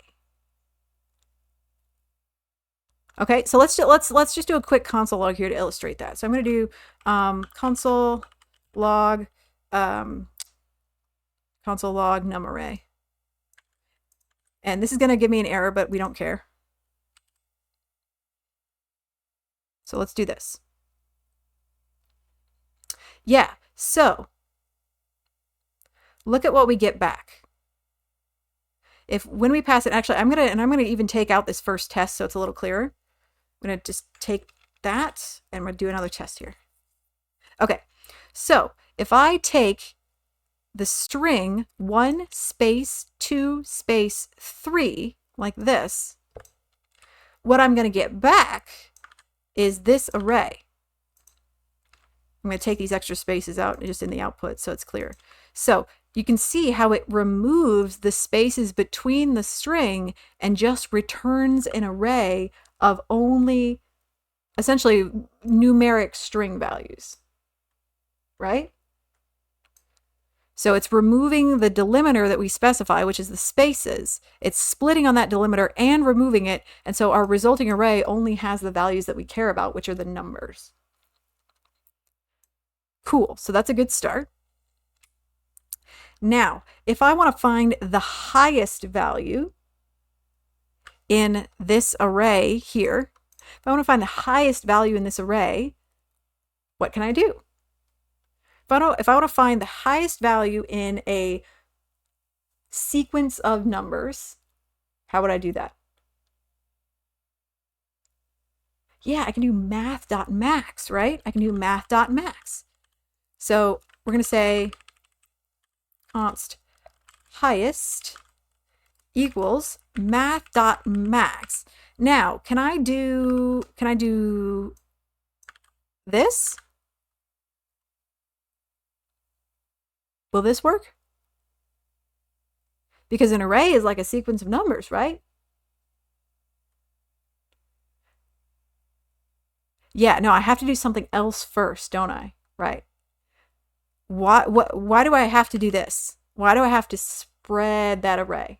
Okay, so let's just do a quick console log here to illustrate that. So I'm going to do console log um, console log num array, and this is going to give me an error, but we don't care. So let's do this. Yeah, so look at what we get back. If when we pass it, actually, I'm gonna even take out this first test so it's a little clearer. I'm gonna just take that and I'm gonna do another test here. Okay, so if I take the string 1 space 2 space 3 like this, what I'm gonna get back is this array. I'm going to take these extra spaces out just in the output so it's clear. So you can see how it removes the spaces between the string and just returns an array of only essentially numeric string values, right? So it's removing the delimiter that we specify, which is the spaces. It's splitting on that delimiter and removing it. And so our resulting array only has the values that we care about, which are the numbers. Cool, so that's a good start. Now, if I want to find the highest value in this array here, if I want to find the highest value in this array, what can I do? If I want to find the highest value in a sequence of numbers, how would I do that? Yeah, I can do math.max, right? I can do math.max. So we're going to say const highest equals math.max. Now, can I do this? Will this work? Because an array is like a sequence of numbers, right? Yeah, no, I have to do something else first, don't I? Right. Why do I have to do this? Why do I have to spread that array?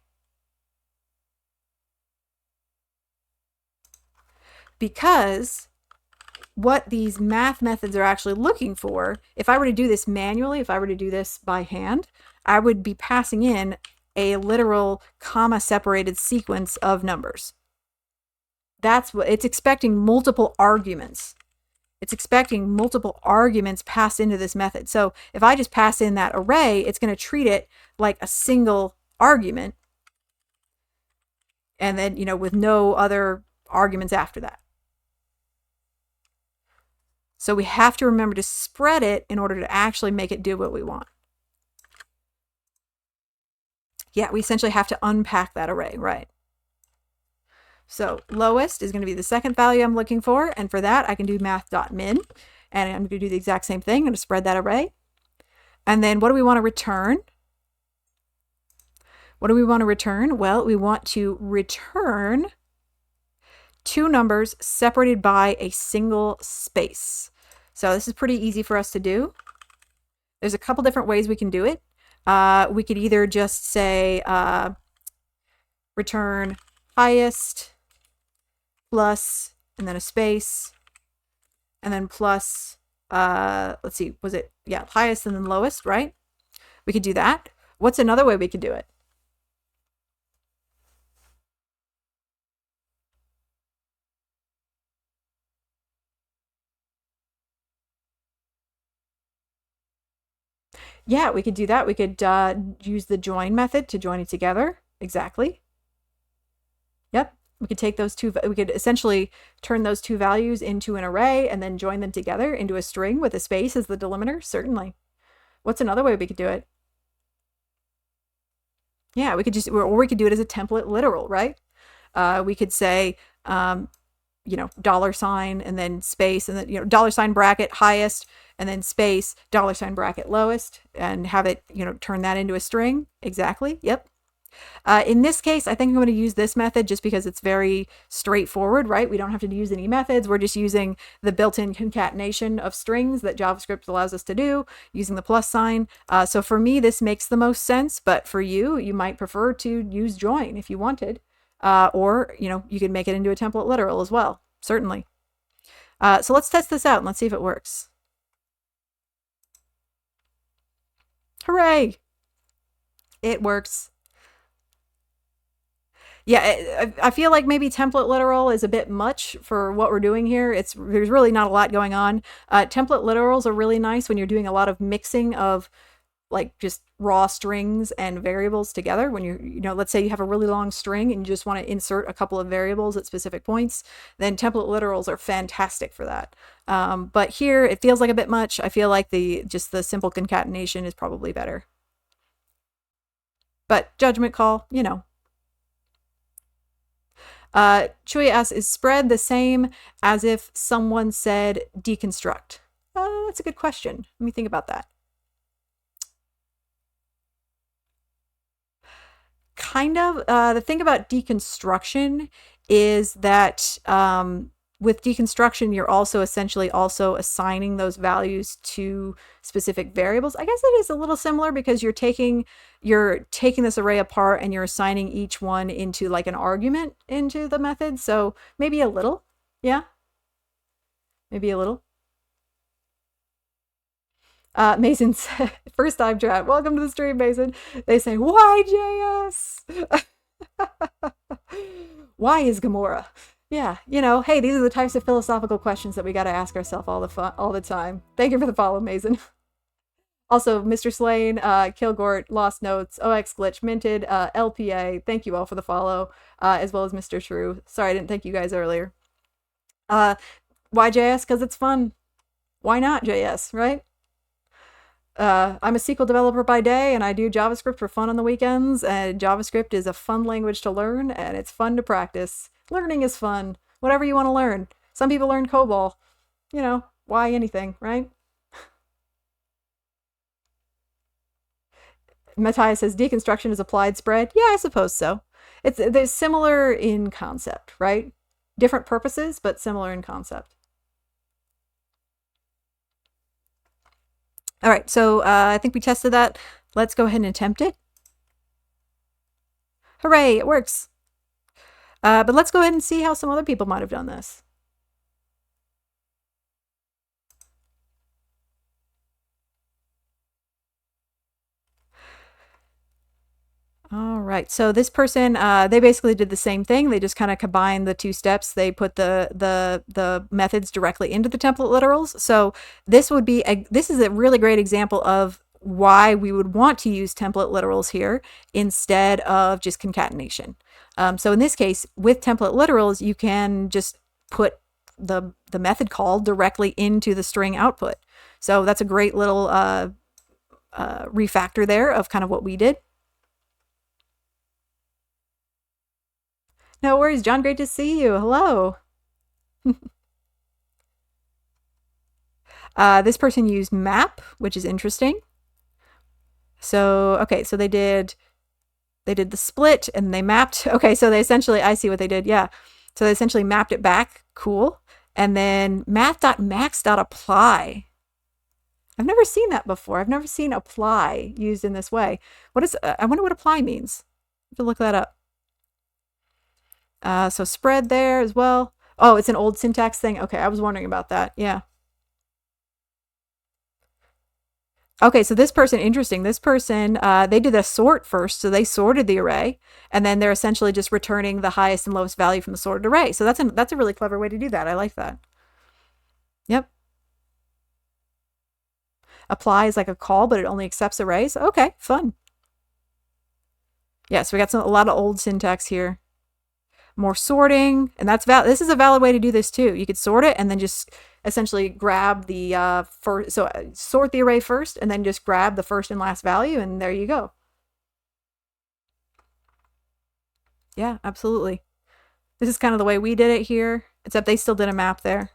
Because what these math methods are actually looking for, if I were to do this manually, if I were to do this by hand, I would be passing in a literal comma separated sequence of numbers. That's what it's expecting, multiple arguments. It's expecting multiple arguments passed into this method. So if I just pass in that array, it's going to treat it like a single argument. And then, with no other arguments after that. So we have to remember to spread it in order to actually make it do what we want. Yeah, we essentially have to unpack that array, right? So lowest is going to be the second value I'm looking for. And for that, I can do math.min. And I'm going to do the exact same thing. I'm going to spread that array. And then what do we want to return? What do we want to return? Well, we want to return two numbers separated by a single space. So this is pretty easy for us to do. There's a couple different ways we can do it. We could either just say return highest plus, and then a space, and then plus, let's see, was it, yeah, highest and then lowest, right? We could do that. What's another way we could do it? Yeah, we could do that. We could use the join method to join it together. Exactly. Yep. We could take those two, we could essentially turn those two values into an array and then join them together into a string with a space as the delimiter. Certainly. What's another way we could do it? Yeah, we could just, or we could do it as a template literal, right? We could say, dollar sign and then space and then, dollar sign bracket highest and then space, dollar sign bracket lowest, and have it, turn that into a string. Exactly. Yep. In this case, I think I'm going to use this method just because it's very straightforward, right? We don't have to use any methods. We're just using the built-in concatenation of strings that JavaScript allows us to do using the plus sign. So for me, this makes the most sense, but for you, you might prefer to use join if you wanted. Or, you could make it into a template literal as well, certainly. So let's test this out and let's see if it works. Hooray! It works. Yeah, I feel like maybe template literal is a bit much for what we're doing here. There's really not a lot going on. Template literals are really nice when you're doing a lot of mixing of like just raw strings and variables together. When let's say you have a really long string and you just want to insert a couple of variables at specific points, then template literals are fantastic for that. But here it feels like a bit much. I feel like the simple concatenation is probably better. But judgment call. Chuy asks, is spread the same as if someone said deconstruct? That's a good question. Let me think about that. Kind of. The thing about deconstruction is that with deconstruction, you're also essentially also assigning those values to specific variables. I guess it is a little similar because you're taking this array apart and you're assigning each one into like an argument into the method. So maybe a little. Yeah. Maybe a little. Mason's first time chat. Welcome to the stream, Mason. They say, why JS? Why is Gamora? Yeah, hey, these are the types of philosophical questions that we got to ask ourselves all the time. Thank you for the follow, Mason. Also, Mr. Slane, Kilgort, Lost Notes, OX Glitch, Minted, LPA, thank you all for the follow, as well as Mr. True. Sorry, I didn't thank you guys earlier. Why JS? Because it's fun. Why not JS, right? I'm a SQL developer by day, and I do JavaScript for fun on the weekends, and JavaScript is a fun language to learn, and it's fun to practice. Learning is fun. Whatever you want to learn. Some people learn COBOL. Why anything, right? Matthias says deconstruction is applied spread. Yeah, I suppose so. They're similar in concept, right? Different purposes, but similar in concept. All right, so I think we tested that. Let's go ahead and attempt it. Hooray, it works. But let's go ahead and see how some other people might have done this. All right, so this person, they basically did the same thing. They just kind of combined the two steps. They put the methods directly into the template literals. So this is a really great example of why we would want to use template literals here instead of just concatenation. So in this case, with template literals, you can just put the method call directly into the string output. So that's a great little refactor there of kind of what we did. No worries, John. Great to see you. Hello. This person used map, which is interesting. So, okay, so they did the split and they mapped. Okay, so they essentially, I see what they did. Yeah. So they essentially mapped it back. Cool. And then math.max.apply. I've never seen that before. I've never seen apply used in this way. I wonder what apply means. I have to look that up. So spread there as well. Oh, it's an old syntax thing. Okay, I was wondering about that. Yeah. Okay, so this person, interesting. This person, they did a sort first, so they sorted the array, and then they're essentially just returning the highest and lowest value from the sorted array. So that's a really clever way to do that. I like that. Yep. Apply is like a call, but it only accepts arrays. Okay, fun. Yeah, so we got a lot of old syntax here. More sorting, and this is a valid way to do this too. You could sort it and then just essentially grab the sort the array first and then just grab the first and last value, and there you go. Yeah, absolutely. This is kind of the way we did it here, except they still did a map there.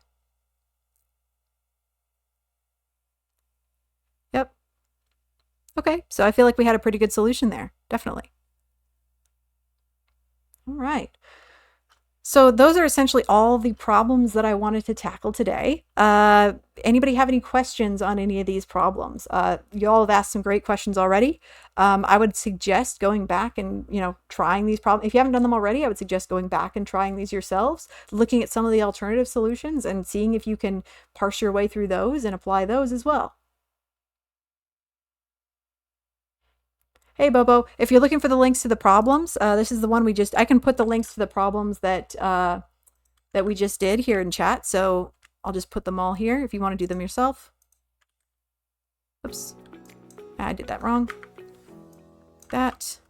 Yep. Okay, so I feel like we had a pretty good solution there, definitely. All right. So those are essentially all the problems that I wanted to tackle today. Anybody have any questions on any of these problems? You all have asked some great questions already. I would suggest going back and trying these problems. If you haven't done them already, I would suggest going back and trying these yourselves, looking at some of the alternative solutions and seeing if you can parse your way through those and apply those as well. Hey Bobo, if you're looking for the links to the problems, this is the one I can put the links to the problems that we just did here in chat. So I'll just put them all here if you want to do them yourself. Oops, I did that wrong. That.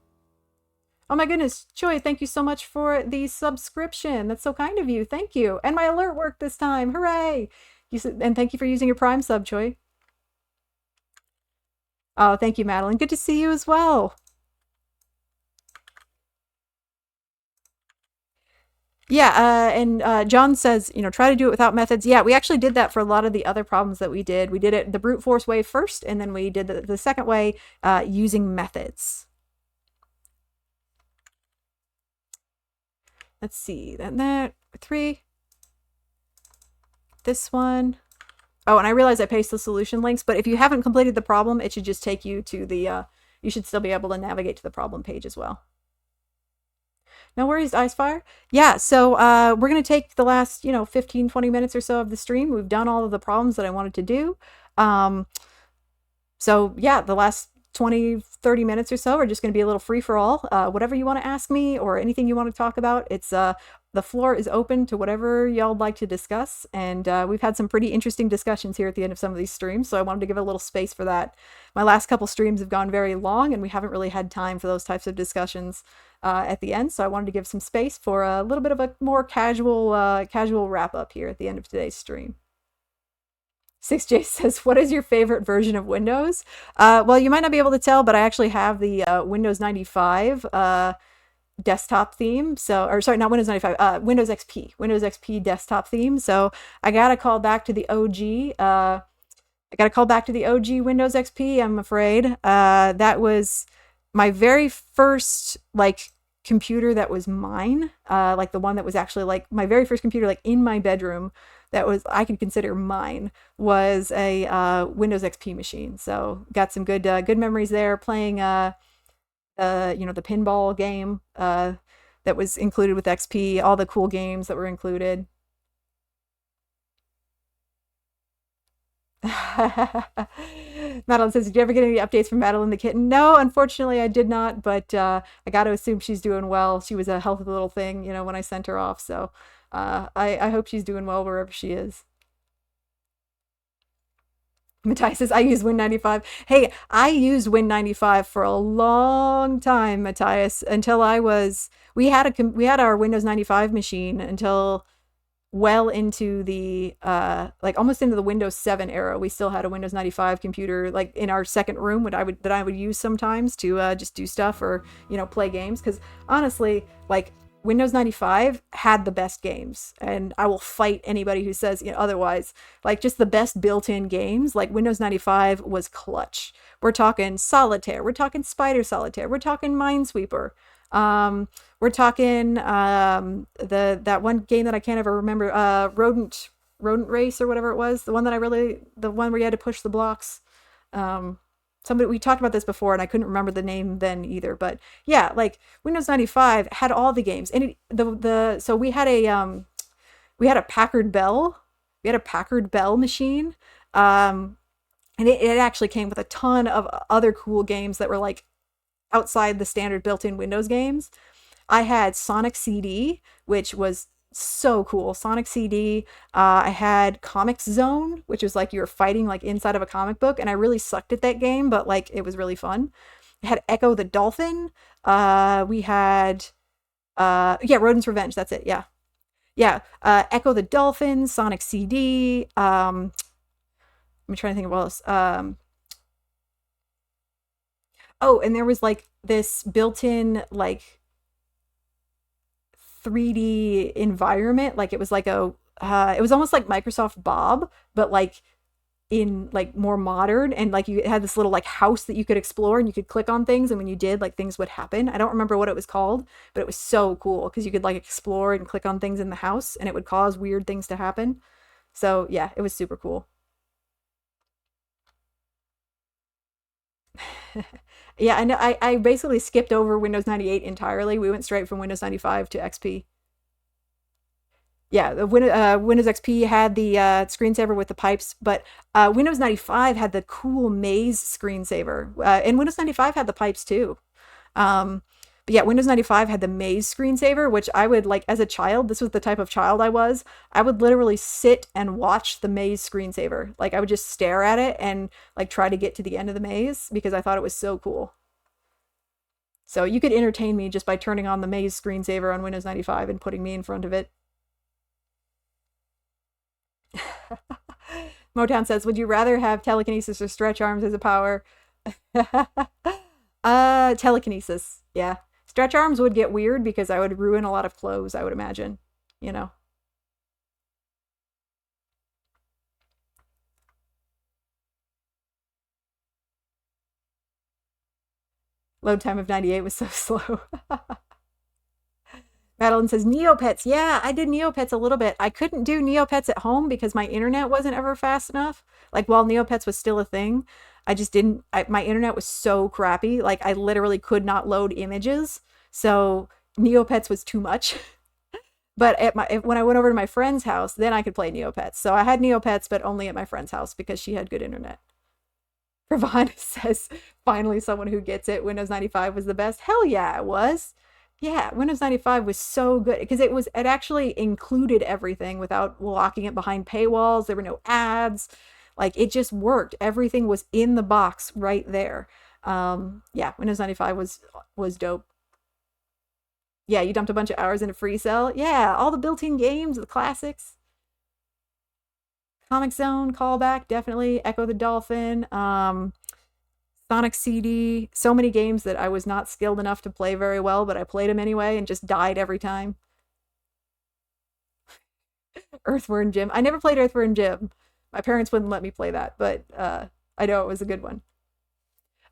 Oh my goodness, Choi, thank you so much for the subscription. That's so kind of you. Thank you. And my alert worked this time. Hooray! And thank you for using your Prime sub, Choi. Oh, thank you, Madeline. Good to see you as well. Yeah, and John says, try to do it without methods. Yeah, we actually did that for a lot of the other problems that we did. We did it the brute force way first, and then we did the second way using methods. Let's see, that 3. This one. Oh, and I realize I pasted the solution links, but if you haven't completed the problem, it should just take you to the, you should still be able to navigate to the problem page as well. No worries, Icefire. Yeah, so we're going to take the last, 15, 20 minutes or so of the stream. We've done all of the problems that I wanted to do. So yeah, the last 20, 30 minutes or so are just going to be a little free for all. Whatever you want to ask me or anything you want to talk about, it's the floor is open to whatever y'all would like to discuss. And we've had some pretty interesting discussions here at the end of some of these streams, so I wanted to give a little space for that. My last couple streams have gone very long, and we haven't really had time for those types of discussions at the end. So I wanted to give some space for a little bit of a more casual wrap up here at the end of today's stream. 6J says, what is your favorite version of Windows? Well, you might not be able to tell, but I actually have the Windows 95 desktop theme. So, or sorry, not Windows 95, Windows XP desktop theme. So I got to call back to the OG. I got to call back to the OG Windows XP, I'm afraid. That was my very first, computer that was mine. The one that was actually, my very first computer, in my bedroom that was, I could consider mine, was a Windows XP machine. So got some good memories there playing, the pinball game that was included with XP, all the cool games that were included. Madeline says, did you ever get any updates from Madeline the kitten? No, unfortunately I did not, but I got to assume she's doing well. She was a healthy little thing, when I sent her off. So I hope she's doing well wherever she is. Matthias says, I use Win95. Hey, I used Win95 for a long time, Matthias, until we had our Windows 95 machine until well into the almost into the Windows 7 era. We still had a Windows 95 computer in our second room that I would use sometimes to just do stuff or play games, because honestly, Windows 95 had the best games, and I will fight anybody who says otherwise. Just the best built-in games, Windows 95 was clutch. We're talking Solitaire, we're talking Spider Solitaire, we're talking Minesweeper. We're talking that one game that I can't ever remember, Rodent Race or whatever it was. The one where you had to push the blocks. We talked about this before, and I couldn't remember the name then either. But yeah, Windows 95 had all the games, and so we had a Packard Bell. We had a Packard Bell machine, and it actually came with a ton of other cool games that were outside the standard built-in Windows games. I had Sonic CD, which was so cool. Sonic CD. I had Comic Zone, which was you were fighting inside of a comic book, and I really sucked at that game, but it was really fun. I had Echo the Dolphin. We had Rodent's Revenge. That's it. Yeah. Echo the Dolphin, Sonic CD. I'm trying to think of what else. Oh, and there was this built-in 3D environment. It was it was almost like Microsoft Bob, but in like more modern, and like you had this little like house that you could explore and you could click on things, and when you did, like things would happen. I don't remember what it was called, but it was so cool because you could like explore and click on things in the house and it would cause weird things to happen. So yeah, it was super cool. Yeah, I know. I basically skipped over Windows 98 entirely. We went straight from Windows 95 to XP. Yeah, the Windows XP had the screensaver with the pipes, but Windows 95 had the cool maze screensaver, and Windows 95 had the pipes too. Um, but yeah, Windows 95 had the maze screensaver, which I would like as a child. This was the type of child I was. I would literally sit and watch the maze screensaver. Like I would just stare at it and like try to get to the end of the maze because I thought it was so cool. So you could entertain me just by turning on the maze screensaver on Windows 95 and putting me in front of it. Motown says, "Would you rather have telekinesis or stretch arms as a power?" Telekinesis. Yeah. Stretch arms would get weird because I would ruin a lot of clothes, I would imagine. You know. Load time of 98 was so slow. Madeline says Neopets. Yeah, I did Neopets a little bit. I couldn't do Neopets at home because my internet wasn't ever fast enough. Like while Neopets was still a thing, I just didn't. My internet was so crappy. Like I literally could not load images. So Neopets was too much. But when I went over to my friend's house, then I could play Neopets. So I had Neopets, but only at my friend's house because she had good internet. Pravon says, finally, someone who gets it. Windows 95 was the best. Hell yeah, it was. Yeah, Windows 95 was so good because it actually included everything without locking it behind paywalls. There were no ads. Like it just worked. Everything was in the box right there. Yeah, Windows 95 was dope. Yeah, you dumped a bunch of hours into Free Cell. Yeah, all the built-in games, the classics. Comic Zone callback, definitely. Echo the Dolphin. Sonic CD, so many games that I was not skilled enough to play very well, but I played them anyway and just died every time. Earthworm Jim. I never played Earthworm Jim. My parents wouldn't let me play that, but I know it was a good one.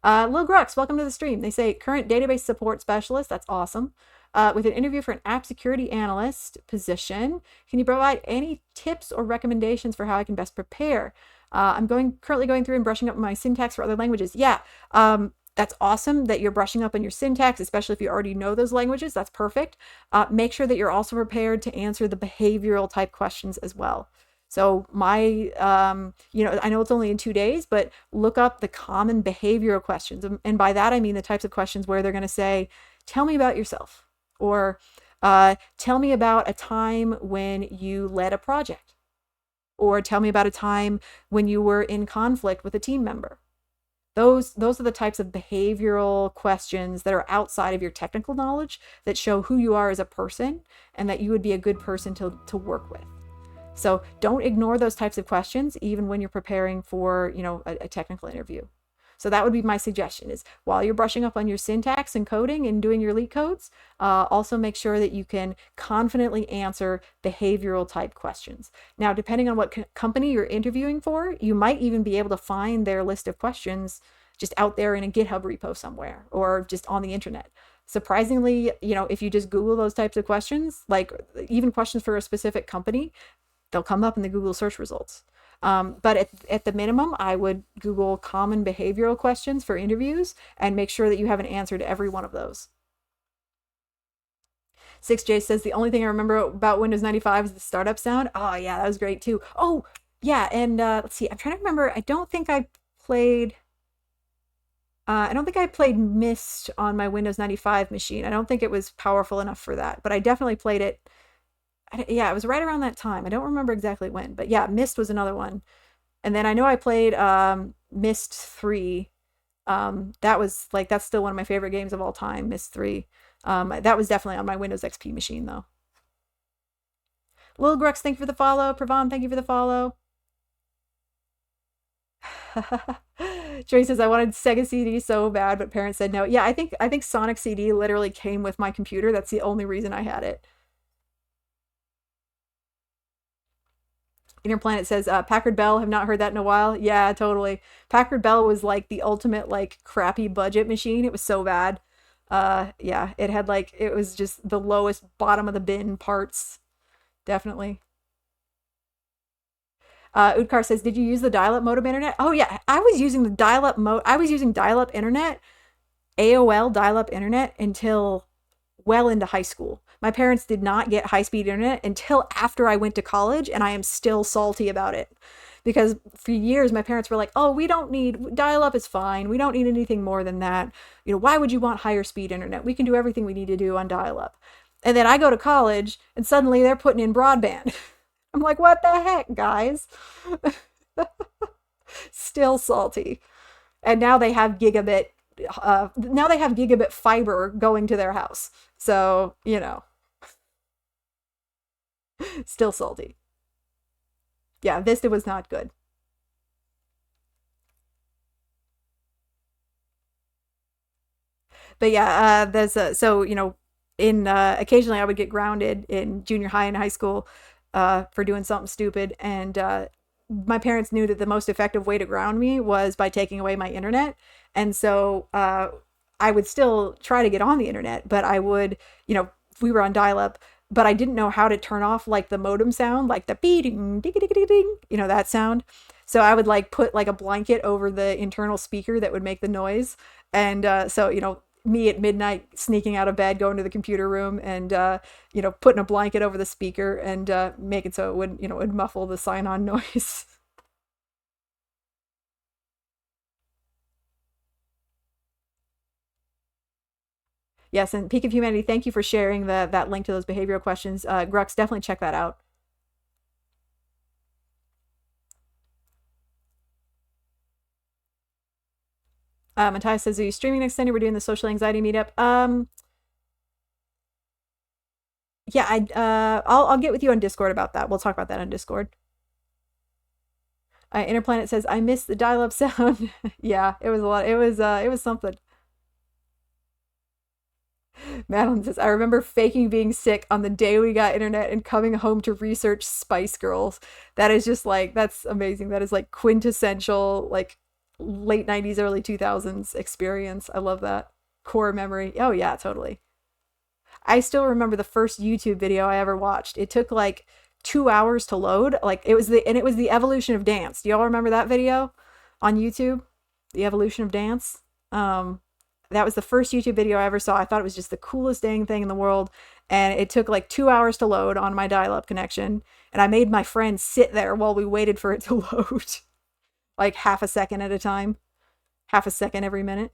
Lil Grux, welcome to the stream. They say current database support specialist. That's awesome. With an interview for an app security analyst position, can you provide any tips or recommendations for how I can best prepare? I'm currently going through and brushing up my syntax for other languages. Yeah, that's awesome that you're brushing up on your syntax, especially if you already know those languages. That's perfect. Make sure that you're also prepared to answer the behavioral type questions as well. So I know it's only in 2 days, but look up the common behavioral questions. And by that, I mean the types of questions where they're going to say, tell me about yourself, or tell me about a time when you led a project, or tell me about a time when you were in conflict with a team member. Those are the types of behavioral questions that are outside of your technical knowledge that show who you are as a person and that you would be a good person to work with. So don't ignore those types of questions, even when you're preparing for, a technical interview. So that would be my suggestion is while you're brushing up on your syntax and coding and doing your leak codes, also make sure that you can confidently answer behavioral type questions. Now, depending on what company you're interviewing for, you might even be able to find their list of questions just out there in a GitHub repo somewhere or just on the internet. Surprisingly, if you just Google those types of questions, like even questions for a specific company, they'll come up in the Google search results. But at the minimum, I would Google common behavioral questions for interviews and make sure that you have an answer to every one of those. 6J says the only thing I remember about Windows 95 is the startup sound. Oh, yeah, that was great too. Oh, yeah, and let's see. I'm trying to remember. Played. I don't think I played Myst on my Windows 95 machine. I don't think it was powerful enough for that, but I definitely played it. Yeah, it was right around that time. I don't remember exactly when, but yeah, Myst was another one. And then I know I played Myst 3. That's still one of my favorite games of all time, Myst 3. That was definitely on my Windows XP machine though. Lil Grux, thank you for the follow. Pravan, thank you for the follow. Joey says I wanted Sega CD so bad, but parents said no. Yeah, I think Sonic CD literally came with my computer. That's the only reason I had it. Inner Planet says Packard Bell. Have not heard that in a while. Yeah, totally. Packard Bell was like the ultimate like crappy budget machine. It was so bad. Yeah, it had like it was just the lowest bottom of the bin parts. Definitely. Udkar says, "Did you use the dial-up modem internet?" Oh yeah, I was using the dial-up I was using dial-up internet, AOL dial-up internet until well into high school. My parents did not get high-speed internet until after I went to college, and I am still salty about it. Because for years my parents were like, "Oh, we don't need dial-up is fine. We don't need anything more than that. You know, why would you want higher speed internet? We can do everything we need to do on dial-up." And then I go to college and suddenly they're putting in broadband. I'm like, "What the heck, guys?" Still salty. And now they have gigabit fiber going to their house. So, still salty. Yeah, Vista was not good. But yeah, there's so in occasionally I would get grounded in junior high and high school for doing something stupid, and my parents knew that the most effective way to ground me was by taking away my internet, and so I would still try to get on the internet, but I would, we were on dial up, but I didn't know how to turn off like the modem sound, like the beating, ding, ding, ding, ding, that sound. So I would like put like a blanket over the internal speaker that would make the noise. And so, me at midnight sneaking out of bed, going to the computer room and, putting a blanket over the speaker and making so it would, would muffle the sign on noise. Yes, and Peak of Humanity, thank you for sharing that link to those behavioral questions. Grux, definitely check that out. Matthias says, "Are you streaming next Sunday? We're doing the social anxiety meetup." Yeah, I'll get with you on Discord about that. We'll talk about that on Discord. Interplanet says, "I miss the dial-up sound." Yeah, it was a lot. It was something. Madeline says, "I remember faking being sick on the day we got internet and coming home to research Spice Girls." That is just like that's amazing. That is like quintessential like late 90s, early 2000s experience. I love that. Core memory. Oh yeah, totally. I still remember the first YouTube video I ever watched. It took like 2 hours to load. Like it was the evolution of dance. Do y'all remember that video on YouTube? The evolution of dance. Um, that was the first YouTube video I ever saw. I thought it was just the coolest dang thing in the world. And it took like 2 hours to load on my dial up connection. And I made my friend sit there while we waited for it to load, like half a second at a time, half a second every minute.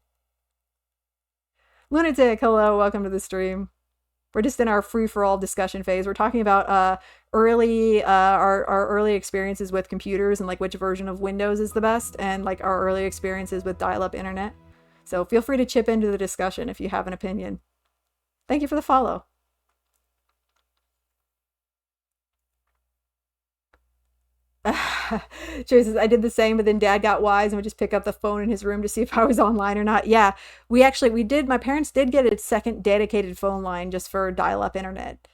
Lunatic, hello, welcome to the stream. We're just in our free for all discussion phase. We're talking about our early experiences with computers and like which version of Windows is the best, and like our early experiences with dial up internet. So feel free to chip into the discussion if you have an opinion. Thank you for the follow. Joey says, "I did the same, but then dad got wise and would just pick up the phone in his room to see if I was online or not." Yeah, we did, my parents did get a second dedicated phone line just for dial up internet.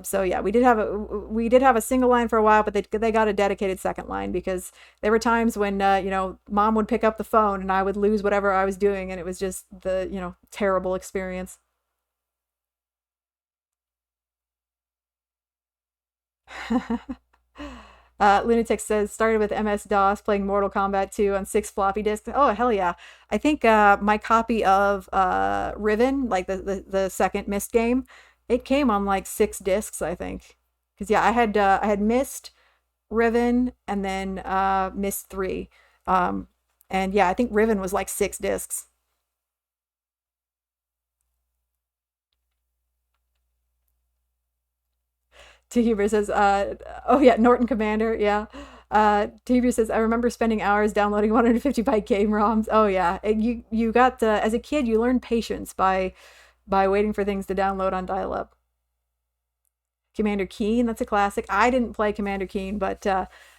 So yeah, we did have a single line for a while, but they got a dedicated second line because there were times when, mom would pick up the phone and I would lose whatever I was doing. And it was just the, terrible experience. Lunatic says, "Started with MS-DOS, playing Mortal Kombat 2 on 6 floppy disks." Oh, hell yeah. I think my copy of Riven, like the second Myst game, it came on like 6 disks, I think. Because yeah, I had Myst, Riven, and then Myst 3. Um, and yeah, I think Riven was like 6 disks. T-Huber says, "Oh yeah, Norton Commander, yeah." T-Huber says, "I remember spending hours downloading 150 byte game ROMs." Oh yeah, and you got as a kid you learned patience by waiting for things to download on dial up. Commander Keen, that's a classic. I didn't play Commander Keen, but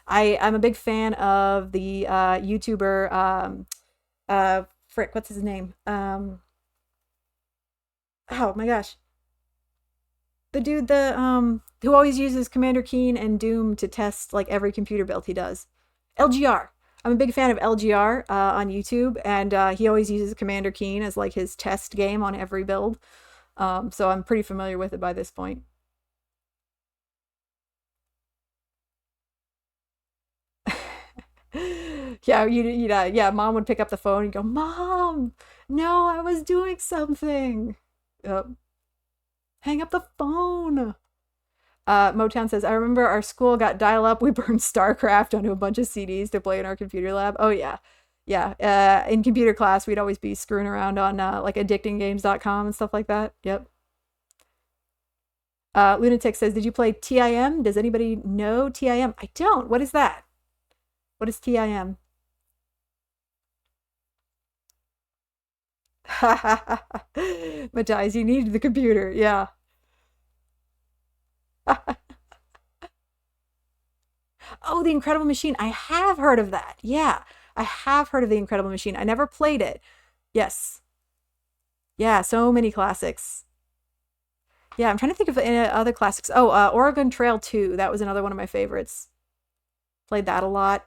I'm a big fan of the YouTuber frick, what's his name? Oh my gosh, The dude the who always uses Commander Keen and Doom to test like every computer build he does. LGR. I'm a big fan of LGR on YouTube, and he always uses Commander Keen as like his test game on every build. So I'm pretty familiar with it by this point. Yeah, yeah. Mom would pick up the phone and go, "Mom, no, I was doing something." Yep. Hang up the phone. Motown says, I remember our school got dial up. We burned StarCraft onto a bunch of CDs to play in our computer lab. Oh, yeah. Yeah. In computer class, we'd always be screwing around on like addictinggames.com and stuff like that. Yep. Lunatic says, did you play TIM? Does anybody know TIM? I don't. What is that? What is TIM? Matthias, you need the computer. Yeah. Oh, The Incredible Machine. I have heard of that. Yeah. I have heard of The Incredible Machine. I never played it. Yes. Yeah, so many classics. Yeah, I'm trying to think of any other classics. Oh, Oregon Trail 2. That was another one of my favorites. Played that a lot.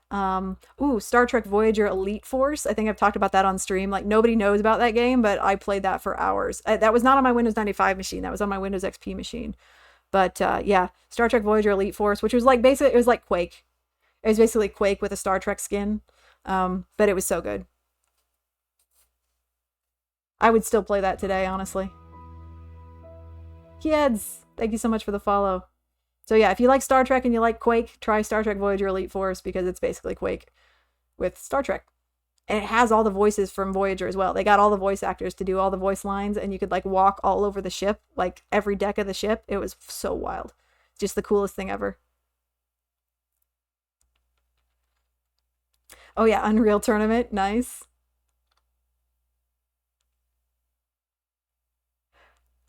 Star Trek Voyager Elite Force. I think I've talked about that on stream. Like nobody knows about that game, but I played that for hours. That was not on my Windows 95 machine. That was on my Windows XP machine. But yeah, Star Trek Voyager Elite Force, which was like basically it was like Quake. It was basically Quake with a Star Trek skin. But it was so good. I would still play that today, honestly. Kids, thank you so much for the follow. So yeah, if you like Star Trek and you like Quake, try Star Trek Voyager Elite Force because it's basically Quake with Star Trek. And it has all the voices from Voyager as well. They got all the voice actors to do all the voice lines, and you could like walk all over the ship, like every deck of the ship. It was so wild. Just the coolest thing ever. Oh yeah, Unreal Tournament, nice.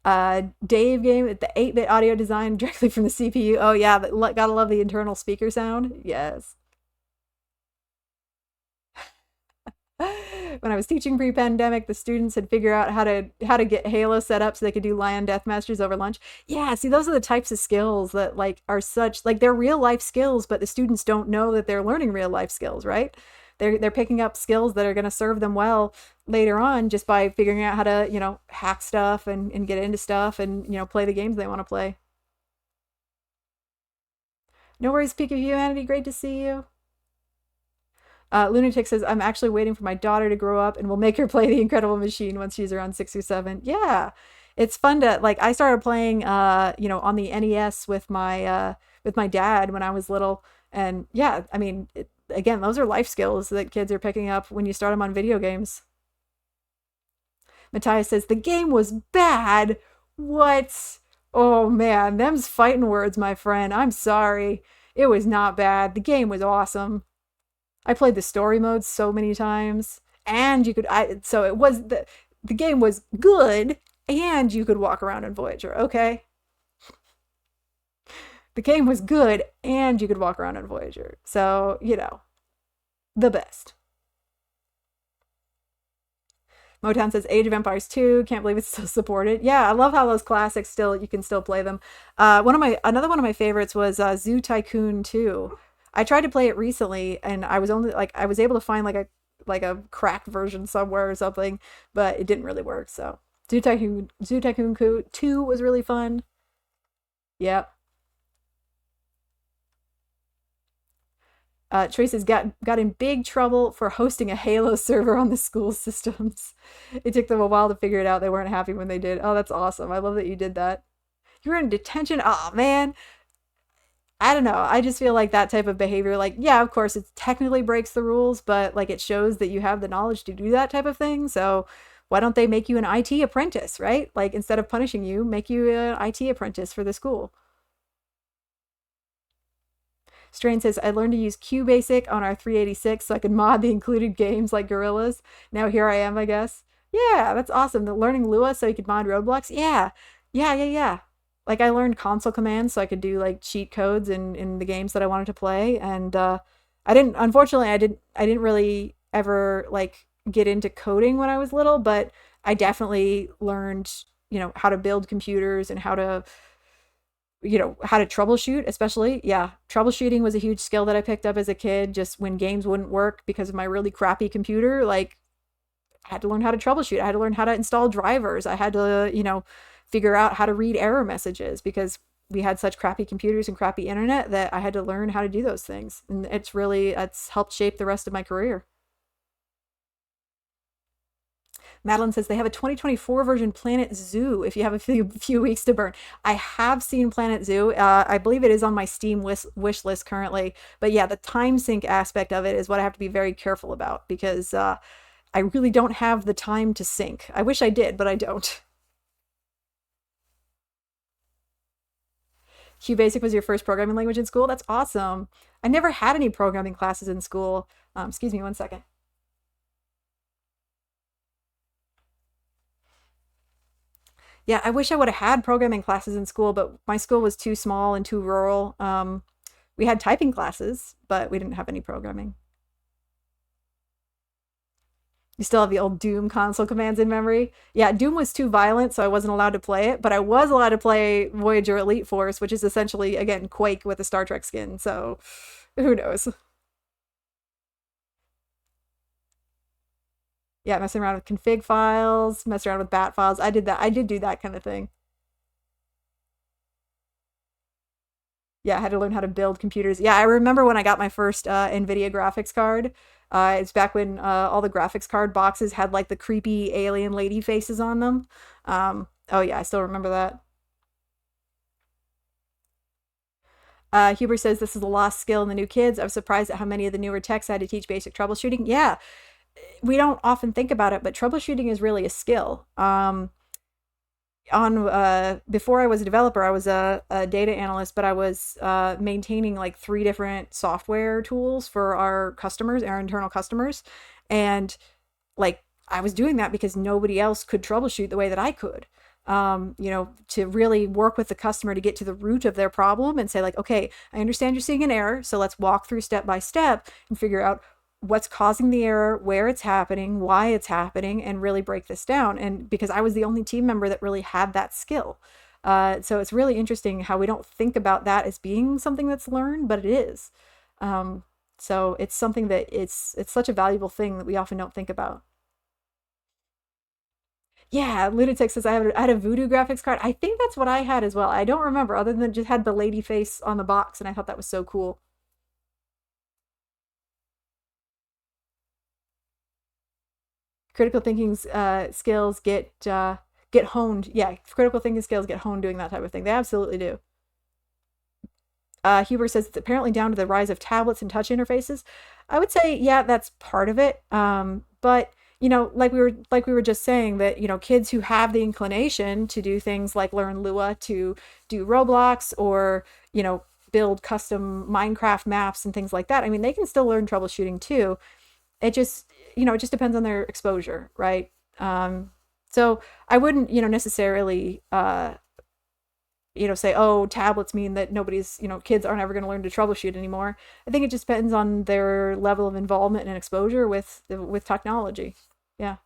Dave game, the 8-bit audio design directly from the CPU. Oh yeah, gotta love the internal speaker sound. Yes. When I was teaching pre-pandemic, the students had figured out how to get Halo set up so they could do Lion Deathmasters over lunch. Yeah, see, those are the types of skills that like are such like they're real life skills, but the students don't know that they're learning real life skills, right? They're picking up skills that are going to serve them well later on just by figuring out how to hack stuff and get into stuff and play the games they want to play. No worries, Peak of Humanity. Great to see you. Lunatic says, I'm actually waiting for my daughter to grow up and we'll make her play The Incredible Machine once she's around 6 or 7. Yeah. It's fun to like I started playing on the NES with my dad when I was little. And yeah, I mean again, those are life skills that kids are picking up when you start them on video games. Matthias says, the game was bad. What? Oh man, them's fighting words, my friend. I'm sorry. It was not bad. The game was awesome. I played the story mode so many times, and you could. So it was the game was good, and you could walk around in Voyager. Okay, the game was good, and you could walk around in Voyager. So the best. Motown says Age of Empires 2. Can't believe it's still supported. Yeah, I love how those classics still you can still play them. Another one of my favorites was Zoo Tycoon 2. I tried to play it recently, and I was only like I was able to find like a cracked version somewhere or something, but it didn't really work. So Zoo Tycoon 2 was really fun. Yeah. Trace has got in big trouble for hosting a Halo server on the school systems. It took them a while to figure it out. They weren't happy when they did. Oh, that's awesome. I love that you did that. You were in detention. Oh man, I don't know. I just feel like that type of behavior, like, yeah, of course, it technically breaks the rules, but like it shows that you have the knowledge to do that type of thing. So why don't they make you an IT apprentice, right? Like instead of punishing you, make you an IT apprentice for the school. Strain says, I learned to use QBasic on our 386 so I could mod the included games like Gorillas. Now here I am, I guess. Yeah, that's awesome. The learning Lua so you could mod roadblocks. Yeah. Yeah. Like I learned console commands so I could do like cheat codes in the games that I wanted to play. And I didn't unfortunately I didn't really ever like get into coding when I was little, but I definitely learned, how to build computers and how to how to troubleshoot, especially. Yeah, troubleshooting was a huge skill that I picked up as a kid. Just when games wouldn't work because of my really crappy computer, like I had to learn how to troubleshoot. I had to learn how to install drivers. I had to, figure out how to read error messages because we had such crappy computers and crappy internet that I had to learn how to do those things. And it's helped shape the rest of my career. Madeline says they have a 2024 version Planet Zoo if you have a few weeks to burn. I have seen Planet Zoo. I believe it is on my Steam wish list currently. But yeah, the time sync aspect of it is what I have to be very careful about because I really don't have the time to sync. I wish I did, but I don't. QBasic was your first programming language in school? That's awesome. I never had any programming classes in school. Excuse me one second. Yeah, I wish I would have had programming classes in school, but my school was too small and too rural. We had typing classes, but we didn't have any programming. You still have the old Doom console commands in memory. Yeah, Doom was too violent, so I wasn't allowed to play it, but I was allowed to play Voyager Elite Force, which is essentially, again, Quake with a Star Trek skin. So who knows? Yeah, messing around with config files, messing around with bat files. I did that. I did do that kind of thing. Yeah, I had to learn how to build computers. Yeah, I remember when I got my first NVIDIA graphics card. It's back when all the graphics card boxes had like the creepy alien lady faces on them. Oh yeah, I still remember that. Huber says this is a lost skill in the new kids. I was surprised at how many of the newer techs had to teach basic troubleshooting. Yeah, we don't often think about it, but troubleshooting is really a skill. On Before I was a developer, I was a data analyst, but I was maintaining like three different software tools for our customers, our internal customers, and like I was doing that because nobody else could troubleshoot the way that I could. To really work with the customer to get to the root of their problem and say like, okay, I understand you're seeing an error, so let's walk through step by step and figure out what's causing the error, where it's happening, why it's happening, and really break this down. And because I was the only team member that really had that skill. So it's really interesting how we don't think about that as being something that's learned, but it is. Um, so it's something that it's such a valuable thing that we often don't think about. Yeah, Lunatic says I had a Voodoo graphics card. I think that's what I had as well. I don't remember other than just had the lady face on the box, and I thought that was so cool. Critical thinking skills get honed. Yeah, critical thinking skills get honed doing that type of thing. They absolutely do. Huber says it's apparently down to the rise of tablets and touch interfaces. I would say, yeah, that's part of it. But like we were just saying that kids who have the inclination to do things like learn Lua, to do Roblox, or build custom Minecraft maps and things like that. I mean, they can still learn troubleshooting too. It just depends on their exposure, right? So I wouldn't necessarily say, oh, tablets mean that kids aren't ever going to learn to troubleshoot anymore. I think it just depends on their level of involvement and exposure with technology. Yeah.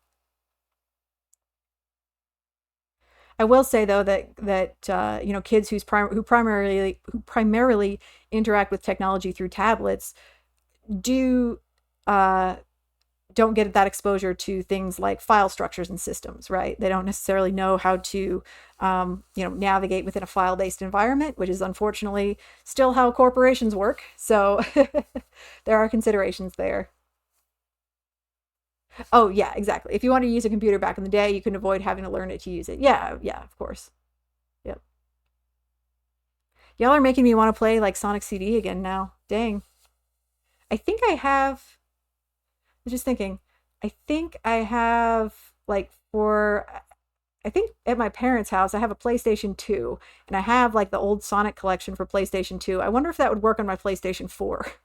I will say though that kids who primarily interact with technology through tablets do uh, don't get that exposure to things like file structures and systems, right? They don't necessarily know how to, navigate within a file-based environment, which is unfortunately still how corporations work. So there are considerations there. Oh yeah, exactly. If you want to use a computer back in the day, you can avoid having to learn it to use it. Yeah, yeah, of course. Yep. Y'all are making me want to play like Sonic CD again now. Dang. I think I have. I was just thinking. I think I have like for I think at my parents' house, I have a PlayStation 2, and I have like the old Sonic collection for PlayStation 2. I wonder if that would work on my PlayStation 4. If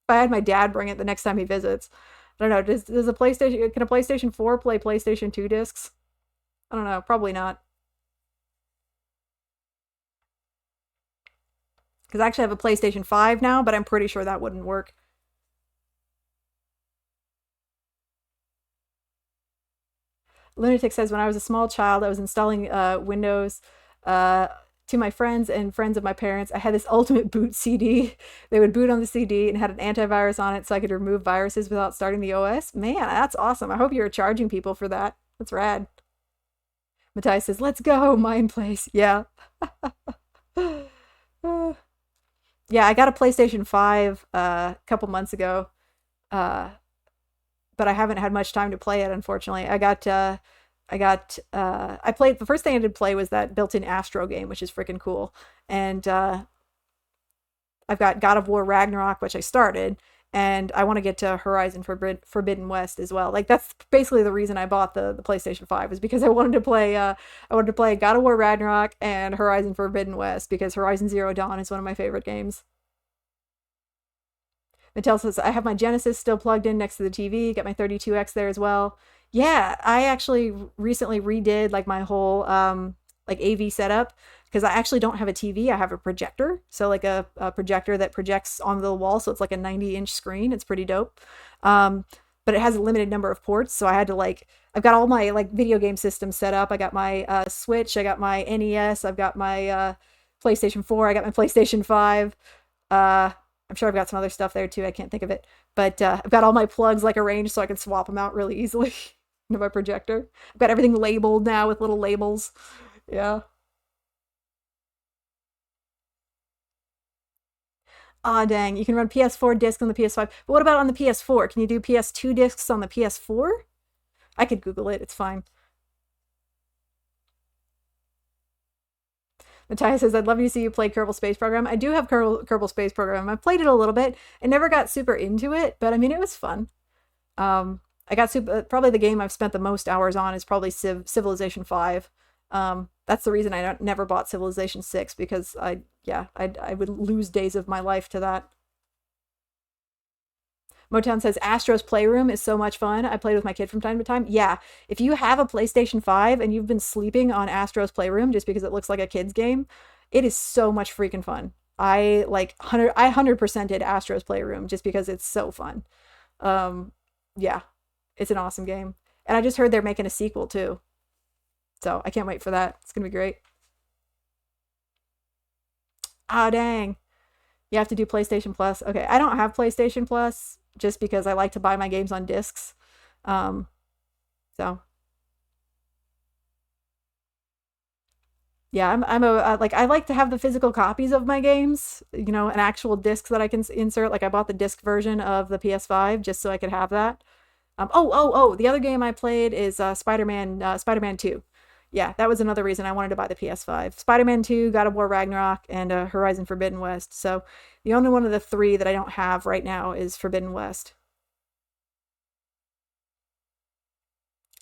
I had my dad bring it the next time he visits. I don't know. Can a PlayStation 4 play PlayStation 2 discs? I don't know. Probably not. Because I actually have a PlayStation 5 now, but I'm pretty sure that wouldn't work. Lunatic says, when I was a small child, I was installing Windows uh, to my friends and friends of my parents, I had this Ultimate Boot CD. They would boot on the CD and had an antivirus on it so I could remove viruses without starting the OS. Man, that's awesome. I hope you're charging people for that. That's rad. Matthias says, let's go, Mind Place. Yeah. Uh, yeah, I got a PlayStation 5 a couple months ago, uh, but I haven't had much time to play it, unfortunately. I played, the first thing I did play was that built in Astro game, which is freaking cool. And I've got God of War Ragnarok, which I started, and I want to get to Horizon Forbidden West as well. Like that's basically the reason I bought the PlayStation 5 is because I wanted to play God of War Ragnarok and Horizon Forbidden West because Horizon Zero Dawn is one of my favorite games. Mattel says I have my Genesis still plugged in next to the TV, got my 32X there as well. Yeah, I actually recently redid like my whole like AV setup because I actually don't have a TV. I have a projector. So like a projector that projects onto the wall. So it's like a 90-inch screen. It's pretty dope. Um, but it has a limited number of ports. So I had to like, I've got all my like video game systems set up. I got my Switch. I got my NES. I've got my PlayStation 4. I got my PlayStation 5. I'm sure I've got some other stuff there too. I can't think of it. But I've got all my plugs like arranged so I can swap them out really easily into my projector. I've got everything labeled now with little labels. Yeah. Ah, dang. You can run PS4 discs on the PS5. But what about on the PS4? Can you do PS2 discs on the PS4? I could Google it. It's fine. Natalia says, I'd love to see you play Kerbal Space Program. I do have Kerbal Space Program. I played it a little bit. I never got super into it, but I mean, it was fun. I got super, probably the game I've spent the most hours on is probably Civilization 5. That's the reason I never bought Civilization 6 because I would lose days of my life to that. Motown says Astro's Playroom is so much fun. I played with my kid from time to time. Yeah, if you have a PlayStation 5 and you've been sleeping on Astro's Playroom just because it looks like a kid's game, it is so much freaking fun. I 100% did Astro's Playroom just because it's so fun. Um, yeah, it's an awesome game. And I just heard they're making a sequel too. So I can't wait for that. It's gonna be great. Ah, dang. You have to do PlayStation Plus. Okay, I don't have PlayStation Plus just because I like to buy my games on discs. Um, so yeah, like I like to have the physical copies of my games, an actual disc that I can insert. Like I bought the disc version of the PS5 just so I could have that. Oh, the other game I played is Spider-Man 2. Yeah, that was another reason I wanted to buy the PS5. Spider-Man 2, God of War Ragnarok, and Horizon Forbidden West. So the only one of the three that I don't have right now is Forbidden West.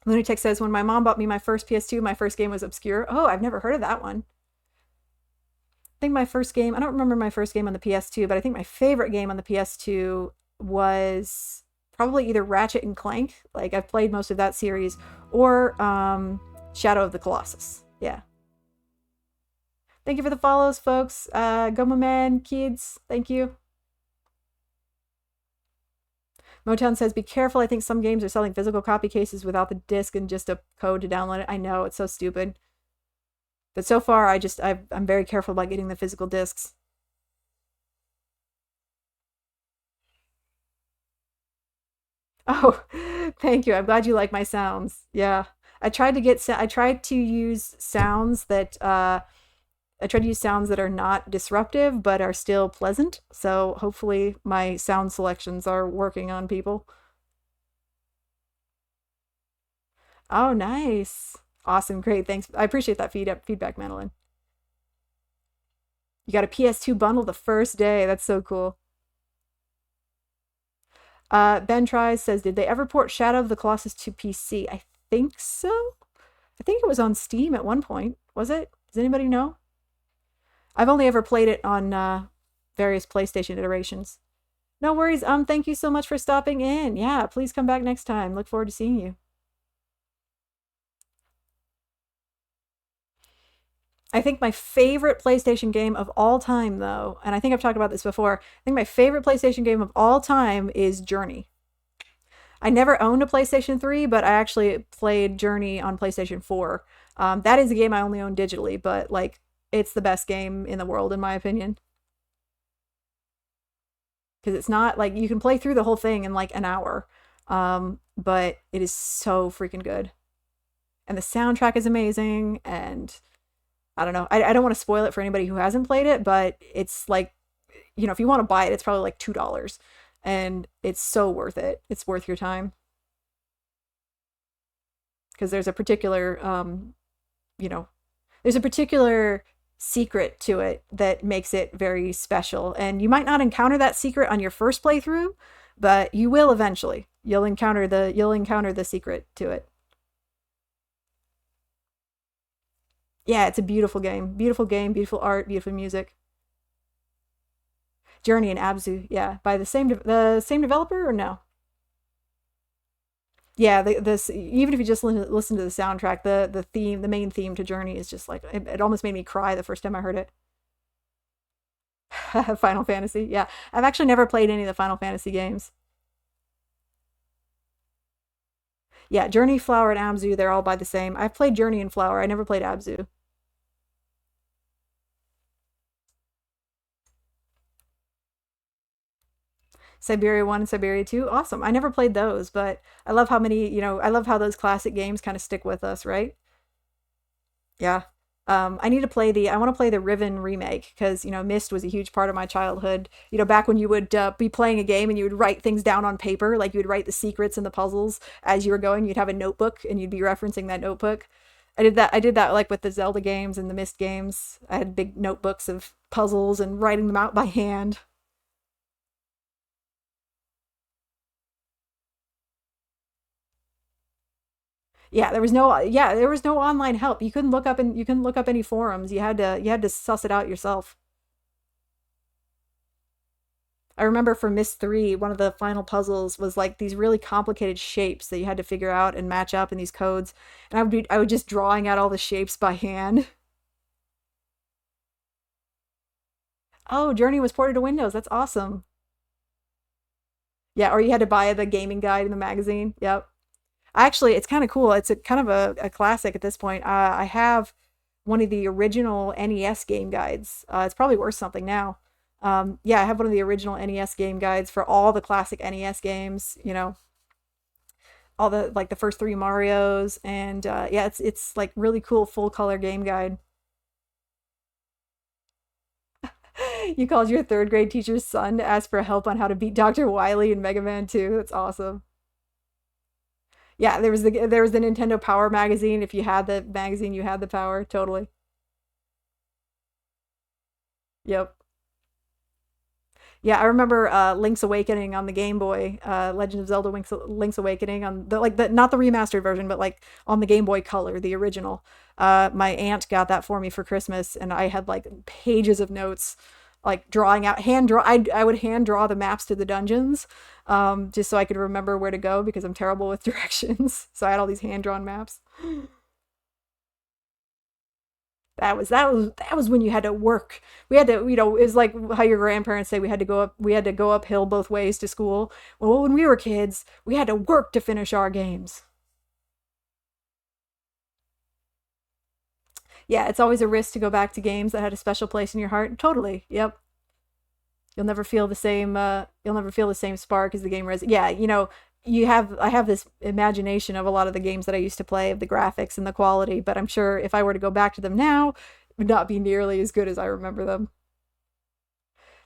Lunatic says, when my mom bought me my first PS2, my first game was Obscure. Oh, I've never heard of that one. I think my first game, I don't remember my first game on the PS2, but I think my favorite game on the PS2 was probably either Ratchet and Clank. Like I've played most of that series, or Shadow of the Colossus. Yeah. Thank you for the follows, folks. Go my man, kids. Thank you. Motown says, be careful. I think some games are selling physical copy cases without the disc and just a code to download it. I know, it's so stupid. But so far, I'm very careful about getting the physical discs. Oh, thank you. I'm glad you like my sounds. Yeah. I tried to use sounds that are not disruptive but are still pleasant. So hopefully my sound selections are working on people. Oh, nice. Awesome. Great. Thanks. I appreciate that feedback, Madeline. You got a PS2 bundle the first day. That's so cool. Ben Tries says, did they ever port Shadow of the Colossus to PC? I think so. I think it was on Steam at one point. Was it? Does anybody know? I've only ever played it on various PlayStation iterations. No worries. Thank you so much for stopping in. Yeah, please come back next time. Look forward to seeing you. I think my favorite PlayStation game of all time, though, and I think I've talked about this before, I think my favorite PlayStation game of all time is Journey. I never owned a PlayStation 3, but I actually played Journey on PlayStation 4. That is a game I only own digitally, but like It's the best game in the world, in my opinion. Because it's not like you can play through the whole thing in like an hour, but it is so freaking good. And the soundtrack is amazing. And I don't know. I don't want to spoil it for anybody who hasn't played it, but it's like, if you want to buy it, it's probably like $2. And it's so worth it. It's worth your time. Because there's a particular, you know, there's a particular secret to it that makes it very special. And you might not encounter that secret on your first playthrough, but you will eventually. You'll encounter the secret to it. Yeah, it's a beautiful game. Beautiful game, beautiful art, beautiful music. Journey and Abzu, yeah, by the same developer or no? Yeah, this even if you just listen to the soundtrack, the theme, the main theme to Journey is just like it almost made me cry the first time I heard it. Final Fantasy, yeah, I've actually never played any of the Final Fantasy games. Yeah, Journey, Flower, and Abzu, they're all by the same. I've played Journey and Flower. I never played Abzu. Siberia 1 and Siberia 2, awesome. I never played those, but I love how those classic games kind of stick with us, right? Yeah. I want to play the Riven remake because, Myst was a huge part of my childhood. Back when you would be playing a game and you would write things down on paper, like you would write the secrets and the puzzles as you were going. You'd have a notebook and you'd be referencing that notebook. I did that like with the Zelda games and the Myst games. I had big notebooks of puzzles and writing them out by hand. There was no online help. You couldn't look up any forums. You had to suss it out yourself. I remember for Miss 3, one of the final puzzles was like these really complicated shapes that you had to figure out and match up in these codes. And I would just drawing out all the shapes by hand. Oh, Journey was ported to Windows. That's awesome. Yeah, or you had to buy the gaming guide in the magazine. Yep. Actually, it's kind of cool. It's a kind of a classic at this point. I have one of the original NES game guides. It's probably worth something now. Yeah, I have one of the original NES game guides for all the classic NES games. All the like the first three Mario's, and yeah, it's like really cool full color game guide. You called your third grade teacher's son to ask for help on how to beat Dr. Wily in Mega Man 2. That's awesome. Yeah, there was the Nintendo Power magazine. If you had the magazine, you had the power. Totally. Yep. Yeah, I remember Link's Awakening on the Game Boy, Legend of Zelda Link's Awakening on the not the remastered version, but like on the Game Boy Color, the original. My aunt got that for me for Christmas, and I had like pages of notes, like drawing out hand draw. I would hand draw the maps to the dungeons, just so I could remember where to go because I'm terrible with directions. So I had all these hand drawn maps. That was when you had to work. We had to, it was like how your grandparents say we had to go uphill both ways to school. Well, when we were kids, we had to work to finish our games. Yeah, it's always a risk to go back to games that had a special place in your heart. Totally. Yep. You'll never feel the same spark as the game yeah, I have this imagination of a lot of the games that I used to play, of the graphics and the quality, but I'm sure if I were to go back to them now, it would not be nearly as good as I remember them.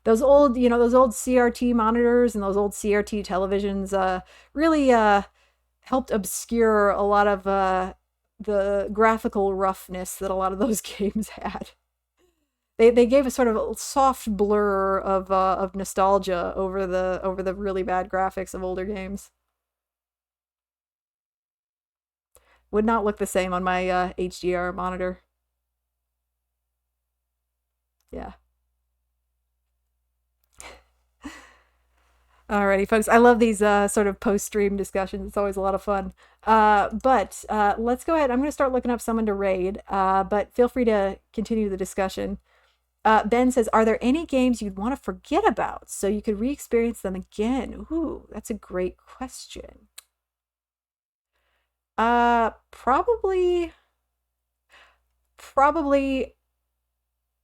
Those old CRT monitors and those old CRT televisions really helped obscure a lot of the graphical roughness that a lot of those games had. They gave a sort of a soft blur of nostalgia over the really bad graphics of older games. Would not look the same on my HDR monitor. Yeah. Alrighty, folks. I love these sort of post stream discussions. It's always a lot of fun. But let's go ahead. I'm going to start looking up someone to raid, but feel free to continue the discussion. Ben says, "Are there any games you'd want to forget about so you could re-experience them again?" Ooh, that's a great question. Probably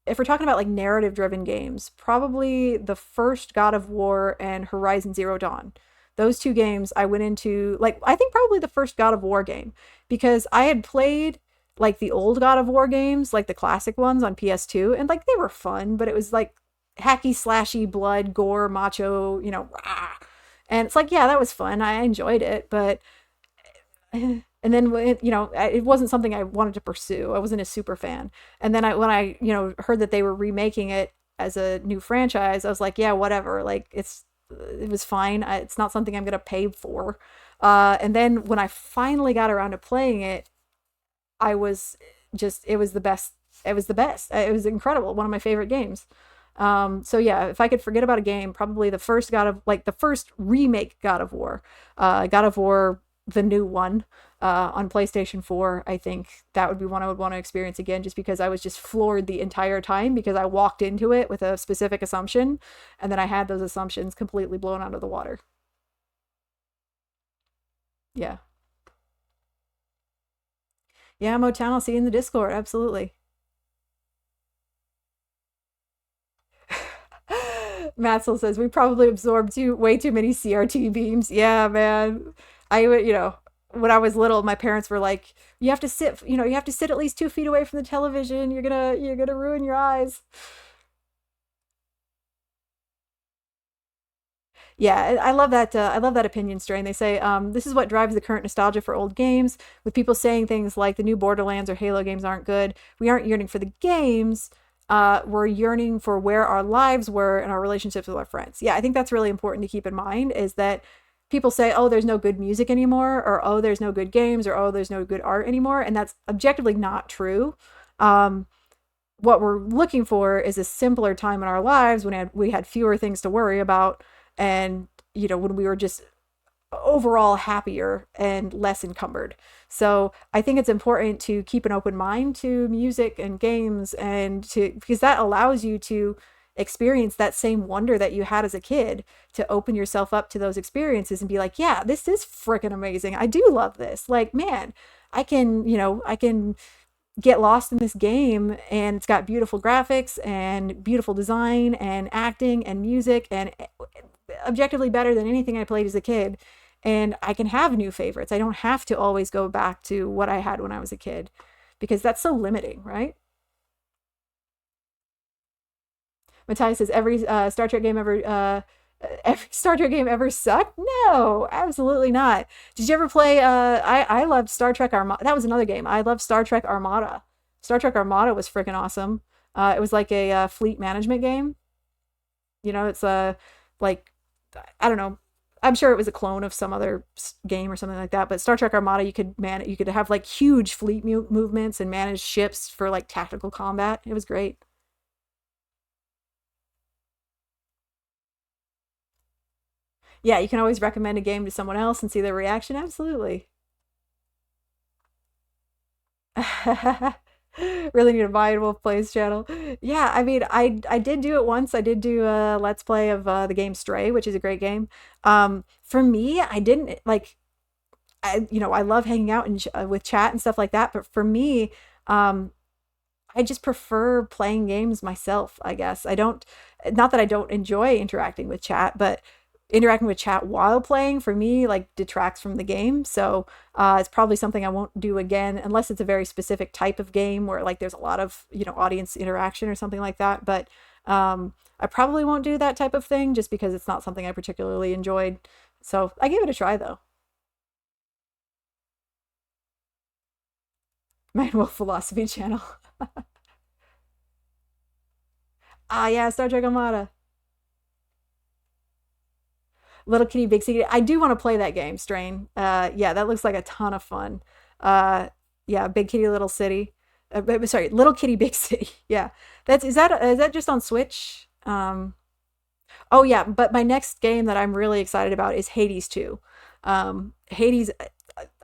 if we're talking about like narrative driven games, probably the first God of War and Horizon Zero Dawn. Those two games I went into, like, I think probably the first God of War game, because I had played like the old God of War games, like the classic ones on PS2, and like they were fun, but it was like hacky slashy blood gore macho, rah. And it's like, yeah, that was fun, I enjoyed it, but and then it wasn't something I wanted to pursue. I wasn't a super fan. And then when I heard that they were remaking it as a new franchise, I was like, yeah, whatever. Like it was fine. It's not something I'm gonna pay for. And then when I finally got around to playing it, I was just it was the best. It was the best. It was incredible. One of my favorite games. So yeah, if I could forget about a game, probably the first remake God of War, God of War, the new one, on PlayStation 4. I think that would be one I would want to experience again, just because I was just floored the entire time because I walked into it with a specific assumption, and then I had those assumptions completely blown out of the water. Yeah, yeah, Motown. I'll see you in the Discord. Absolutely. Matzel says we probably absorbed way too many CRT beams. Yeah, man. I would, when I was little, my parents were like, you have to sit at least 2 feet away from the television. You're gonna ruin your eyes. Yeah, I love that. I love that opinion strain. They say this is what drives the current nostalgia for old games. With people saying things like the new Borderlands or Halo games aren't good, we aren't yearning for the games. We're yearning for where our lives were and our relationships with our friends. Yeah, I think that's really important to keep in mind. Is that people say, oh, there's no good music anymore, or oh, there's no good games, or oh, there's no good art anymore, and that's objectively not true. Um, what we're looking for is a simpler time in our lives when we had fewer things to worry about, and when we were just overall happier and less encumbered. So I think it's important to keep an open mind to music and games, and to because that allows you to experience that same wonder that you had as a kid, to open yourself up to those experiences and be like, yeah, this is freaking amazing. I do love this. Like, man, I can get lost in this game, and it's got beautiful graphics and beautiful design and acting and music, and objectively better than anything I played as a kid. And I can have new favorites. I don't have to always go back to what I had when I was a kid, because that's so limiting, right? Matthias says every Star Trek game ever sucked? No, absolutely not. Did you ever play? I loved Star Trek Armada. That was another game. I loved Star Trek Armada. Star Trek Armada was freaking awesome. It was like a fleet management game. It's like I don't know. I'm sure it was a clone of some other game or something like that. But Star Trek Armada, you could have like huge fleet movements and manage ships for like tactical combat. It was great. Yeah, you can always recommend a game to someone else and see their reaction. Absolutely. Really need a Mind Wolf Plays channel. Yeah, I mean, I did do it once. I did do a let's play of the game Stray, which is a great game. For me, I didn't like. I love hanging out and with chat and stuff like that. But for me, um, I just prefer playing games myself, I guess. I don't, not that I don't enjoy interacting with chat, but interacting with chat while playing for me like detracts from the game. So it's probably something I won't do again unless it's a very specific type of game where like there's a lot of, audience interaction or something like that. But I probably won't do that type of thing just because it's not something I particularly enjoyed. So I gave it a try though. Manual Philosophy channel. Ah, yeah, Star Trek Armada. Little Kitty Big City. I do want to play that game, Strain. Yeah, that looks like a ton of fun. Uh, yeah, Big Kitty Little City. Sorry, Little Kitty Big City. Yeah, is that just on Switch? Oh yeah, but my next game that I'm really excited about is Hades 2. Hades.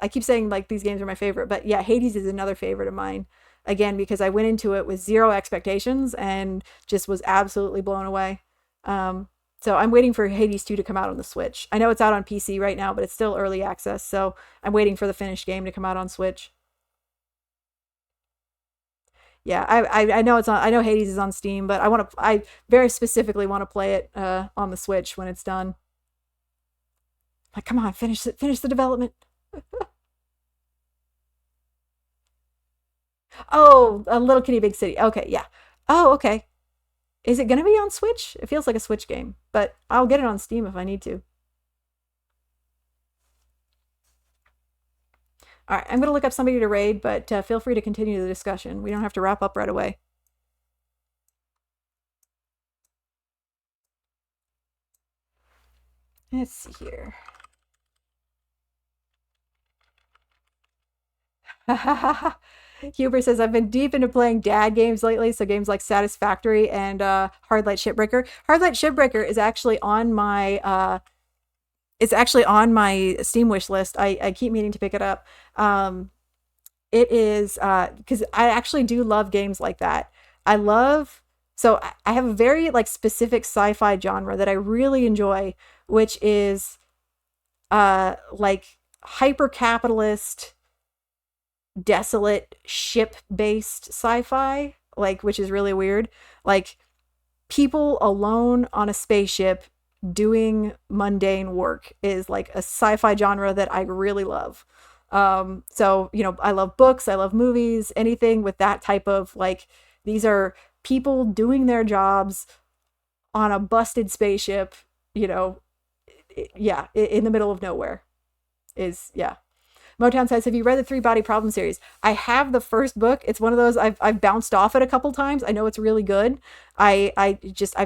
I keep saying like these games are my favorite, but yeah, Hades is another favorite of mine. Again, because I went into it with zero expectations and just was absolutely blown away. Um, so I'm waiting for Hades 2 to come out on the Switch. I know it's out on PC right now, but it's still early access. So I'm waiting for the finished game to come out on Switch. Yeah, I know it's on. I know Hades is on Steam, but I very specifically want to play it on the Switch when it's done. Like, come on, finish the development. Oh, a Little Kitty Big City. Okay, yeah. Oh, okay. Is it gonna be on Switch? It feels like a Switch game, but I'll get it on Steam if I need to. All right, I'm gonna look up somebody to raid, but feel free to continue the discussion. We don't have to wrap up right away. Let's see here. Huber says, I've been deep into playing dad games lately, so games like Satisfactory and Hard Light Shipbreaker. Hard Light Shipbreaker is actually on my it's actually on my Steam wish list. I keep meaning to pick it up. It is because I actually do love games like that. I love so I have a very like specific sci-fi genre that I really enjoy, which is like hyper capitalist desolate ship based sci-fi, like which is really weird. Like people alone on a spaceship doing mundane work is like a sci-fi genre that I really love. So I love books, I love movies, anything with that type of like these are people doing their jobs on a busted spaceship, you know, yeah, in the middle of nowhere is yeah. Motown says, "Have you read the Three Body Problem series?" I have the first book. It's one of those I've bounced off it a couple times. I know it's really good. I've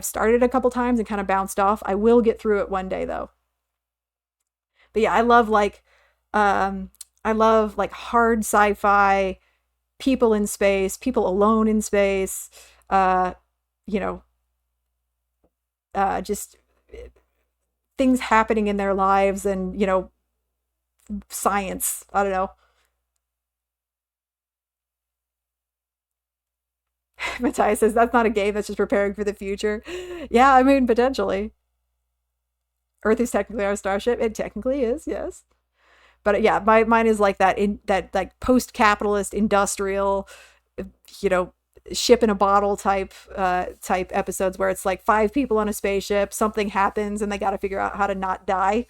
started a couple times and kind of bounced off. I will get through it one day though. But yeah, um I love like hard sci-fi, people in space, people alone in space, uh, you know, just things happening in their lives and science. I don't know. Matthias says that's not a game, that's just preparing for the future. Yeah, I mean potentially. Earth is technically our starship. It technically is, yes. But yeah, mine is like that in that like post-capitalist industrial, you know, ship in a bottle type episodes where it's like five people on a spaceship, something happens and they got to figure out how to not die.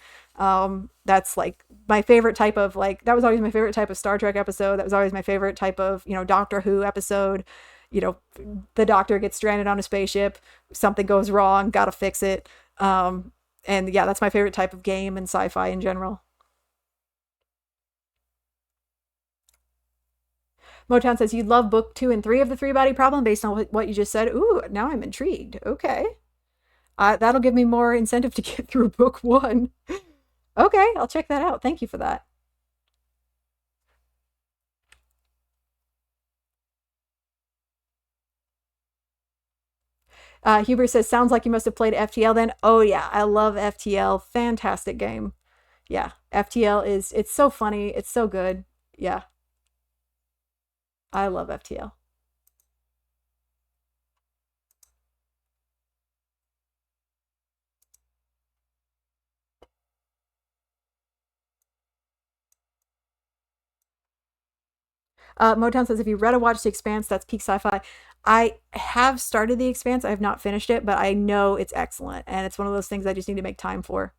That's like my favorite type of like that was always my favorite type of Star Trek episode. That was always my favorite type of Doctor Who episode. You know, the Doctor gets stranded on a spaceship, something goes wrong, gotta fix it. And yeah, that's my favorite type of game and sci-fi in general. Motown says you'd love book 2 and 3 of the Three Body Problem based on what you just said. Ooh, now I'm intrigued. Okay. That'll give me more incentive to get through book 1. Okay, I'll check that out. Thank you for that. Huber says, sounds like you must have played FTL then. Oh, yeah, I love FTL. Fantastic game. Yeah, FTL it's so funny. It's so good. Yeah, I love FTL. Motown says, if you read or watched The Expanse, that's peak sci-fi. I have started The Expanse. I have not finished it, but I know it's excellent, and it's one of those things I just need to make time for.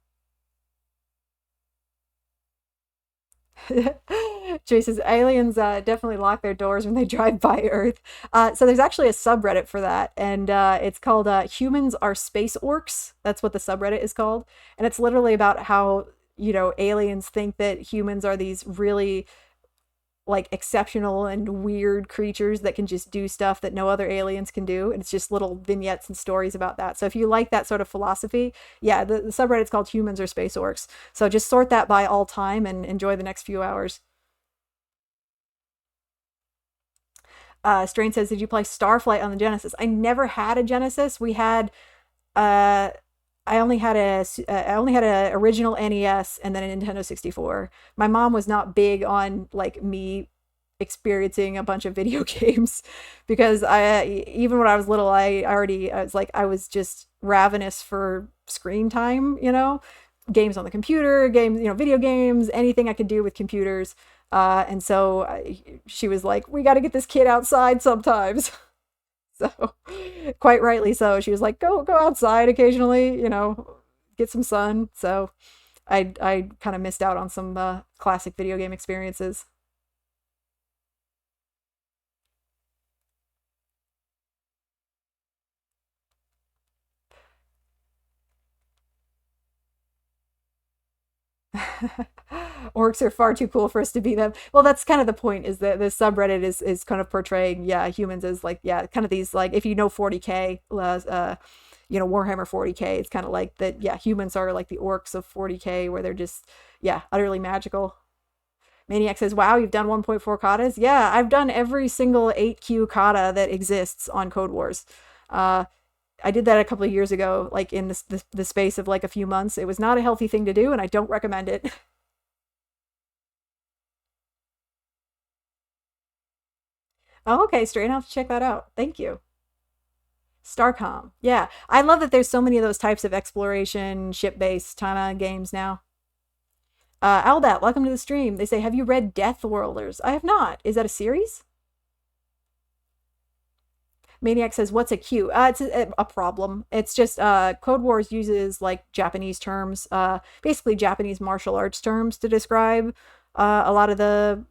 Jay says aliens definitely lock their doors when they drive by Earth. So there's actually a subreddit for that, and it's called "Humans Are Space Orcs." That's what the subreddit is called, and it's literally about how aliens think that humans are these really like exceptional and weird creatures that can just do stuff that no other aliens can do, and it's just little vignettes and stories about that. So if you like that sort of philosophy, yeah, the subreddit's called Humans or Space Orcs. So just sort that by all time and enjoy the next few hours. Strain says, did you play Starflight on the Genesis? I never had a Genesis. We had uh I only had a original NES and then a Nintendo 64. My mom was not big on like me experiencing a bunch of video games because even when I was little I was just ravenous for screen time, games on the computer, games, video games, anything I could do with computers. And so she was like, "We got to get this kid outside sometimes." So, quite rightly so. She was like, "Go outside occasionally, get some sun." So, I kind of missed out on some classic video game experiences. Orcs are far too cool for us to be them. Well, that's kind of the point. Is that the subreddit is kind of portraying, yeah, humans as like, yeah, kind of these, like, if you know 40K, Warhammer 40K. It's kind of like that. Yeah, humans are like the orcs of 40K, where they're just, yeah, utterly magical. Maniac says, "Wow, you've done 1.4 katas." Yeah, I've done every single 8Q kata that exists on Code Wars. Uh, I did that a couple of years ago, like in the space of like a few months. It was not a healthy thing to do, and I don't recommend it. Oh, okay, straight. I'll have to check that out. Thank you. Starcom. Yeah, I love that there's so many of those types of exploration, ship-based kind of games now. Aldat, welcome to the stream. They say, "Have you read Death Worlders?" I have not. Is that a series? Maniac says, "What's a Q?" It's a problem. It's just Code Wars uses like Japanese terms, basically Japanese martial arts terms to describe a lot of the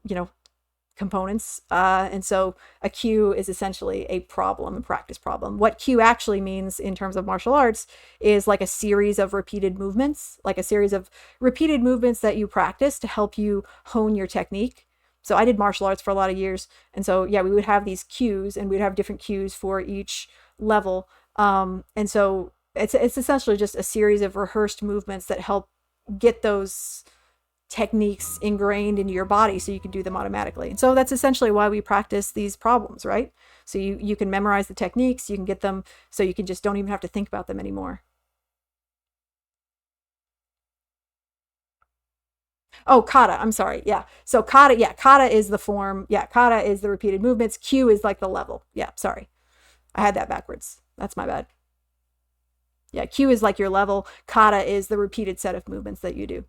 components. And so a cue is essentially a problem, a practice problem. What cue actually means in terms of martial arts is like a series of repeated movements, like a series of repeated movements that you practice to help you hone your technique. So I did martial arts for a lot of years. And so, yeah, we would have these cues and we'd have different cues for each level. And so it's essentially just a series of rehearsed movements that help get those techniques ingrained into your body so you can do them automatically. And so that's essentially why we practice these problems, right? So you can memorize the techniques, you can get them so you can just don't even have to think about them anymore. Oh, kata, I'm sorry. Yeah. So kata, yeah, kata is the form. Yeah, kata is the repeated movements. Q is like the level. Yeah, sorry. I had that backwards. That's my bad. Yeah, Q is like your level. Kata is the repeated set of movements that you do.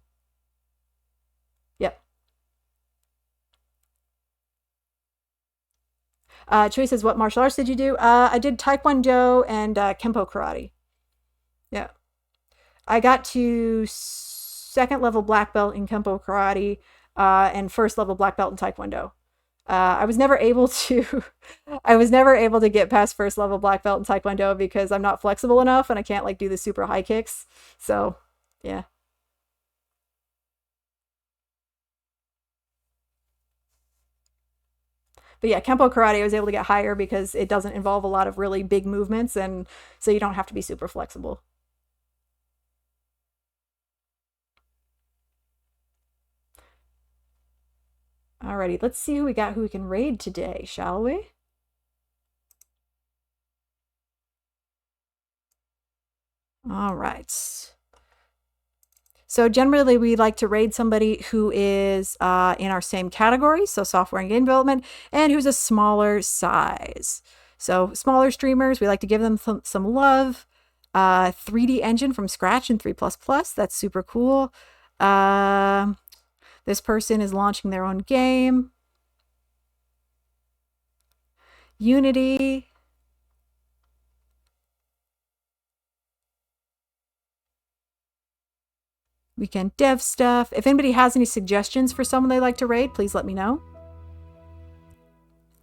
Yep. Choi says, "What martial arts did you do?" I did Taekwondo and Kempo karate. Yeah. I got to second level black belt in Kempo karate and first level black belt in Taekwondo. I was never able to, I was never able to get past first level black belt in Taekwondo because I'm not flexible enough and I can't like do the super high kicks. So, yeah. But yeah, Kempo karate I was able to get higher because it doesn't involve a lot of really big movements, and so you don't have to be super flexible. Alrighty, let's see who we got who we can raid today, shall we? All right. So generally, we like to raid somebody who is in our same category, so software and game development, and who's a smaller size. So smaller streamers, we like to give them some love. 3D engine from scratch in 3++, that's super cool. This person is launching their own game. Unity. Weekend dev stuff. If anybody has any suggestions for someone they like to raid, please let me know.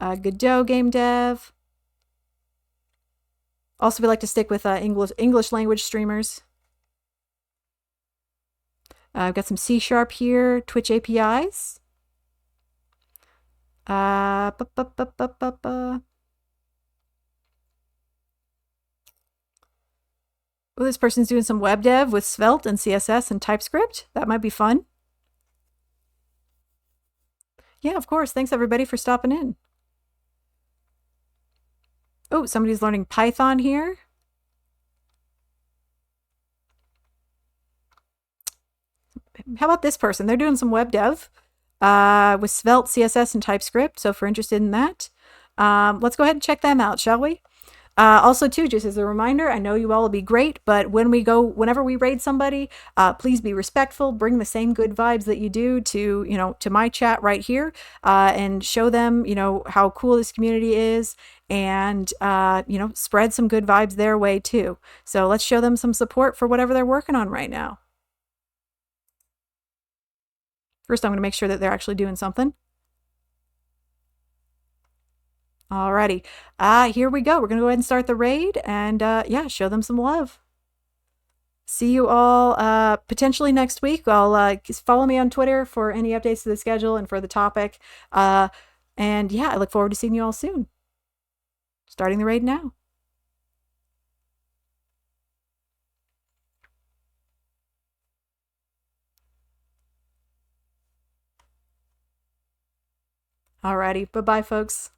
Godot game dev. Also, we like to stick with English language streamers. I've got some C# here, Twitch APIs. Oh, this person's doing some web dev with Svelte and CSS and TypeScript. That might be fun. Yeah, of course. Thanks everybody for stopping in. Oh, somebody's learning Python here. How about this person? They're doing some web dev with Svelte, CSS, and TypeScript. So if we're interested in that, let's go ahead and check them out, shall we? Also, too, just as a reminder, I know you all will be great, but whenever we raid somebody, please be respectful. Bring the same good vibes that you do to, to my chat right here, and show them, how cool this community is, and spread some good vibes their way too. So let's show them some support for whatever they're working on right now. First, I'm going to make sure that they're actually doing something. Alrighty. Here we go. We're going to go ahead and start the raid and yeah, show them some love. See you all potentially next week. I'll follow me on Twitter for any updates to the schedule and for the topic. And yeah, I look forward to seeing you all soon. Starting the raid now. Alrighty. Bye-bye, folks.